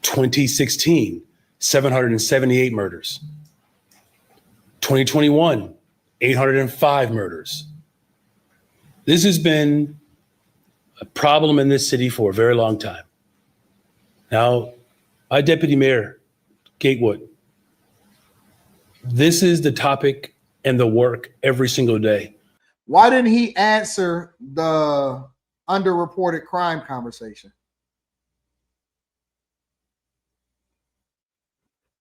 2016, 778 murders. 2021, 805 murders. This has been a problem in this city for a very long time. Now, my deputy mayor, Gatewood, this is the topic and the work every single day. Why didn't he answer the underreported crime conversation?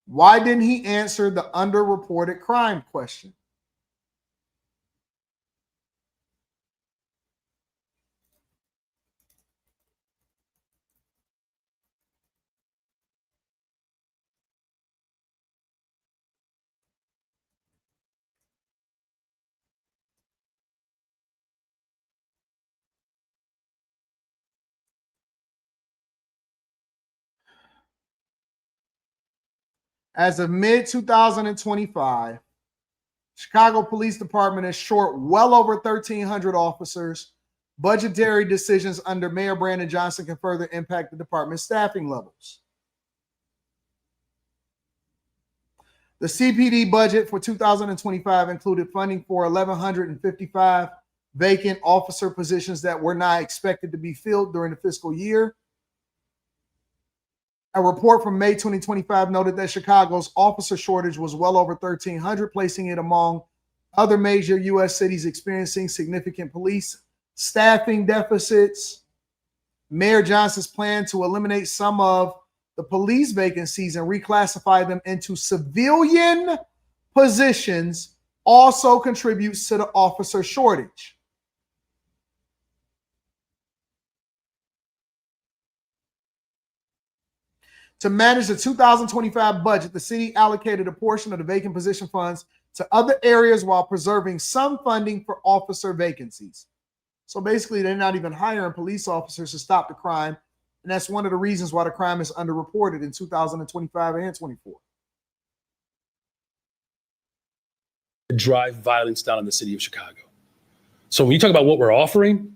Why didn't he answer the underreported crime question? As of mid-2025, Chicago Police Department is short well over 1,300 officers. Budgetary decisions under Mayor Brandon Johnson can further impact the department's staffing levels. The CPD budget for 2025 included funding for 1,155 vacant officer positions that were not expected to be filled during the fiscal year. A report from May 2025 noted that Chicago's officer shortage was well over 1,300, placing it among other major U.S. cities experiencing significant police staffing deficits. Mayor Johnson's plan to eliminate some of the police vacancies and reclassify them into civilian positions also contributes to the officer shortage. To manage the 2025 budget, the city allocated a portion of the vacant position funds to other areas while preserving some funding for officer vacancies. So basically, they're not even hiring police officers to stop the crime. And that's one of the reasons why the crime is underreported in 2025 and 24. Drive violence down in the city of Chicago. So when you talk about what we're offering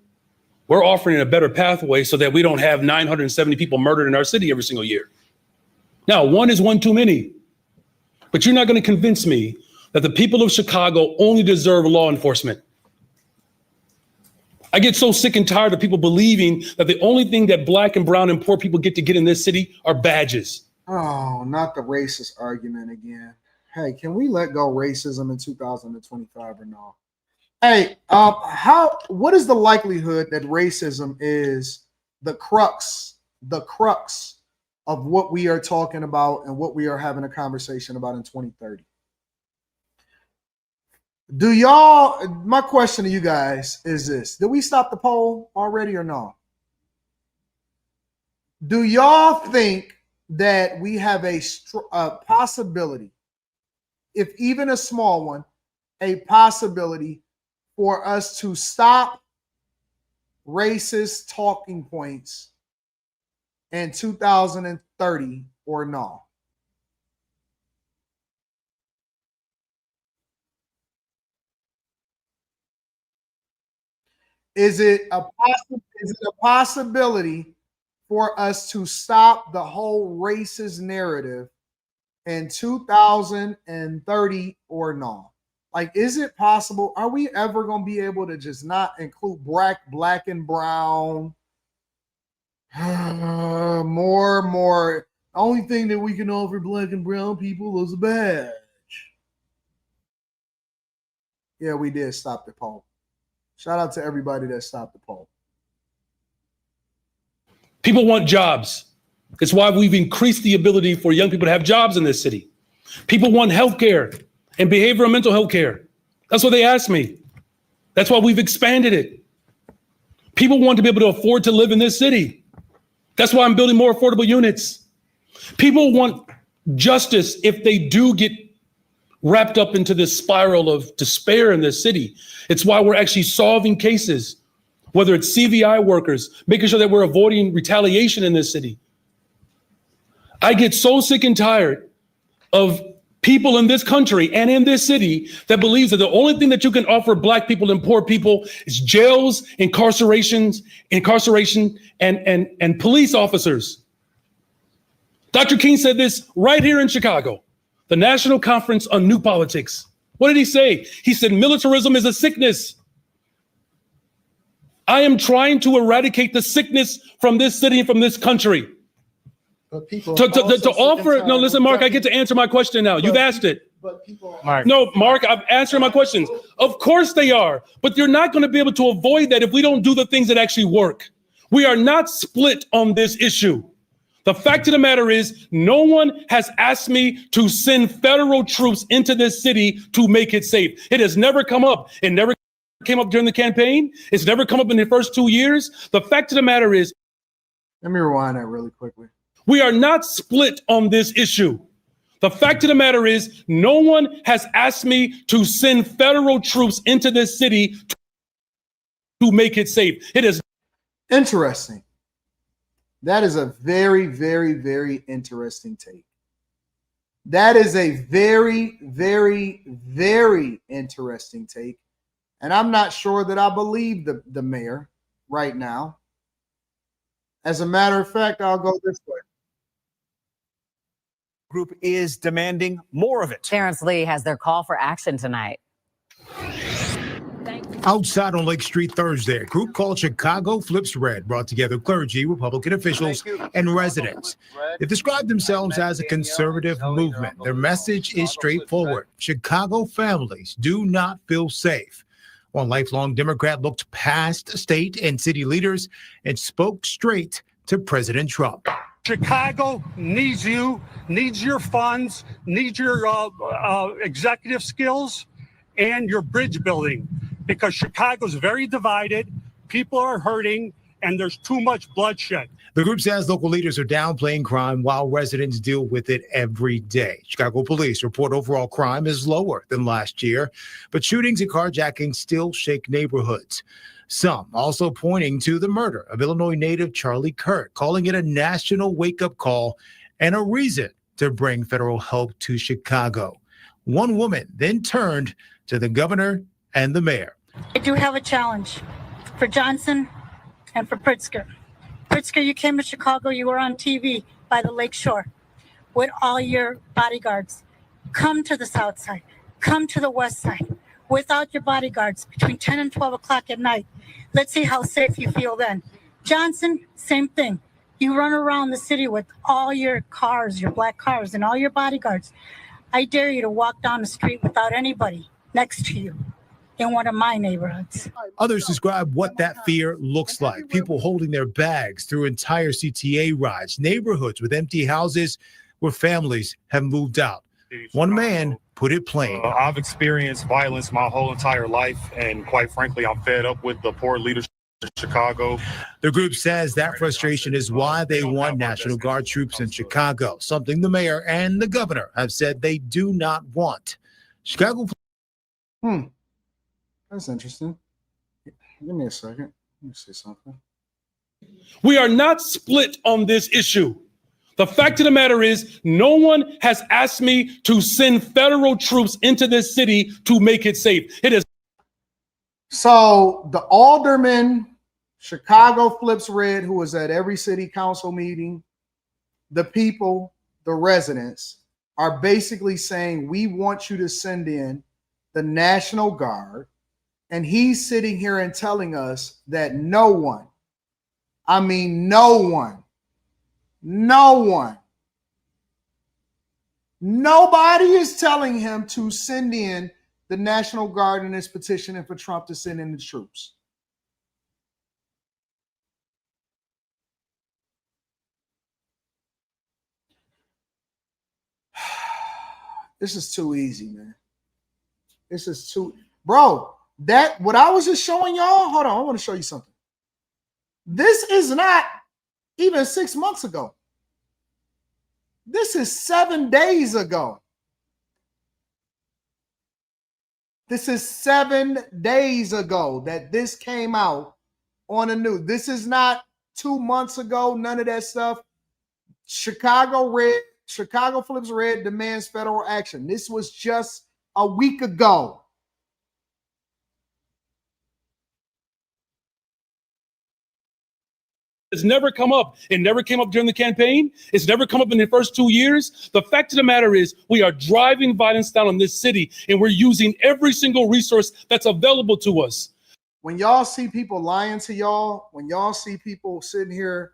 a better pathway so that we don't have 970 people murdered in our city every single year. Now, one is one too many, but you're not going to convince me that the people of Chicago only deserve law enforcement. I get so sick and tired of people believing that the only thing that black and brown and poor people get to get in this city are badges. Oh, not the racist argument again. Hey, can we let go racism in 2025 or no? Hey, what is the likelihood that racism is the crux of what we are talking about and what we are having a conversation about in 2030? My question to you guys is this: did we stop the poll already or no? Do y'all think that we have a possibility, if even a small one, a possibility for us to stop racist talking points in 2030 or no? Is it a possibility for us to stop the whole racist narrative in 2030 or no? Like, is it possible? Are we ever going to be able to just not include black and brown? More. The only thing that we can offer black and brown people is a badge. Yeah, we did stop the poll. Shout out to everybody that stopped the poll. People want jobs. It's why we've increased the ability for young people to have jobs in this city. People want health care and behavioral and mental health care. That's what they asked me. That's why we've expanded it. People want to be able to afford to live in this city. That's why I'm building more affordable units. People want justice if they do get wrapped up into this spiral of despair in this city. It's why we're actually solving cases, whether it's CVI workers, making sure that we're avoiding retaliation in this city. I get so sick and tired of people in this country and in this city that believes that the only thing that you can offer black people and poor people is jails, incarceration, and police officers. Dr. King said this right here in Chicago, the National Conference on New Politics. What did he say? He said, militarism is a sickness. I am trying to eradicate the sickness from this city and from this country. But people to offer, no, listen, Mark, I get to answer my question now. You've asked it. No, Mark, I've answered my questions. Of course they are, but you're not going to be able to avoid that if we don't do the things that actually work. We are not split on this issue. The fact of the matter is, no one has asked me to send federal troops into this city to make it safe. It has never come up. It never came up during the campaign. It's never come up in the first 2 years. The fact of the matter is, let me rewind that really quickly. We are not split on this issue. The fact of the matter is, no one has asked me to send federal troops into this city to make it safe. It is interesting. That is a very, very, very interesting take. That is a very, very, very interesting take. And I'm not sure that I believe the mayor right now. As a matter of fact, I'll go this way. Group is demanding more of it. Terrence Lee has their call for action tonight. Outside on Lake Street Thursday, a group called Chicago Flips Red brought together clergy, Republican officials, and residents. They described themselves as a conservative movement. Their message is straightforward. Chicago families do not feel safe. One lifelong Democrat looked past state and city leaders and spoke straight to President Trump. Chicago needs you, needs your funds, needs your executive skills and your bridge building, because Chicago's very divided. People are hurting, and there's too much bloodshed. The group says local leaders are downplaying crime while residents deal with it every day. Chicago police report overall crime is lower than last year, but shootings and carjackings still shake neighborhoods. Some also pointing to the murder of Illinois native Charlie Kirk, calling it a national wake-up call and a reason to bring federal help to Chicago. One woman then turned to the governor and the mayor. I do have a challenge for Johnson and for Pritzker. Pritzker, you came to Chicago, you were on TV by the lake shore with all your bodyguards. Come to the south side, come to the west side without your bodyguards between 10 and 12 o'clock at night. Let's see how safe you feel then. Johnson, same thing. You run around the city with all your cars, your black cars, and all your bodyguards. I dare you to walk down the street without anybody next to you in one of my neighborhoods. Others describe what that fear looks like. People holding their bags through entire CTA rides, neighborhoods with empty houses where families have moved out. One man put it plain. I've experienced violence my whole entire life, and quite frankly, I'm fed up with the poor leadership of Chicago. The group says that frustration is why they want National Guard troops in Chicago, something the mayor and the governor have said they do not want. Chicago. That's interesting. Give me a second. Let me see something. We are not split on this issue. The fact of the matter is, no one has asked me to send federal troops into this city to make it safe. It is. So the alderman, Chicago Flips Red, who was at every city council meeting, the people, the residents, are basically saying, we want you to send in the National Guard. And he's sitting here and telling us that no one, I mean, nobody is telling him to send in the National Guard in this petition and for Trump to send in the troops. This is too easy, man. This is too, bro. That what I was just showing y'all. Hold on, I want to show you something. This is not even 6 months ago. This is 7 days ago. This is 7 days ago that this came out on the news. This is not 2 months ago. None of that stuff. Chicago Flips Red demands federal action. This was just a week ago. It's never come up. It never came up during the campaign. It's never come up in the first 2 years. The fact of the matter is we are driving violence down on this city, and we're using every single resource that's available to us. When y'all see people lying to y'all, when y'all see people sitting here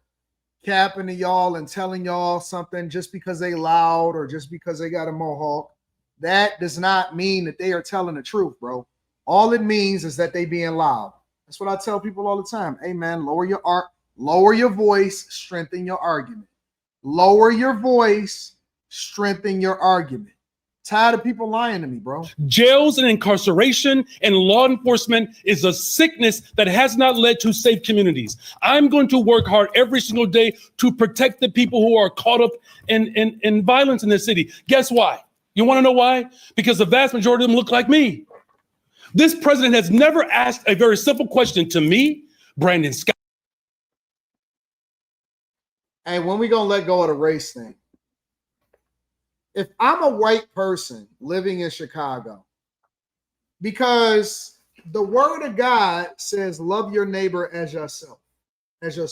capping to y'all and telling y'all something just because they loud or just because they got a mohawk, that does not mean that they are telling the truth, bro. All it means is that they being loud. That's what I tell people all the time. Hey, man, lower your voice, strengthen your argument. Lower your voice, strengthen your argument. Tired of people lying to me, bro. Jails and incarceration and law enforcement is a sickness that has not led to safe communities. I'm going to work hard every single day to protect the people who are caught up in violence in this city. Guess why? You want to know why? Because the vast majority of them look like me. This president has never asked a very simple question to me, Brandon Scott. Hey, when we gonna let go of the race thing? If I'm a white person living in Chicago, because the word of God says, love your neighbor as yourself, Real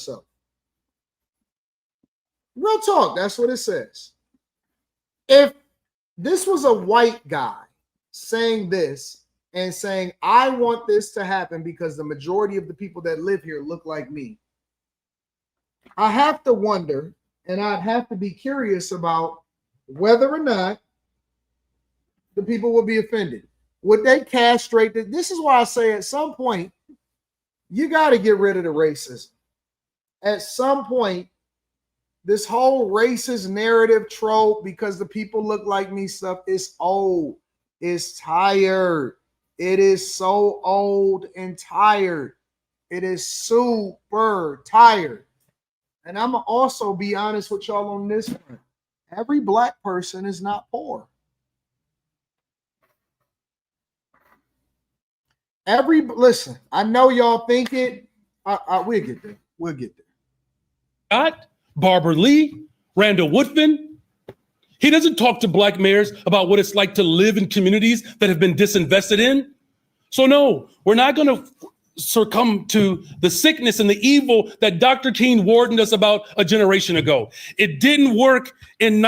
talk, that's what it says. If this was a white guy saying this and saying, I want this to happen because the majority of the people that live here look like me, I have to wonder, and I'd have to be curious about whether or not the people will be offended. Would they castrate it? This is why I say at some point, you got to get rid of the racism. At some point, this whole racist narrative trope, because the people look like me stuff, is old. It's tired. It is so old and tired. It is super tired. And I'm going to also be honest with y'all on this one. Every black person is not poor. Listen, I know y'all think it. We'll get there. We'll get there. Scott, Barbara Lee, Randall Woodfin. He doesn't talk to black mayors about what it's like to live in communities that have been disinvested in. So no, we're not going to succumb to the sickness and the evil that Dr. King warned us about a generation ago. It didn't work in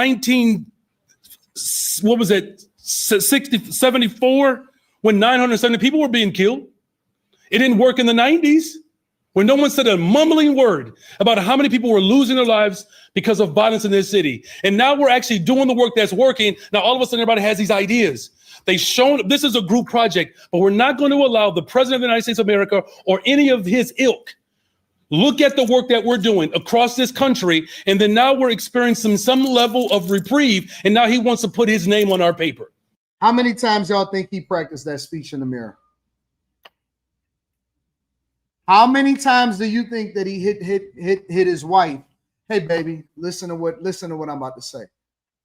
74 when 970 people were being killed. It didn't work in the 90s when no one said a mumbling word about how many people were losing their lives because of violence in this city. And now we're actually doing the work that's working. Now all of a sudden everybody has these ideas. They've shown this is a group project, but we're not going to allow the president of the United States of America or any of his ilk look at the work that we're doing across this country. And then now we're experiencing some level of reprieve. And now he wants to put his name on our paper. How many times y'all think he practiced that speech in the mirror? How many times do you think that he hit his wife? Hey, baby, listen to what I'm about to say.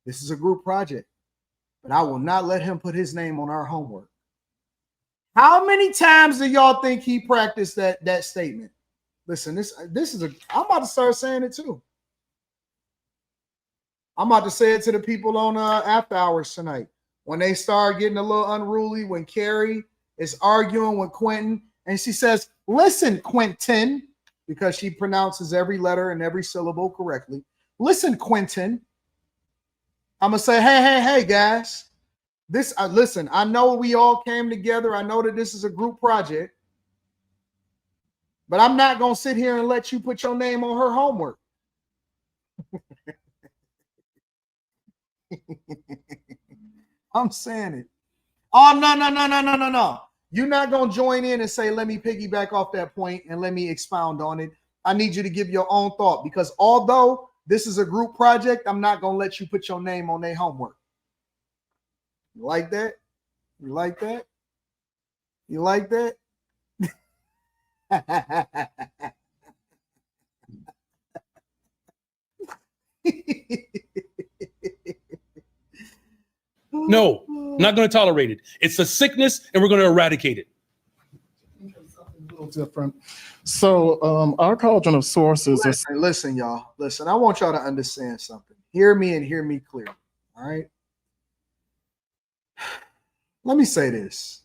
This is a group project, but I will not let him put his name on our homework. How many times do y'all think he practiced that statement? Listen, I'm about to start saying it too. I'm about to say it to the people on after hours tonight. When they start getting a little unruly, when Carrie is arguing with Quentin, and she says, listen, Quentin, because she pronounces every letter and every syllable correctly. Listen, Quentin. I'm going to say, hey, guys. Listen, I know we all came together. I know that this is a group project. But I'm not going to sit here and let you put your name on her homework. I'm saying it. Oh, no. You're not going to join in and say, let me piggyback off that point and let me expound on it. I need you to give your own thought, because although this is a group project, I'm not going to let you put your name on their homework. You like that? You like that? You like that? No, not going to tolerate it. It's a sickness, and we're going to eradicate it. A little different. So our cauldron of sources. Listen, y'all. Listen, I want y'all to understand something. Hear me and hear me clearly. All right. Let me say this,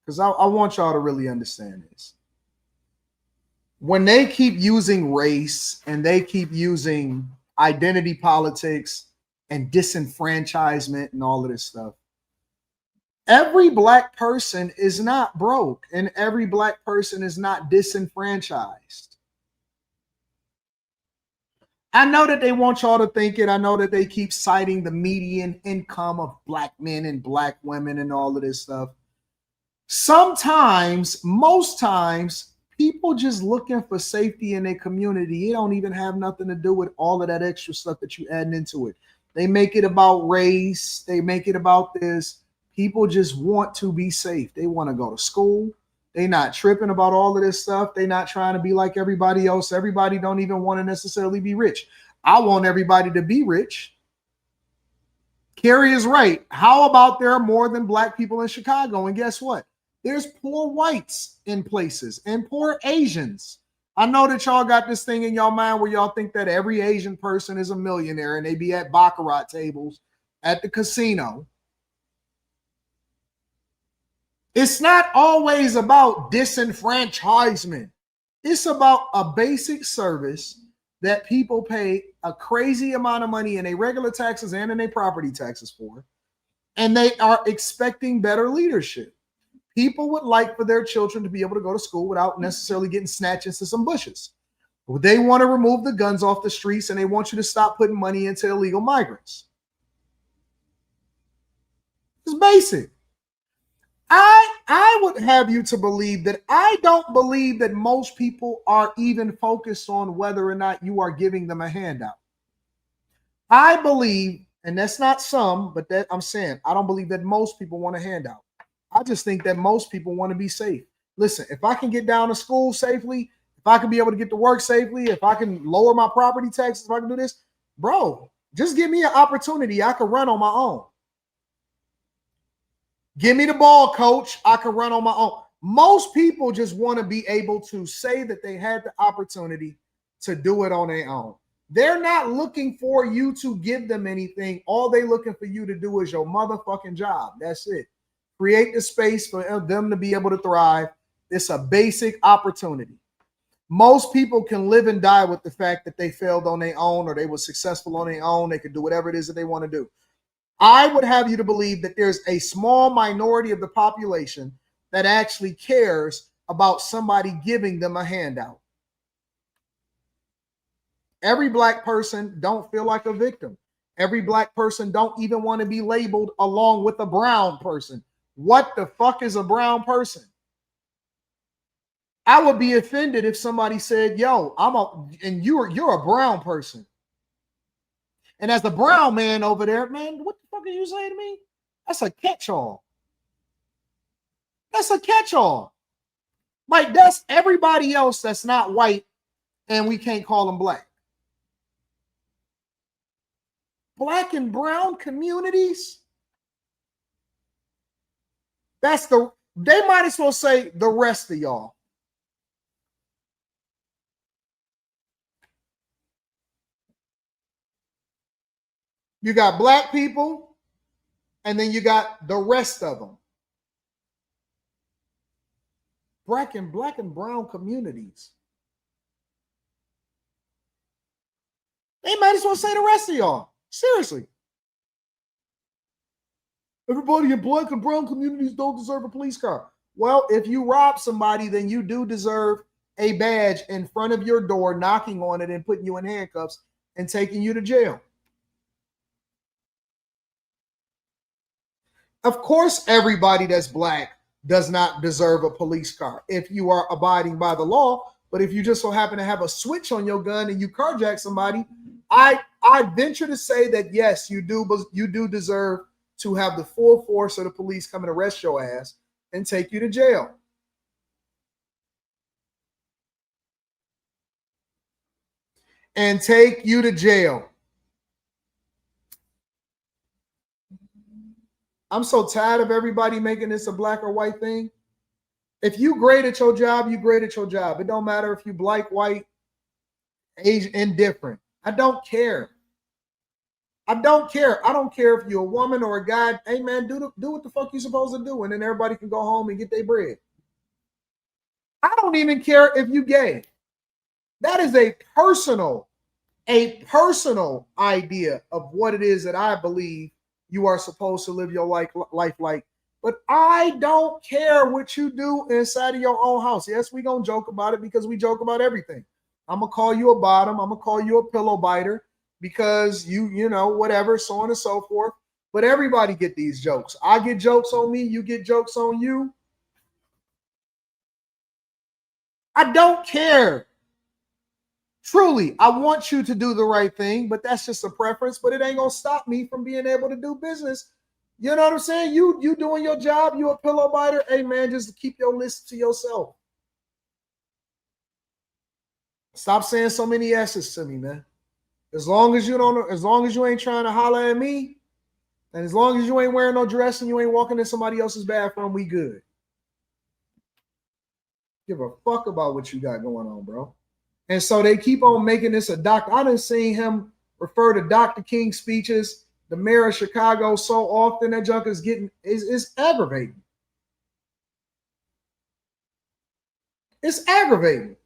because I want y'all to really understand this. When they keep using race and they keep using identity politics and disenfranchisement and all of this stuff, every black person is not broke and every black person is not disenfranchised. I know that they want y'all to think it. I know that they keep citing the median income of black men and black women and all of this stuff. Sometimes, most times, people just looking for safety in their community. It don't even have nothing to do with all of that extra stuff that you adding into it. They make it about race. They make it about this. People just want to be safe. They want to go to school. They're not tripping about all of this stuff. They're not trying to be like everybody else. Everybody don't even want to necessarily be rich. I want everybody to be rich. Carrie is right. How about there are more than black people in Chicago? And guess what? There's poor whites in places and poor Asians. I know that y'all got this thing in y'all mind where y'all think that every Asian person is a millionaire and they be at baccarat tables at the casino. It's not always about disenfranchisement. It's about a basic service that people pay a crazy amount of money in their regular taxes and in their property taxes for, and they are expecting better leadership. People would like for their children to be able to go to school without necessarily getting snatched into some bushes. They want to remove the guns off the streets, and they want you to stop putting money into illegal migrants. It's basic. I would have you to believe that I don't believe that most people are even focused on whether or not you are giving them a handout. I believe, and that's not some, but that I'm saying, I don't believe that most people want a handout. I just think that most people want to be safe. Listen, if I can get down to school safely, if I can be able to get to work safely, if I can lower my property taxes, if I can do this, bro, just give me an opportunity. I can run on my own. Give me the ball, coach. I can run on my own. Most people just want to be able to say that they had the opportunity to do it on their own. They're not looking for you to give them anything. All they looking for you to do is your motherfucking job. That's it. Create the space for them to be able to thrive. It's a basic opportunity. Most people can live and die with the fact that they failed on their own or they were successful on their own. They can do whatever it is that they want to do. I would have you to believe that there's a small minority of the population that actually cares about somebody giving them a handout. Every black person don't feel like a victim. Every black person don't even want to be labeled along with a brown person. What the fuck is a brown person? I would be offended if somebody said, yo, you're a brown person. And as the brown man over there, man, what the fuck are you saying to me? That's a catch-all. That's a catch-all. Like, that's everybody else that's not white, and we can't call them black. Black and brown communities? They might as well say the rest of y'all. You got black people, and then you got the rest of them. Black and brown communities. They might as well say the rest of y'all. Seriously. Everybody in black and brown communities don't deserve a police car. Well, if you rob somebody, then you do deserve a badge in front of your door, knocking on it and putting you in handcuffs and taking you to jail. Of course, everybody that's black does not deserve a police car if you are abiding by the law. But if you just so happen to have a switch on your gun and you carjack somebody, I venture to say that yes, you do deserve to have the full force of the police come and arrest your ass and take you to jail. And take you to jail. I'm so tired of everybody making this a black or white thing. If you great at your job, you great at your job. It don't matter if you black, white, Asian, indifferent. I don't care. I don't care. I don't care if you're a woman or a guy. Hey man, do what the fuck you're supposed to do, and then everybody can go home and get their bread. I don't even care if you gay. That is a personal idea of what it is that I believe you are supposed to live your life like. But I don't care what you do inside of your own house. Yes, we're going to joke about it because we joke about everything. I'm going to call you a bottom. I'm going to call you a pillow biter because you know, whatever, so on and so forth. But everybody get these jokes. I get jokes on me. You get jokes on you. I don't care. Truly, I want you to do the right thing, but that's just a preference. But it ain't going to stop me from being able to do business. You know what I'm saying? You doing your job. You a pillow biter. Hey, man, just keep your list to yourself. Stop saying so many S's to me, man. As long as you ain't trying to holler at me, and as long as you ain't wearing no dress and you ain't walking in somebody else's bathroom, we good. Give a fuck about what you got going on, bro. And so they keep on making this a doctor. I done seen him refer to Dr. King's speeches, the mayor of Chicago, so often. That junk is it's aggravating. It's aggravating.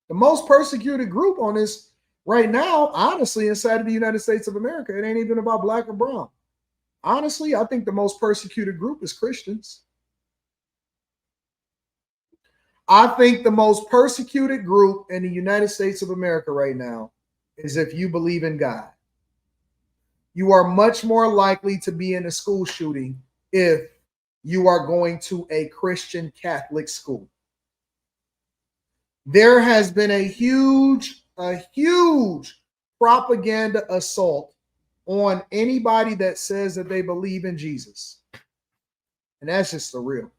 The most persecuted group on this right now, honestly, inside of the United States of America, it ain't even about black or brown. Honestly, I think the most persecuted group is Christians. I think the most persecuted group in the United States of America right now is if you believe in God. You are much more likely to be in a school shooting if you are going to a Christian Catholic school. There has been a huge propaganda assault on anybody that says that they believe in Jesus. And that's just the real.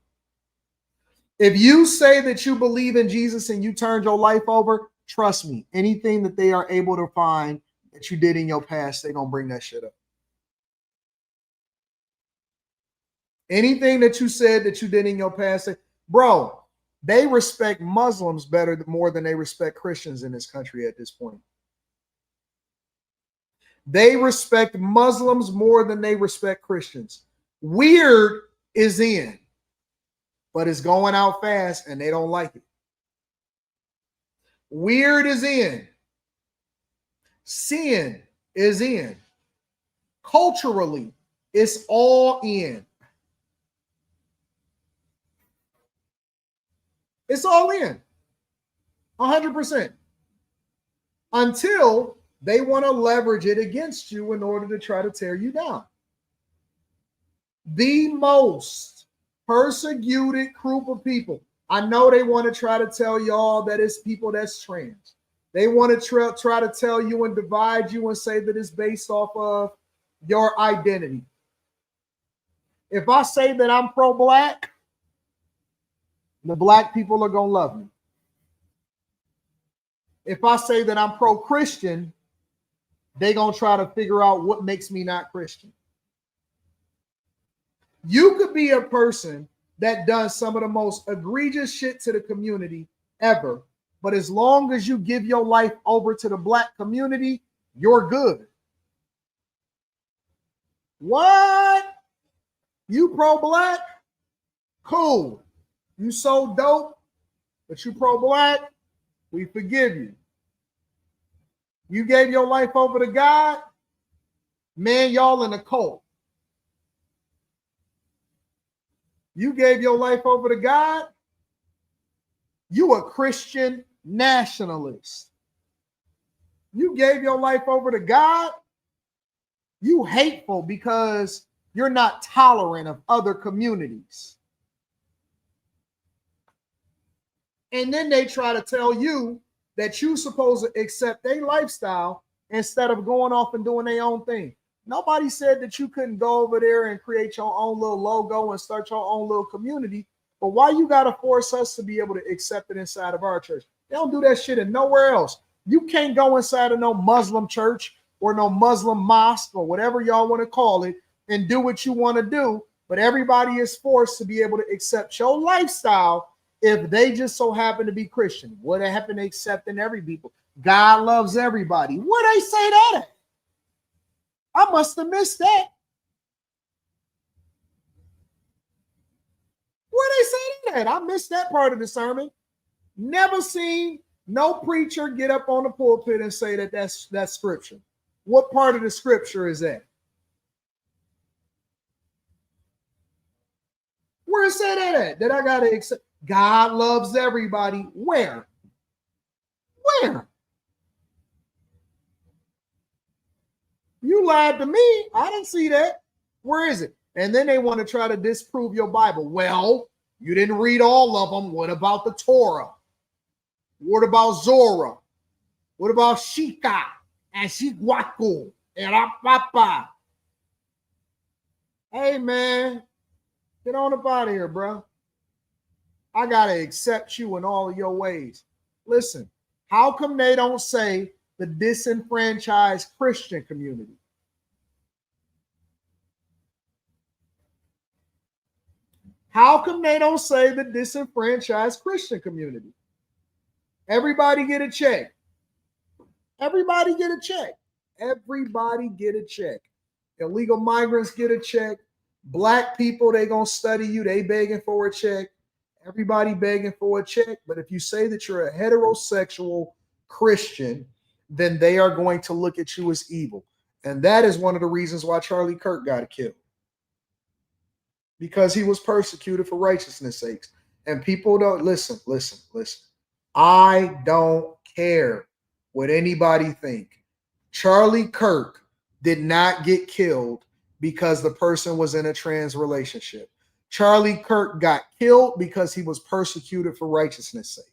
If you say that you believe in Jesus and you turned your life over, trust me, anything that they are able to find that you did in your past, they're going to bring that shit up. Anything that you said that you did in your past, bro, they respect Muslims more than they respect Christians in this country at this point. They respect Muslims more than they respect Christians. Weird is in, but it's going out fast and they don't like it. Weird is in. Sin is in. Culturally, it's all in. It's all in. 100%. Until they want to leverage it against you in order to try to tear you down. The most persecuted group of people. I know they want to try to tell y'all that it's people that's trans. They want to try to tell you and divide you and say that it's based off of your identity. If I say that I'm pro-black, the black people are going to love me. If I say that I'm pro-Christian, they're going to try to figure out what makes me not Christian. You could be a person that does some of the most egregious shit to the community ever, but as long as you give your life over to the black community, you're good. What? You pro-black? Cool. You so dope, but you pro-black? We forgive you. You gave your life over to God? Man, y'all in a cult. You gave your life over to God? You a Christian nationalist. You gave your life over to God? You hateful because you're not tolerant of other communities. And then they try to tell you that you're supposed to accept their lifestyle instead of going off and doing their own thing. Nobody said that you couldn't go over there and create your own little logo and start your own little community. But why you got to force us to be able to accept it inside of our church? They don't do that shit in nowhere else. You can't go inside of no Muslim church or no Muslim mosque or whatever y'all want to call it and do what you want to do. But everybody is forced to be able to accept your lifestyle if they just so happen to be Christian. What they happen to accepting every people. God loves everybody. Where they say that at? I must have missed that. Where they say that? I missed that part of the sermon. Never seen no preacher get up on the pulpit and say that that's scripture. What part of the scripture is that? Where it say that at? That I gotta accept. God loves everybody. Where? Where? You lied to me. I didn't see that. Where is it? And then they want to try to disprove your Bible. Well, you didn't read all of them. What about the Torah? What about Zorah? What about Shika and Shikwaku and Rapapa? Hey, man, get on up out of here, bro. I got to accept you in all of your ways. Listen, how come they don't say the disenfranchised Christian community? How come they don't say the disenfranchised Christian community? Everybody get a check. Everybody get a check. Everybody get a check. Illegal migrants get a check. Black people, they gonna study you. They begging for a check. Everybody begging for a check. But if you say that you're a heterosexual Christian, then they are going to look at you as evil. And that is one of the reasons why Charlie Kirk got killed. Because he was persecuted for righteousness' sakes. And people don't listen. I don't care what anybody think. Charlie Kirk did not get killed because the person was in a trans relationship. Charlie Kirk got killed because he was persecuted for righteousness' sake.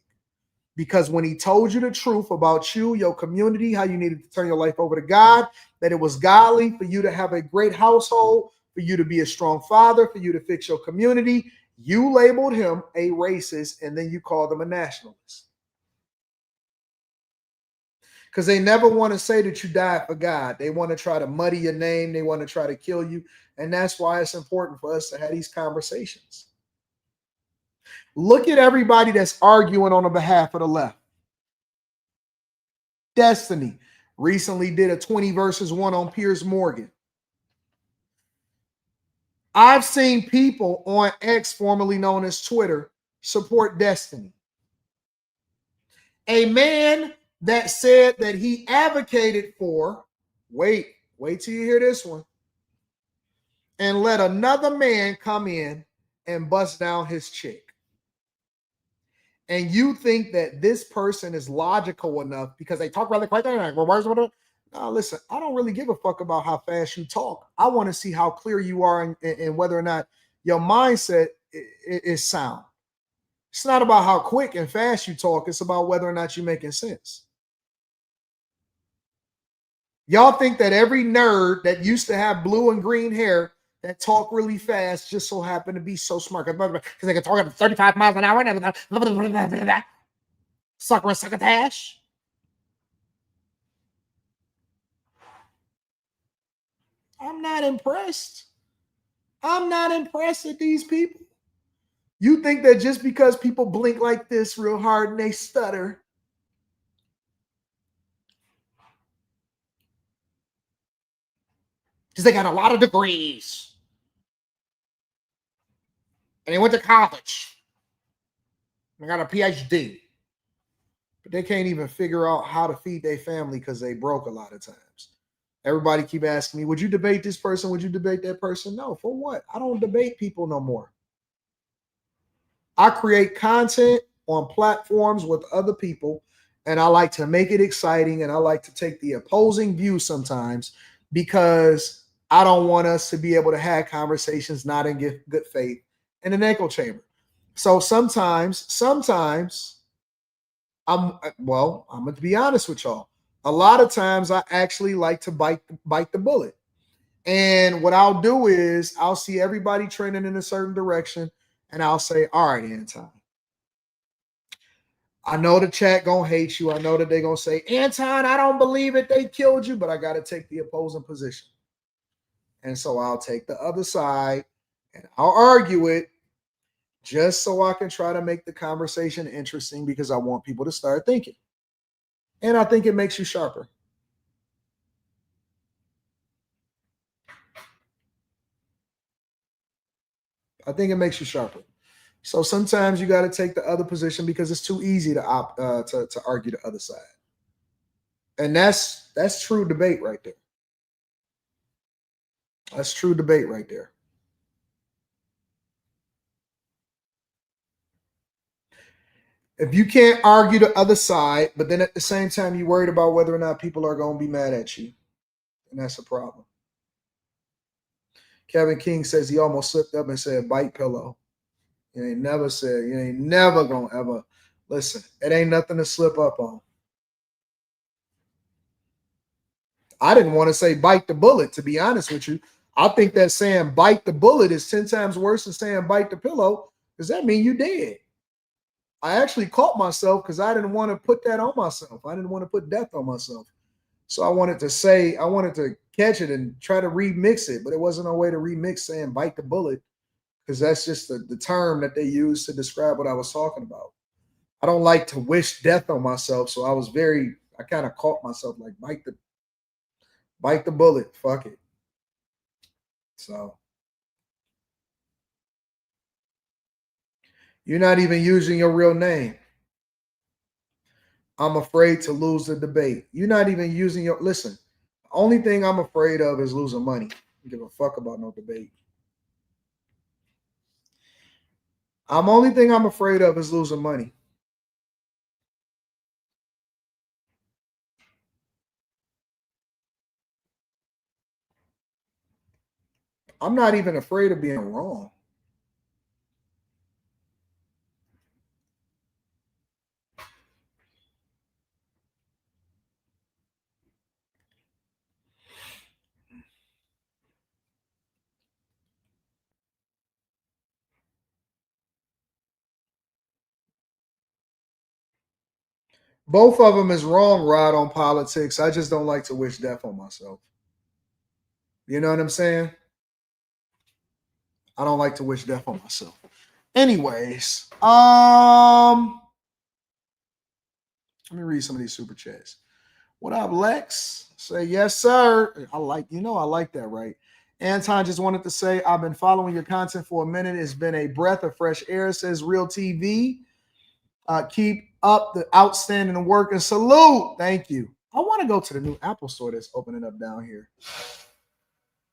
Because when he told you the truth about you, your community, how you needed to turn your life over to God, that it was godly for you to have a great household, for you to be a strong father, for you to fix your community. You labeled him a racist, and then you called him a nationalist. Because they never want to say that you died for God. They want to try to muddy your name. They want to try to kill you. And that's why it's important for us to have these conversations. Look at everybody that's arguing on the behalf of the left. Destiny recently did a 20 versus 1 on Piers Morgan. I've seen people on X, formerly known as Twitter, support Destiny. A man that said that he advocated for, wait till you hear this one, and let another man come in and bust down his chick. And you think that this person is logical enough because they talk really quick. No, listen, I don't really give a fuck about how fast you talk. I want to see how clear you are and whether or not your mindset is sound. It's not about how quick and fast you talk. It's about whether or not you're making sense. Y'all think that every nerd that used to have blue and green hair that talk really fast just so happen to be so smart because they can talk at 35 miles an hour and succotash. I'm not impressed. I'm not impressed at these people. You think that just because people blink like this real hard and they stutter, because they got a lot of degrees and they went to college, they got a PhD, but they can't even figure out how to feed their family because they broke a lot of times. Everybody keep asking me, would you debate this person? Would you debate that person? No, for what? I don't debate people no more. I create content on platforms with other people, and I like to make it exciting, and I like to take the opposing view sometimes because I don't want us to be able to have conversations not in good faith in an echo chamber. So sometimes I'm going to be honest with y'all. A lot of times I actually like to bite the bullet. And what I'll do is I'll see everybody trending in a certain direction, and I'll say, all right, Anton, I know the chat gonna hate you. I know that they're gonna say, Anton, I don't believe it. They killed you, but I got to take the opposing position. And so I'll take the other side and I'll argue it just so I can try to make the conversation interesting because I want people to start thinking. And I think it makes you sharper. I think it makes you sharper. So sometimes you got to take the other position because it's too easy to argue the other side. And that's true debate right there. That's true debate right there. If you can't argue the other side, but then at the same time you're worried about whether or not people are going to be mad at you, and that's a problem. Kevin King says he almost slipped up and said bite pillow. You ain't never going to ever. Listen, it ain't nothing to slip up on. I didn't want to say bite the bullet, to be honest with you. I think that saying bite the bullet is 10 times worse than saying bite the pillow, because that means you dead. I actually caught myself because I didn't want to put that on myself. I didn't want to put death on myself. So I wanted to catch it and try to remix it, but it wasn't no way to remix saying bite the bullet, because that's just the term that they use to describe what I was talking about. I don't like to wish death on myself, so I kind of caught myself like bite the bullet, fuck it. So you're not even using your real name. I'm afraid to lose the debate. You're not even using listen, the only thing I'm afraid of is losing money. I don't give a fuck about no debate. Only thing I'm afraid of is losing money. I'm not even afraid of being wrong. Both of them is wrong, Rod, on politics. I just don't like to wish death on myself. You know what I'm saying? I don't like to wish death on myself. Anyways, let me read some of these super chats. What up, Lex? Say yes, sir. I like that, right? Anton just wanted to say, I've been following your content for a minute. It's been a breath of fresh air, says Real TV. Keep up the outstanding work and salute. Thank you. I want to go to the new Apple store that's opening up down here.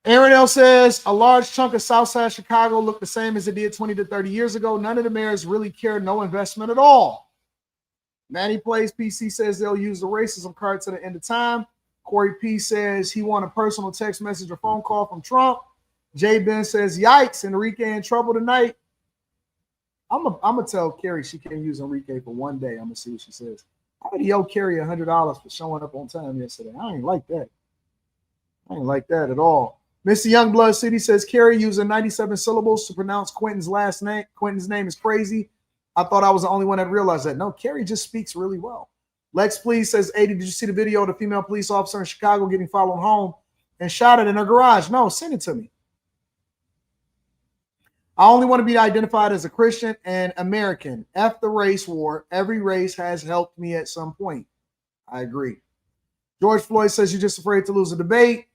Aaron L says, a large chunk of Southside Chicago looked the same as it did 20 to 30 years ago. None of the mayors really cared, no investment at all. Manny Plays PC says they'll use the racism card to the end of time. Corey P says he want a personal text message or phone call from Trump. Jay Ben says, yikes, Enrique in trouble tonight. I'm gonna tell Carrie she can't use Enrique for one day. I'm gonna see what she says. I already owe Carrie $100 for showing up on time yesterday. I ain't like that. I ain't like that at all. Mr. Youngblood City says Carrie using 97 syllables to pronounce Quentin's last name. Quentin's name is crazy. I thought I was the only one that realized that. No, Carrie just speaks really well. Lex Please says, 80, did you see the video of the female police officer in Chicago getting followed home and shot at in her garage? No, send it to me. I only want to be identified as a Christian and American. F the race war. Every race has helped me at some point. I agree. George Floyd says you're just afraid to lose a debate.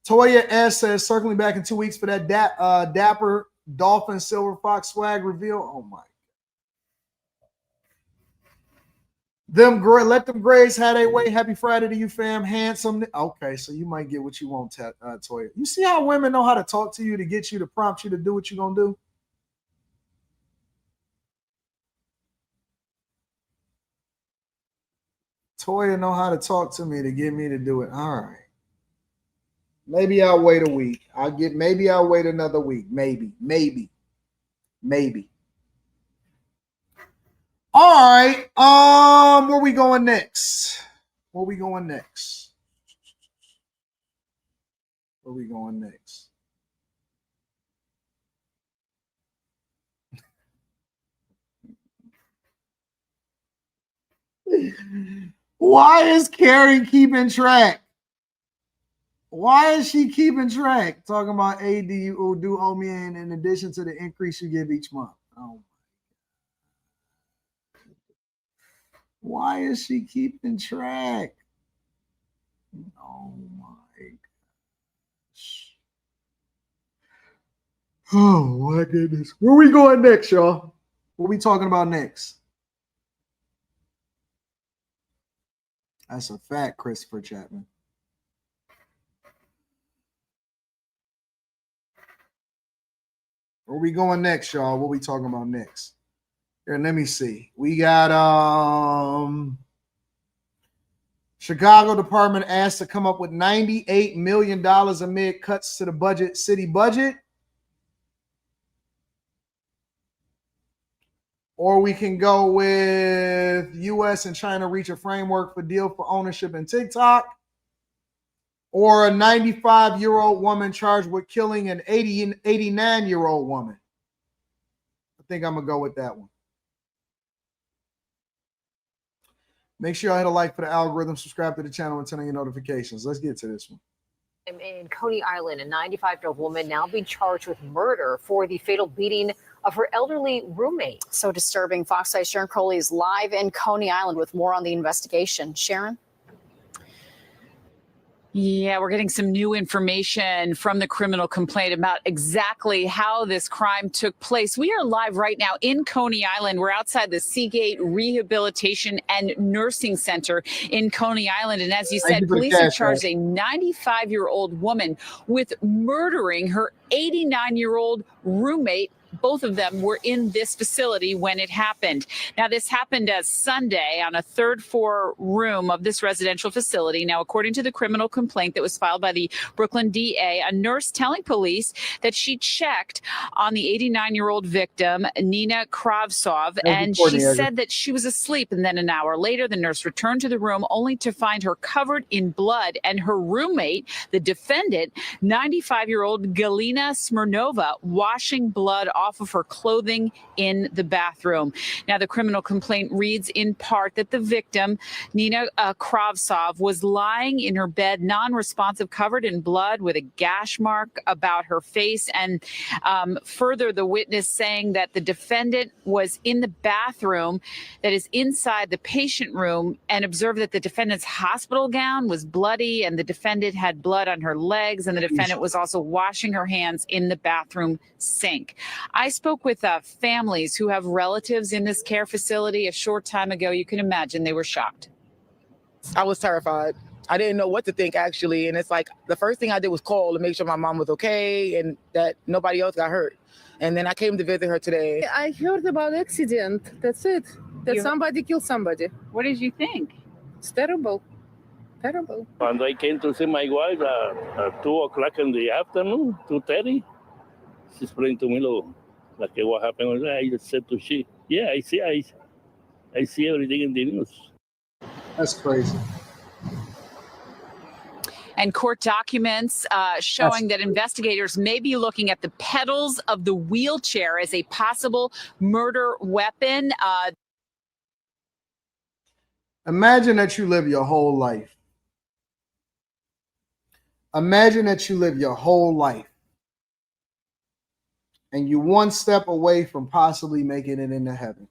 Toya S says circling back in 2 weeks for that dapper Dolphin Silver Fox swag reveal. Oh my. Let them Grays have their way. Happy Friday to you, fam. Handsome. Okay, so you might get what you want, Toya. You see how women know how to talk to you to get you to prompt you to do what you're going to do? Toya know how to talk to me to get me to do it. All right. Maybe I'll wait a week. Maybe I'll wait another week. Maybe. All right. Where we going next? Why is Carrie keeping track? Why is she keeping track? Talking about, hey, do you do owe me in addition to the increase you give each month? Oh. Why is she keeping track? Oh my gosh. Oh my goodness. Where we going next, y'all? What we talking about next? That's a fact, Christopher Chapman. Where we going next, y'all? What we talking about next? Here, let me see. We got Chicago Department asked to come up with $98 million amid cuts to the city budget. Or we can go with U.S. and China reach a framework for deal for ownership in TikTok. Or a 95-year-old woman charged with killing an 89-year-old woman. I think I'm going to go with that one. Make sure y'all hit a like for the algorithm, subscribe to the channel, and turn on your notifications. Let's get to this one. In Coney Island, a 95-year-old woman now being charged with murder for the fatal beating of her elderly roommate. So disturbing. Fox 5's Sharon Crowley is live in Coney Island with more on the investigation. Sharon? Yeah, we're getting some new information from the criminal complaint about exactly how this crime took place. We are live right now in Coney Island. We're outside the Seagate Rehabilitation and Nursing Center in Coney Island. And as you said, police have charged a 95-year-old woman with murdering her 89-year-old roommate. Both of them were in this facility when it happened. Now, this happened Sunday on a third-floor room of this residential facility. Now, according to the criminal complaint that was filed by the Brooklyn DA, a nurse telling police that she checked on the 89-year-old victim, Nina Kravtsov, and she said that she was asleep. And then an hour later, the nurse returned to the room only to find her covered in blood, and her roommate, the defendant, 95-year-old Galina Smirnova, washing blood off off of her clothing in the bathroom. Now, the criminal complaint reads in part that the victim, Nina Kravtsov, was lying in her bed, non-responsive, covered in blood with a gash mark about her face. And further, the witness saying that the defendant was in the bathroom that is inside the patient room and observed that the defendant's hospital gown was bloody and the defendant had blood on her legs, and the defendant was also washing her hands in the bathroom sink. I spoke with families who have relatives in this care facility a short time ago. You can imagine they were shocked. I was terrified. I didn't know what to think, actually. And it's like the first thing I did was call to make sure my mom was okay and that nobody else got hurt. And then I came to visit her today. I heard about accident. That's it. That somebody killed somebody. What did you think? It's terrible. Terrible. And I came to see my wife at 2 o'clock in the afternoon, 2:30. She explained to me, like what happened. I just said to she, yeah, I see everything in the news. That's crazy. And court documents showing that investigators may be looking at the pedals of the wheelchair as a possible murder weapon. Imagine that you live your whole life. Imagine that you live your whole life and you're one step away from possibly making it into heaven.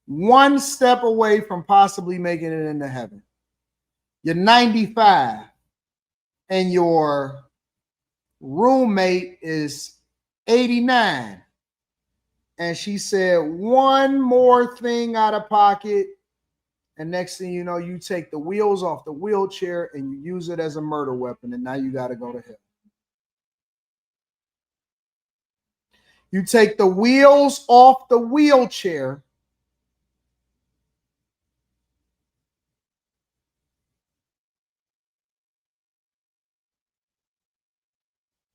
One step away from possibly making it into heaven. You're 95 and your roommate is 89. And she said one more thing out of pocket. And next thing you know, you take the wheels off the wheelchair and you use it as a murder weapon. And now you got to go to hell. You take the wheels off the wheelchair.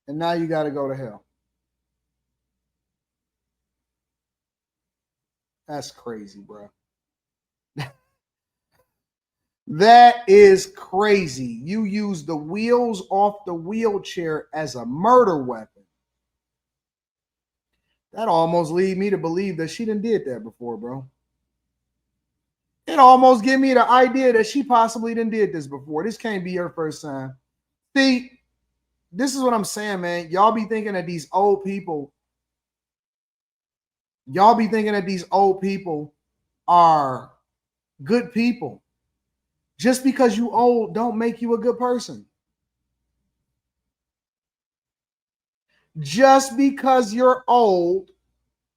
And now you got to go to hell. That's crazy, bro. That is crazy. You use the wheels off the wheelchair as a murder weapon. That almost lead me to believe that she done did that before, bro. It almost give me the idea that she possibly done did this before. This can't be her first time. See, this is what I'm saying, man. Y'all be thinking that these old people, are good people. Just because you old don't make you a good person. Just because you're old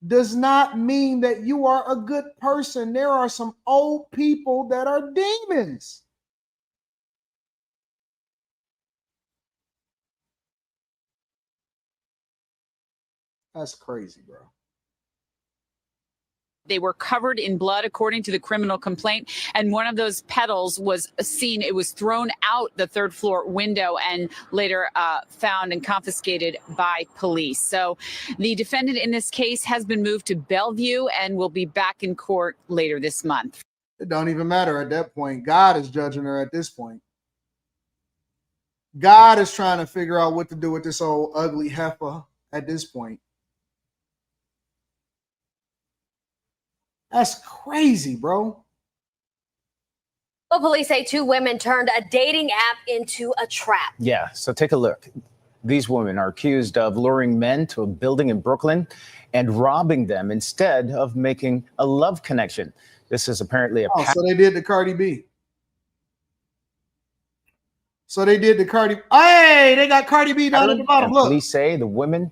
does not mean that you are a good person. There are some old people that are demons. That's crazy, bro. They were covered in blood, according to the criminal complaint. And one of those pedals was seen. It was thrown out the third floor window and later found and confiscated by police. So the defendant in this case has been moved to Bellevue and will be back in court later this month. It don't even matter at that point. God is judging her at this point. God is trying to figure out what to do with this old ugly heifer at this point. That's crazy, bro. Well, police say two women turned a dating app into a trap. Yeah, so take a look. These women are accused of luring men to a building in Brooklyn and robbing them instead of making a love connection. This is apparently a so they did the Cardi B. Hey, they got Cardi B down at the bottom. Look. Police say the women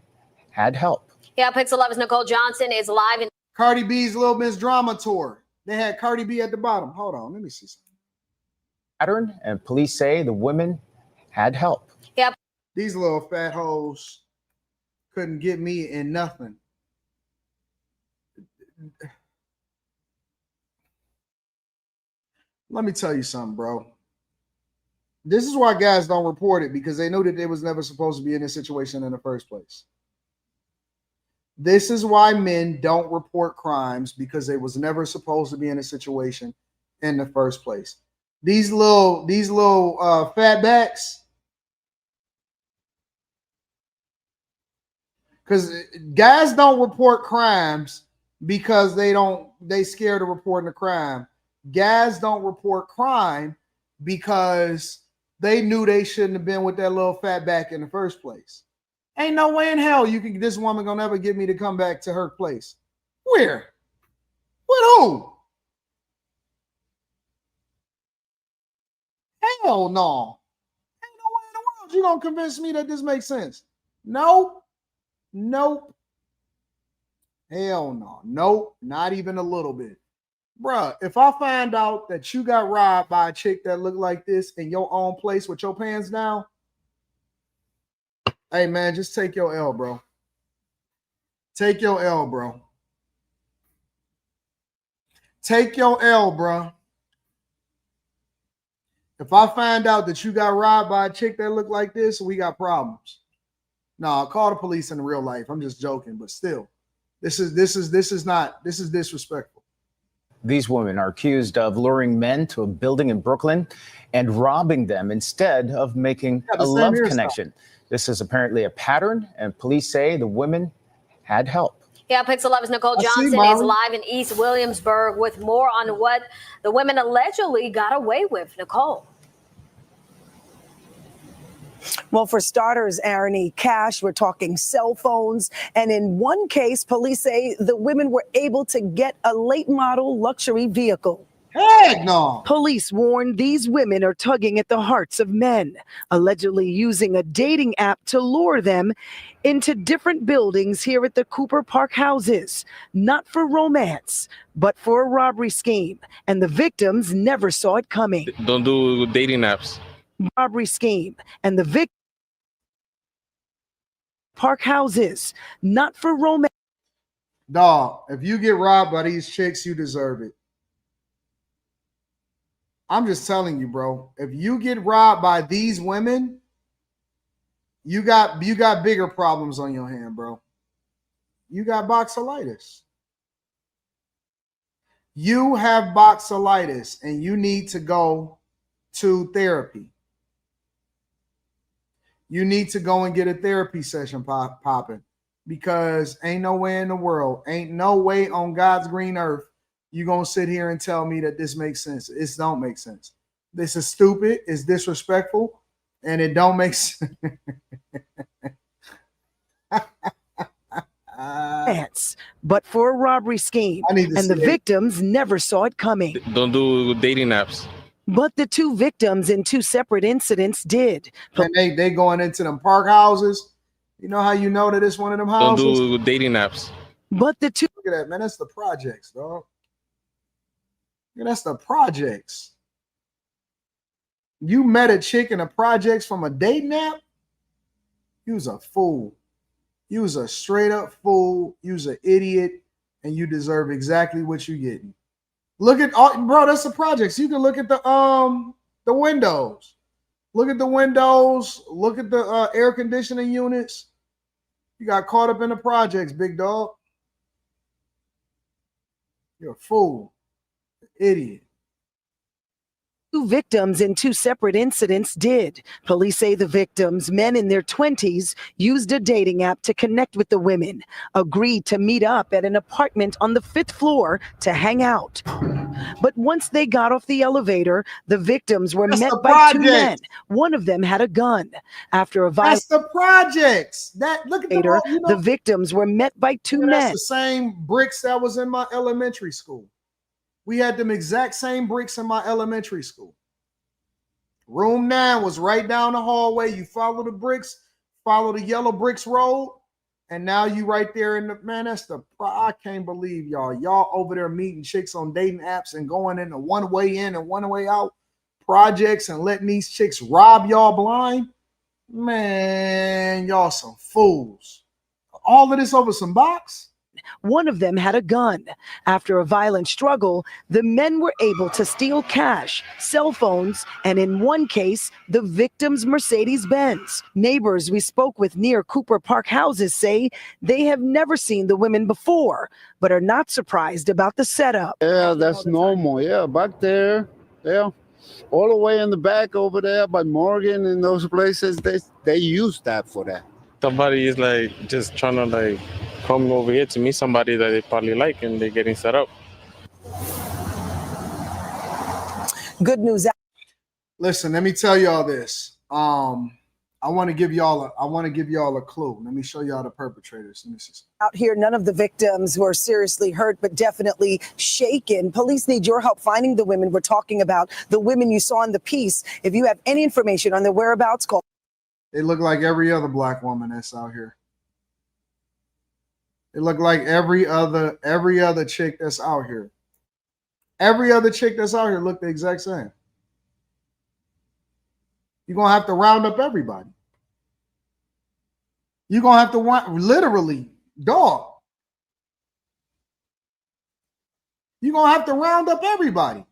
had help. Yeah, Pix 11's Nicole Johnson is live in Cardi B's Little Miss Drama Tour. They had Cardi B at the bottom. Hold on, let me see something. Pattern, and police say the women had help. Yep. These little fat hoes couldn't get me in nothing. Let me tell you something, bro. This is why guys don't report it, because they knew that they was never supposed to be in this situation in the first place. This is why men don't report crimes, because they was never supposed to be in a situation in the first place. These little fat backs. Because guys don't report crimes because they scared of reporting a crime. Guys don't report crime because they knew they shouldn't have been with that little fat back in the first place. Ain't no way in hell this woman gonna ever get me to come back to her place. Where? With who? Hell no. Ain't no way in the world you gonna convince me that this makes sense. Nope. Nope. Hell no. Nope. Not even a little bit. Bruh, if I find out that you got robbed by a chick that looked like this in your own place with your pants down, hey man, just take your L, bro. Take your L, bro. Take your L, bro. If I find out that you got robbed by a chick that looked like this, we got problems. No, I'll call the police in real life. I'm just joking, but still, this is disrespectful. These women are accused of luring men to a building in Brooklyn and robbing them instead of making a love connection. This is apparently a pattern, and police say the women had help. Yeah, Pix 11's Nicole Johnson is live in East Williamsburg with more on what the women allegedly got away with. Nicole. Well, for starters, Arnie, cash, we're talking cell phones. And in one case, police say the women were able to get a late model luxury vehicle. Heck no. Police warn these women are tugging at the hearts of men, allegedly using a dating app to lure them into different buildings here at the Cooper Park houses, not for romance, but for a robbery scheme. And the victims never saw it coming. Don't do dating apps. Robbery scheme. And the victim Park houses, not for romance. Dog, if you get robbed by these chicks, you deserve it. I'm just telling you, bro. If you get robbed by these women, you got bigger problems on your hand, bro. You got boxolitis. You have boxolitis, and you need to go to therapy. You need to go and get a therapy session popping, because ain't no way in the world, ain't no way on God's green earth you gonna sit here and tell me that this makes sense. It don't make sense. This is stupid, it's disrespectful, and it don't make sense. But for a robbery scheme, and the victims never saw it coming. Don't do dating apps. But the two victims in two separate incidents did. And they going into them park houses. You know how you know that it's one of them houses? Don't do dating apps. But the two... Look at that, man. That's the projects, dog. Yeah, that's the projects. You met a chick in the projects from a dating app? You was a fool. You was a straight up fool. You was an idiot, and you deserve exactly what you're getting. Look at bro, that's the projects. You can look at the windows. Look at the windows. Look at the air conditioning units. You got caught up in the projects, big dog. You're a fool. Idiot. Two victims in two separate incidents did. Police say the victims, men in their 20s, used a dating app to connect with the women, agreed to meet up at an apartment on the 5th floor to hang out. But once they got off the elevator, the victims were met by two men. One of them had a gun. After a violent... That's the projects. Look at the victims were met by two men. That's the same bricks that was in my elementary school. We had them exact same bricks in my elementary school. Room 9 was right down the hallway. You follow the bricks, follow the yellow bricks road, and now you right there in the, man, that's the, I can't believe y'all over there meeting chicks on dating apps and going in a one way in and one way out projects and letting these chicks rob y'all blind. Man, y'all some fools. All of this over some box? One of them had a gun. After a violent struggle, the men were able to steal cash, cell phones, and in one case, the victim's Mercedes-Benz. Neighbors we spoke with near Cooper Park houses say they have never seen the women before, but are not surprised about the setup. Yeah, that's normal. Yeah, back there. Yeah. All the way in the back over there by Morgan and those places, they use that for that. Somebody is like just trying to like come over here to meet somebody that they probably like, and they're getting set up. Good news. Listen, let me tell y'all this. I want to give y'all a clue. Let me show y'all the perpetrators. Let me see. Out here, none of the victims were seriously hurt, but definitely shaken. Police need your help finding the women we're talking about, the women you saw in the piece. If you have any information on their whereabouts, call. They look like every other black woman that's out here. They look like every other chick that's out here. Every other chick that's out here look the exact same. You're going to have to round up everybody. You're going to have to literally, dog. You're going to have to round up everybody.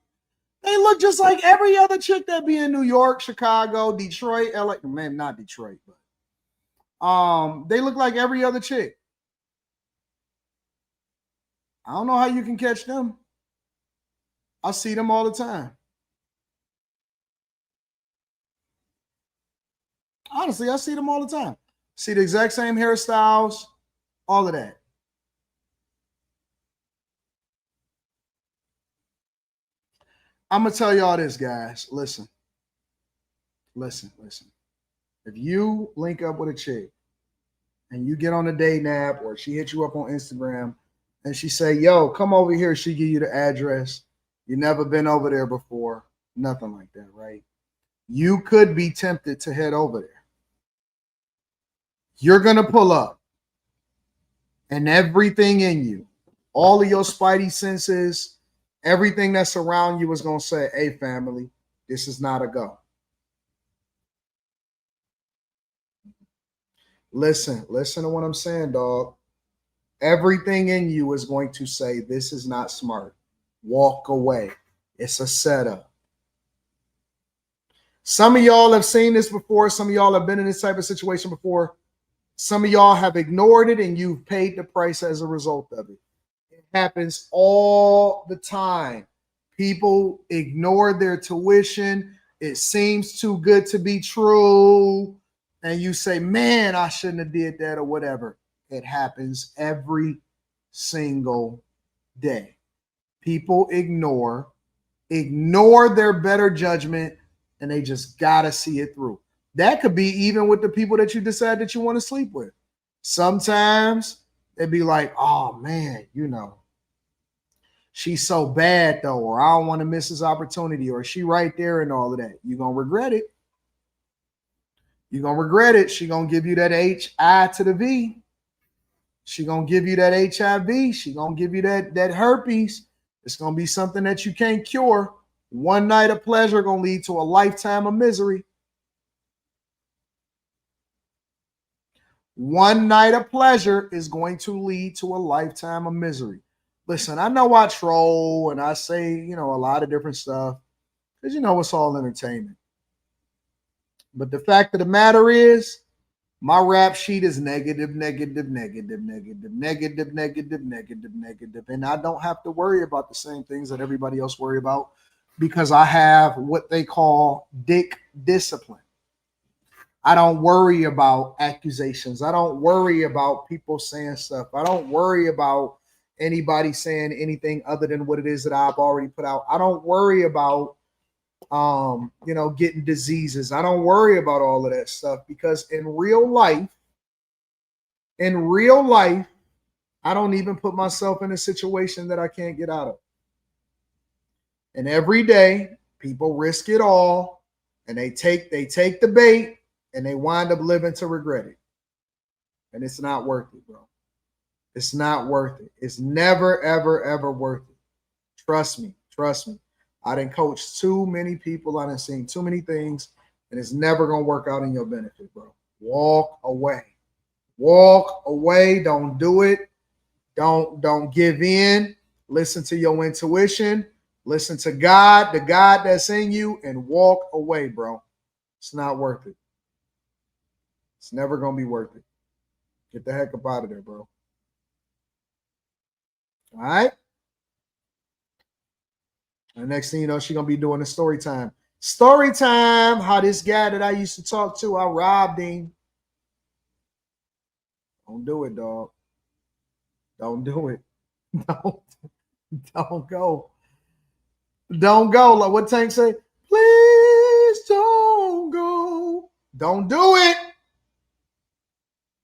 They look just like every other chick that be in New York, Chicago, Detroit, LA. Man, not Detroit, but they look like every other chick. I don't know how you can catch them. I see them all the time. Honestly, I see them all the time. See the exact same hairstyles, all of that. I'm going to tell y'all this, guys. Listen. If you link up with a chick and you get on a dating app or she hits you up on Instagram and she say, yo, come over here. She give you the address. You never been over there before. Nothing like that, right? You could be tempted to head over there. You're going to pull up and everything in you, all of your spidey senses, everything that's around you is going to say, hey, family, this is not a go. Listen to what I'm saying, dog. Everything in you is going to say, this is not smart. Walk away. It's a setup. Some of y'all have seen this before. Some of y'all have been in this type of situation before. Some of y'all have ignored it and you've paid the price as a result of it. It happens all the time. People ignore their tuition. It seems too good to be true. And you say, man, I shouldn't have did that or whatever. It happens every single day. People ignore their better judgment, and they just got to see it through. That could be even with the people that you decide that you want to sleep with. Sometimes they'd be like, oh, man, she's so bad, though, or I don't want to miss this opportunity, or she right there and all of that. You're going to regret it. You're going to regret it. She's going to give you that H-I to the V. She's going to give you that HIV. She's going to give you that herpes. It's going to be something that you can't cure. One night of pleasure going to lead to a lifetime of misery. One night of pleasure is going to lead to a lifetime of misery. Listen, I know I troll and I say, a lot of different stuff because, it's all entertainment. But the fact of the matter is, my rap sheet is negative. And I don't have to worry about the same things that everybody else worry about because I have what they call dick discipline. I don't worry about accusations. I don't worry about people saying stuff. I don't worry about anybody saying anything other than what it is that I've already put out. I don't worry about getting diseases. I don't worry about all of that stuff because in real life, I don't even put myself in a situation that I can't get out of. And every day, people risk it all, and they take the bait, and they wind up living to regret it. And it's not worth it, bro. It's not worth it. It's never, ever, ever worth it. Trust me. I done coached too many people. I done seen too many things, and it's never going to work out in your benefit, bro. Walk away. Walk away. Don't do it. Don't give in. Listen to your intuition. Listen to God, the God that's in you, and walk away, bro. It's not worth it. It's never going to be worth it. Get the heck up out of there, bro. All right? And next thing you know, she's going to be doing a story time. Story time, how this guy that I used to talk to, I robbed him. Don't do it, dog. Don't do it. Don't go. Don't go. Like what Tank say? Please don't go. Don't do it.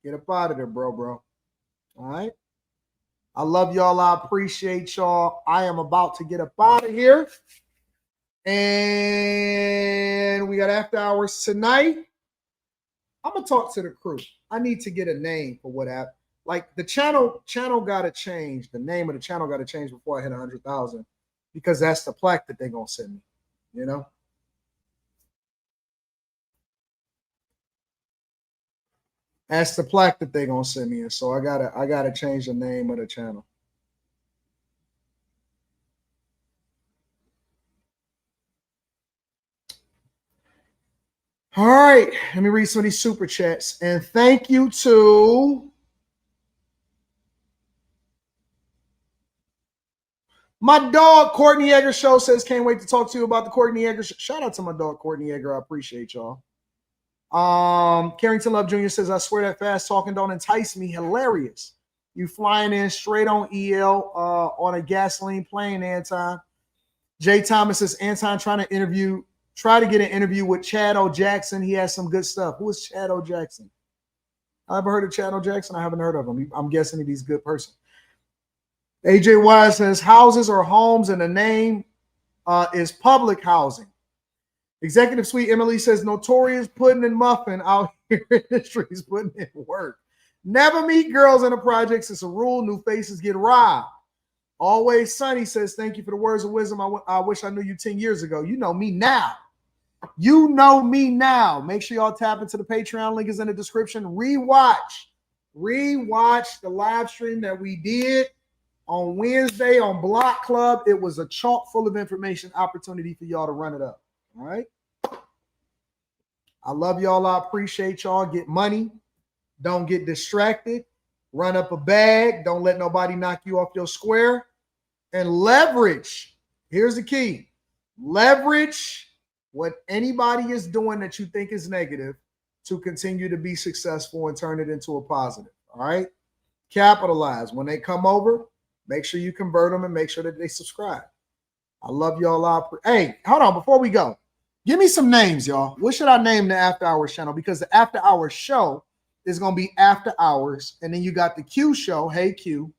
Get up out of there, bro. All right. I love y'all. I appreciate y'all. I am about to get up out of here. And we got after hours tonight. I'm gonna talk to the crew. I need to get a name for what happened. Like the channel gotta change. The name of the channel gotta change before I hit 100,000, because that's the plaque that they're gonna send me. You know. That's the plaque that they're gonna send me. And so I gotta change the name of the channel. All right, let me read some of these super chats. And thank you to my dog, Courtney Yeager Show says, can't wait to talk to you about the Courtney Yeager Show. Shout out to my dog, Courtney Yeager. I appreciate y'all. Carrington Love Jr. says, I swear that fast talking don't entice me. Hilarious. You flying in straight on EL on a gasoline plane, Anton. Jay Thomas says, Anton try to get an interview with Chad O. Jackson. He has some good stuff. Who is Chad O. Jackson? I haven't heard of Chad O. Jackson. I haven't heard of him. I'm guessing he's a good person. AJ Wise says, houses or homes, and the name is public housing. Executive Suite Emily says, notorious pudding and muffin out here in the streets putting in work. Never meet girls in the projects. It's a rule. New faces get robbed. Always Sunny says, thank you for the words of wisdom. I wish I knew you 10 years ago. You know me now. You know me now. Make sure y'all tap into the Patreon. Link is in the description. Rewatch the live stream that we did on Wednesday on Block Club. It was a chock full of information, opportunity for y'all to run it up. All right. I love y'all. I appreciate y'all. Get money. Don't get distracted. Run up a bag. Don't let nobody knock you off your square. And leverage. Here's the key. Leverage what anybody is doing that you think is negative to continue to be successful and turn it into a positive. All right. Capitalize. When they come over, make sure you convert them and make sure that they subscribe. I love y'all. Hey, hold on. Before we go, give me some names, y'all. What should I name the After Hours channel? Because the After Hours show is going to be After Hours. And then you got the Q show. Hey, Q.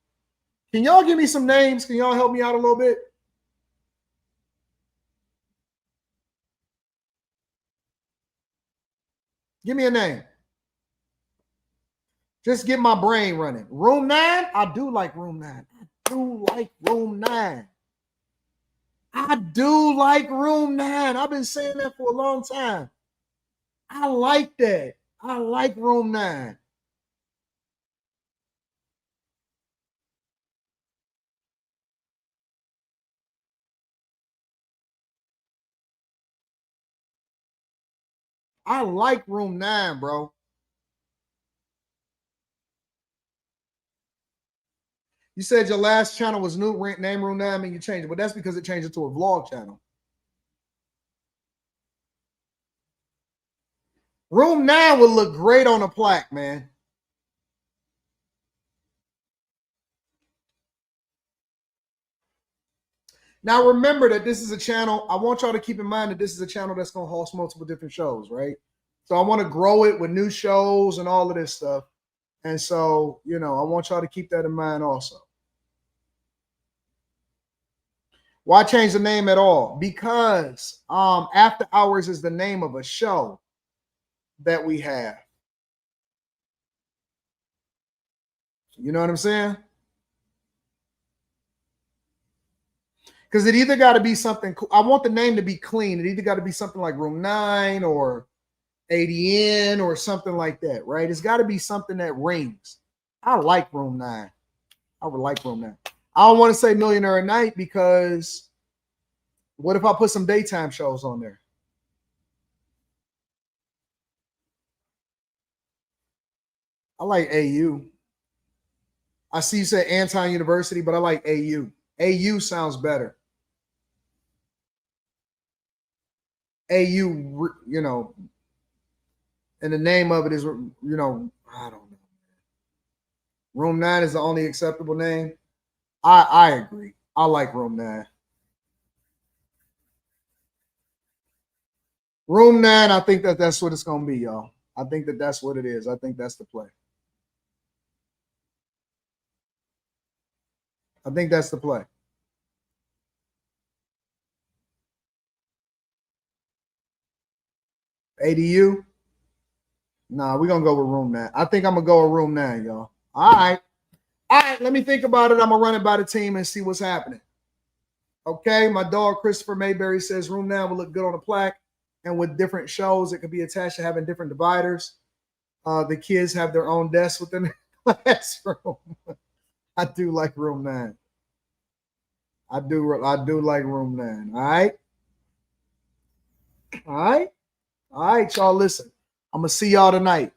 Can y'all give me some names? Can y'all help me out a little bit? Give me a name. Just get my brain running. Room 9? I do like Room 9. I do like Room 9. I do like Room 9. I've been saying that for a long time. I like that. I like Room 9. I like Room 9, bro. You said your last channel was new, name Room 9, and you changed it, but that's because it changed it to a vlog channel. Room 9 would look great on a plaque, man. Now, remember that this is a channel. I want y'all to keep in mind that this is a channel that's going to host multiple different shows, right? So I want to grow it with new shows and all of this stuff. And so, you know, I want y'all to keep that in mind also. Why change the name at all? Because After Hours is the name of a show that we have. You know what I'm saying? Because it either got to be something cool. I want the name to be clean. It either got to be something like Room 9 or ADN or something like that, right? It's got to be something that rings. I like Room 9. I would like Room 9. I don't want to say Millionaire at Night because what if I put some daytime shows on there? I like AU. I see you say Anton University, but I like AU. AU sounds better. AU, you know, and the name of it is, you know, I don't know. Room 9 is the only acceptable name. I agree. I like room 9. Room 9, I think that's what it's going to be, y'all. I think that's what it is. I think that's the play. I think that's the play. ADU? Nah, we're going to go with room 9. I think I'm going to go with room 9, y'all. All right. All right, let me think about it. I'm going to run it by the team and see what's happening. Okay, my dog Christopher Mayberry says room 9 will look good on a plaque. And with different shows, it could be attached to having different dividers. The kids have their own desks within the classroom. I do like room 9. I do like room 9. All right. All right. All right, y'all. Listen, I'm gonna see y'all tonight.